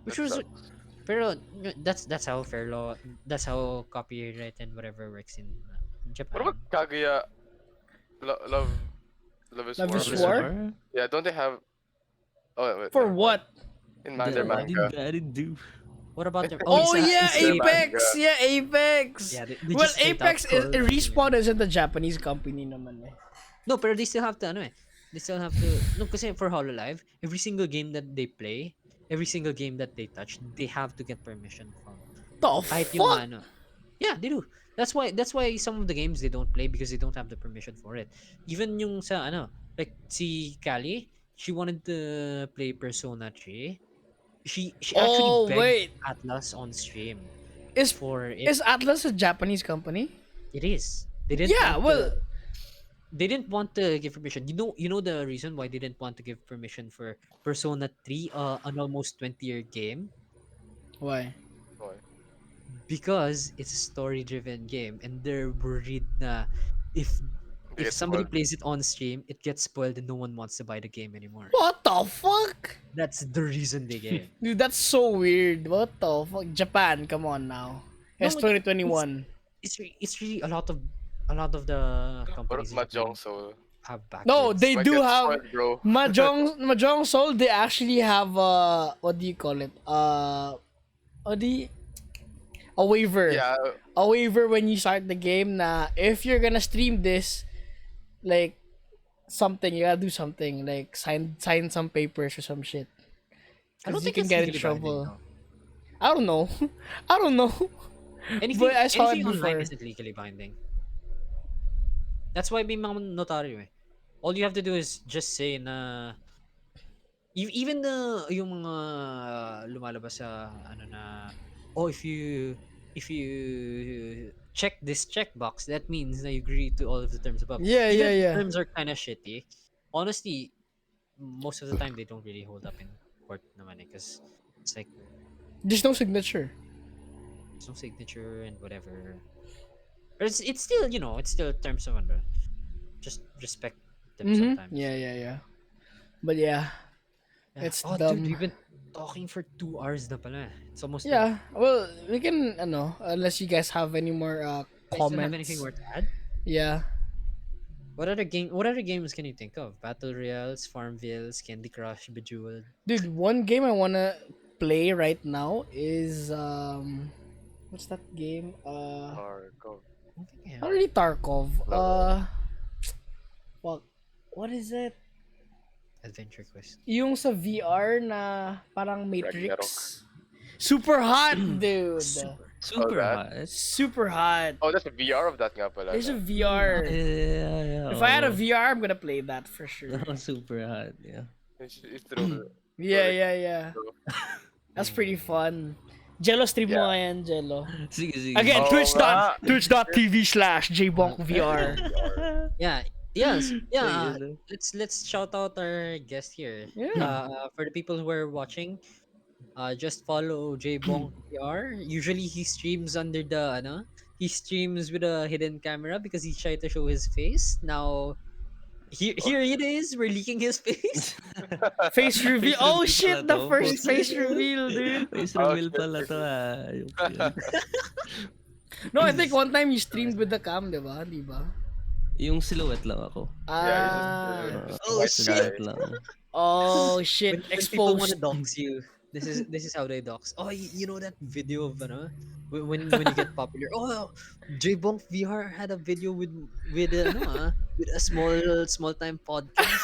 which That was sucks. pero that's how fair law, that's how copyright and whatever works in What about Japan. Kaguya? Love, Love is Love War. is Love is War? War? Yeah, don't they have? Oh wait, For never mind. what? In their What did manga. Daddy do? What about their Oh it's yeah, Their escape. manga. Apex! Yeah, Apex! Yeah, they Well, just straight out Apex call Respawn isn't a Japanese company naman eh. no, pero they still have to ano eh. They still have to no kasi for Hololive, every single game that they play, every single game that they touch, they have to get permission from The kahit yung fuck? ano. Yeah, they do. That's why some of the games they don't play because they don't have the permission for it. Even yung sa ano, like si Kali, she wanted to play Persona 3. She actually Oh begged wait. Atlas on stream Is for it. is Atlas a Japanese company? It is. They didn't Yeah, want well, to they didn't want to give permission. You know the reason why they didn't want to give permission for Persona 3, an almost 20-year game? why? Boy. Because it's a story-driven game and they're worried na if They if get somebody spoiled. plays it on stream, it gets spoiled and no one wants to buy the game anymore. What the fuck? That's the reason they gave. Dude, that's so weird. What the fuck? Japan, come on now. No, It's 2021. it's really a lot of the What companies in Japan Mahjong Soul? have No, backwards. they Might do get have spoiled, bro. Mahjong Soul. They actually have what do you call it? What do you, a waiver. Yeah, A waiver when you start the game. Na if you're gonna stream this, like something, you gotta do something like sign some papers or some shit. I don't Because you think can it's get in legally binding, trouble. though. I don't know. I don't know. Anything, But I saw it anything online before. isn't legally binding. That's why may mga notaryo eh. All you have to do is just say na even the yung mga lumalabas sa ano na oh if you check this checkbox that means that you agree to all of the terms above. Yeah, Even yeah, if the yeah. terms are kind of shitty. Honestly, most of the time they don't really hold up in court naman eh because it's like There's no signature. There's no signature and whatever. But it's still, it's still terms of honor. Just respect them sometimes. Yeah. But yeah, Yeah. it's Oh, dude, dumb. we've been talking for 2 hours na pala. It's almost done. Yeah, well, we can, unless you guys have any more You guys don't have anything comments. more to add? Yeah. What other games can you think of? Battle Royales, Farmvilles, Candy Crush, Bejeweled. Dude, one game I wanna play right now is what's that game? Or go. I don't think I Not have. really Tarkov. Love What what is it? Adventure Quest. Yung sa VR na parang Matrix. Ragnarok. Super hot, dude. Super that? hot. Super hot. Oh, that's a VR of that nga pala. There's a no? VR. Yeah. If I had a oh. VR, I'm gonna play that for sure. Super hot, yeah. It's true. Yeah. That's pretty fun. Jello stream mo Yeah. nga yan, Jello. Sige. Again, Oh, twitch.tv/jBonkVR. Yeah. Yes. Yeah. Sige. Let's shout out our guest here. Yeah. For the people who are watching, just follow jBonkVR. Usually he streams under the he streams with a hidden camera because he's trying to show his face. Now here it is. We're leaking his face. Face reveal. Face Oh reveal shit, pala the to. first face reveal, dude. Face Oh, reveal shit. pala to Ayop yun. No, I think one time you streamed with the cam, di ba? Yung silhouette lang ako. Ah. Oh, white shit. guy. Silhouette lang. Oh shit, When people want to exposed. dox you, this is how they dox. Oh, you know that video of when you get popular. Oh, jBonk VR had a video with with a small time podcast.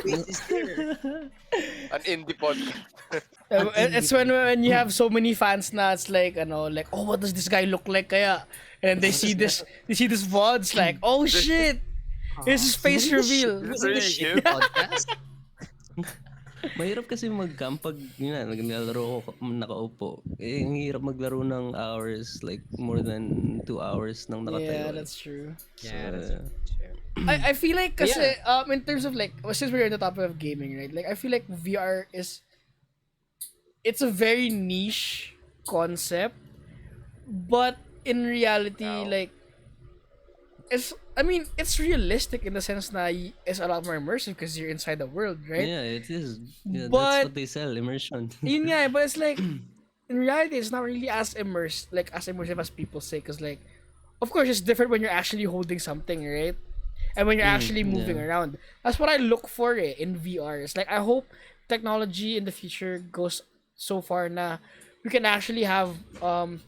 His face is there. An indie podcast. It's when you have so many fans na it's like oh, what does this guy look like kaya? And they see this VOD, it's like, oh shit, it's his face reveal. This is really cute. Podcast. Mahirap kasi mag-cam pag naglalaro ko nakaupo. Ang hirap maglaro ng hours, like more than 2 hours nang Yeah, nakatayo. that's true. Yeah, that's So, fair. I feel like kasi Yeah. in terms of like since we're on the topic of gaming, right? Like I feel like VR it's a very niche concept, but in reality, Wow. like it's realistic in the sense na it's a lot more immersive because you're inside the world, right? Yeah, it is. Yeah, But- that's what they sell, immersion. Yun nga, but it's like in reality, it's not really as immersive as people say. Cause like, of course, it's different when you're actually holding something, right? And when you're actually moving yeah. around. That's what I look for in VR. It's like I hope technology in the future goes so far na we can actually have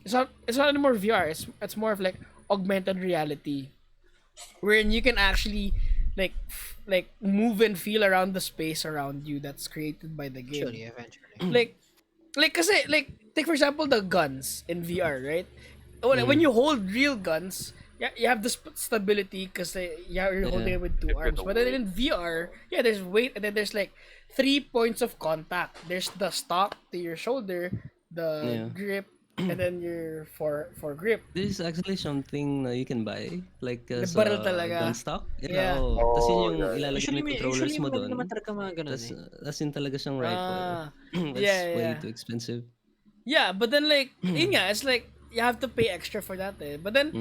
it's not anymore VR. It's more of like augmented reality, wherein you can actually like move and feel around the space around you that's created by the game. Eventually. Like kasi like take for example the guns in VR, right? When you hold real guns, you have the stability because you're holding it with two With arms. the But then weight. in VR, there's weight and then there's like 3 points of contact. There's the stock to your shoulder, the Yeah. grip, and then your for grip. This is actually something na you can buy, like barrel sa talaga. gun stock. Yeah. Oo. Tapos yun yung yeah. ilalagay mo yung controllers mo doon. naman talaga mga ganun Tapos eh. as in talaga siyang rifle. It's yeah, way yeah. too expensive. Yeah, but then like yun nga, it's like you have to pay extra for that. But then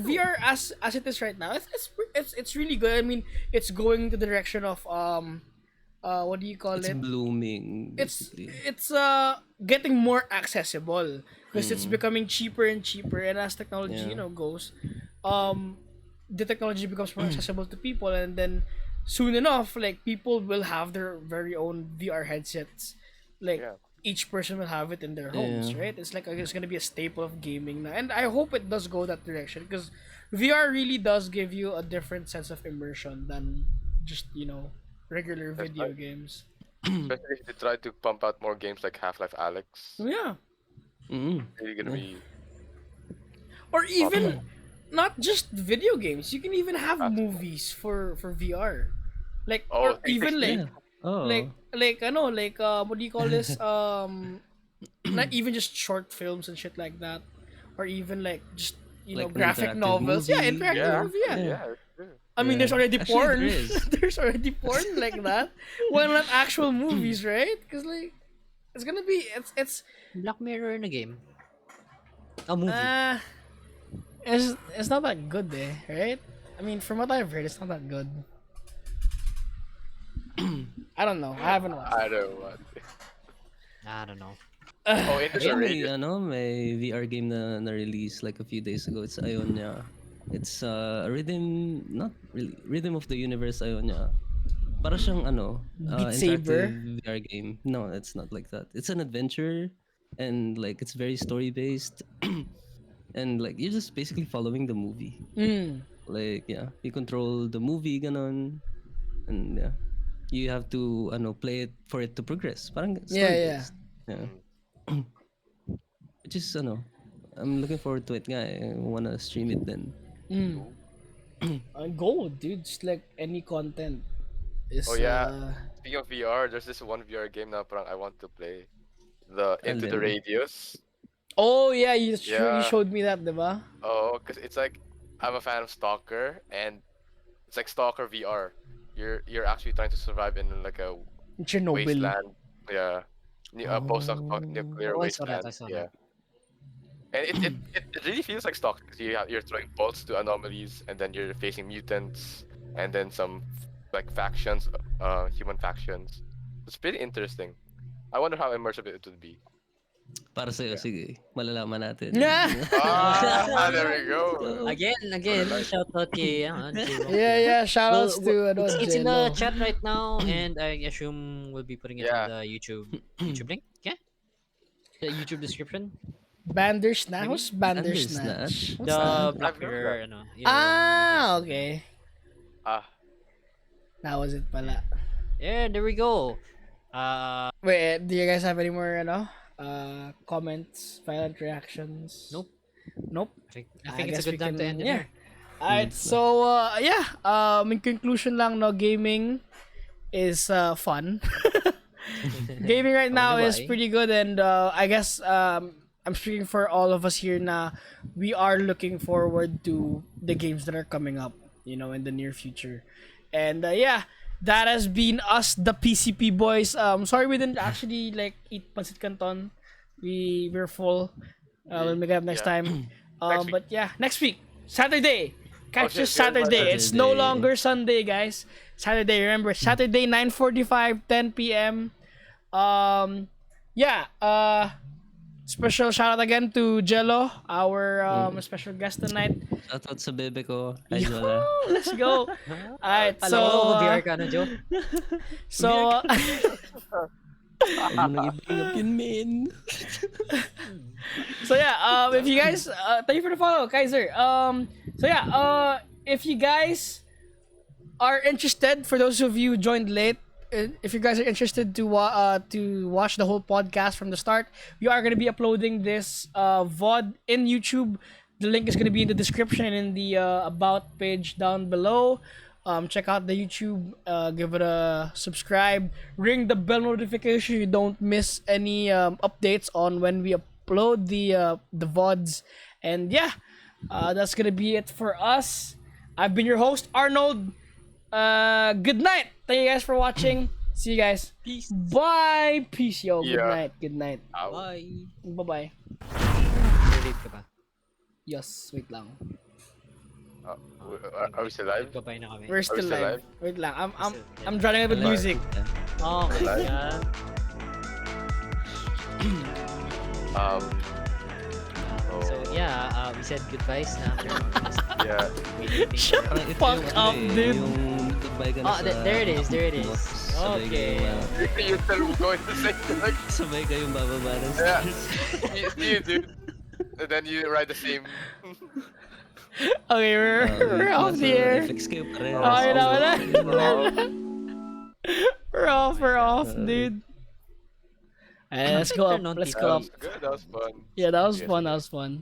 VR as it is right now, it's really good. I mean, it's going to the direction of what do you call It's it? blooming, It's basically. getting more accessible because it's becoming cheaper and cheaper, and as technology Yeah. goes, the technology becomes more accessible to people, and then soon enough, like people will have their very own VR headsets, like. Yeah. Each person will have it in their homes, Yeah. right? It's like it's gonna be a staple of gaming now, and I hope it does go that direction because VR really does give you a different sense of immersion than just regular video right. games. Especially if they try to pump out more games like Half-Life Alyx. So, yeah, Really gonna be or even not just video games. You can even have Absolutely. movies for VR, like Oh, or even like Yeah. Oh. like what do you call this? Not even just short films and shit like that, or even like just Like an graphic interactive novels. Yeah, movie. interactive yeah, movie. Yeah. yeah. it's true. I mean, Yeah. there's already Actually, porn. there is. There's already porn like that. Why not actual movies, right? Because like, it's gonna be it's Black Mirror in a game. A movie. It's not that good, right? I mean, from what I've heard, it's not that good. I don't know. I haven't watched. I don't want. I don't know. Oh, in Ayun, the may, radio. may VR game na release like a few days ago. It's Ionia. It's Rhythm, not really, Rhythm of the Universe Ionia. Para siyang Beat Saber? interactive VR game. No, it's not like that. It's an adventure and like it's very story based. And like you're just basically following the movie. Like yeah, you control the movie ganon. And yeah, you have to play it for it to progress. Parang story Yeah. based. Yeah. Which is I'm looking forward to it nga. I wanna stream it then. Go, dude. Just like any content is. Oh yeah. Speaking of VR, there's this one VR game now parang I want to play. The Into the Alin? Radius. Oh yeah, you Yeah. showed me that, diba? Oh, because it's like I'm a fan of Stalker and it's like Stalker VR. You're actually trying to survive in like a Chernobyl. wasteland. Yeah. Post-nuclear Oh, I saw wasteland. that. I saw Yeah. that. And it really feels like Stalker because you're throwing bolts to anomalies and then you're facing mutants and then some like factions, human factions. It's pretty interesting. I wonder how immersive it would be. Para sa'yo, sige. Malalaman natin. Yeah. There we go. Again, shout out kay jBonkVR. Yeah. Shout outs Well, to it's in the Jello. chat right now, and I assume we'll be putting it Yeah. in the YouTube link. Yeah, the YouTube description. Bandersnatch? What's Bandersnatch? Bandersnatch? What's The that? Black I've heard Mirror, Okay. That was it pala. Yeah, there we go. Wait, do you guys have any more comments, violent reactions? Nope. I I think it's guess a we good time to can- end it yeah. here. Alright, so in conclusion lang, no, gaming is fun. Gaming right now is why? pretty good, and I guess I'm speaking for all of us here na we are looking forward to the games that are coming up, in the near future. And that has been us, the PCP boys. Sorry we didn't actually eat Pancit Canton. We're full. We'll make it up next Yeah. time. Next week. But yeah, next week, Saturday. Catch shit, us yeah, Saturday. It's no Saturday. longer Sunday, guys. Saturday, remember, Saturday 9:45, 10 p.m. Special shout out again to Jello, our special guest tonight. Shoutout sa bebe ko. Hi, Yo, Jola. let's go. Alright, Alam mo, so VR ka na, Joe. so Huwag mo nang i-bring up yun, men. so yeah, if you guys thank you for the follow, Kaiser. If you guys are interested, for those of you who joined late, if you guys are interested to watch the whole podcast from the start, we are going to be uploading this VOD in YouTube. The link is going to be in the description and in the about page down below. Check out the YouTube, give it a subscribe, ring the bell notification so you don't miss any updates on when we upload the VODs. And yeah, that's gonna be it for us. I've been your host, Arnold. Good night. Thank you guys for watching. See you guys. Peace. Bye. Peace, yo. Good Yeah. night. Good night. Ow. Bye. Bye-bye. Relate ka ba? Yes, wait lang. Are we still live? Goodbye na kami. We're still still live. live? Wait lang. I'm Still- I'm trying to with Alive. music. Okay, Alive? yeah. So yeah, we said goodbyes na. Yeah. Shut Parang the ito fuck yung, up, dude. Yung goodbye ka na Oh, there it is, there it is. Sabay Okay. kayong, You're still going to say like, sabay kayong bababa ng yeah. stairs. See you, dude. And then you ride the same. Okay, we're off nasa the air. FX kayo pareho. Okay na, wala. Oh. We're off, dude. Let's go up. Turn on Let's TV. go up. That was good. That was fun. Yeah, that was Yes, fun. yeah. That was fun.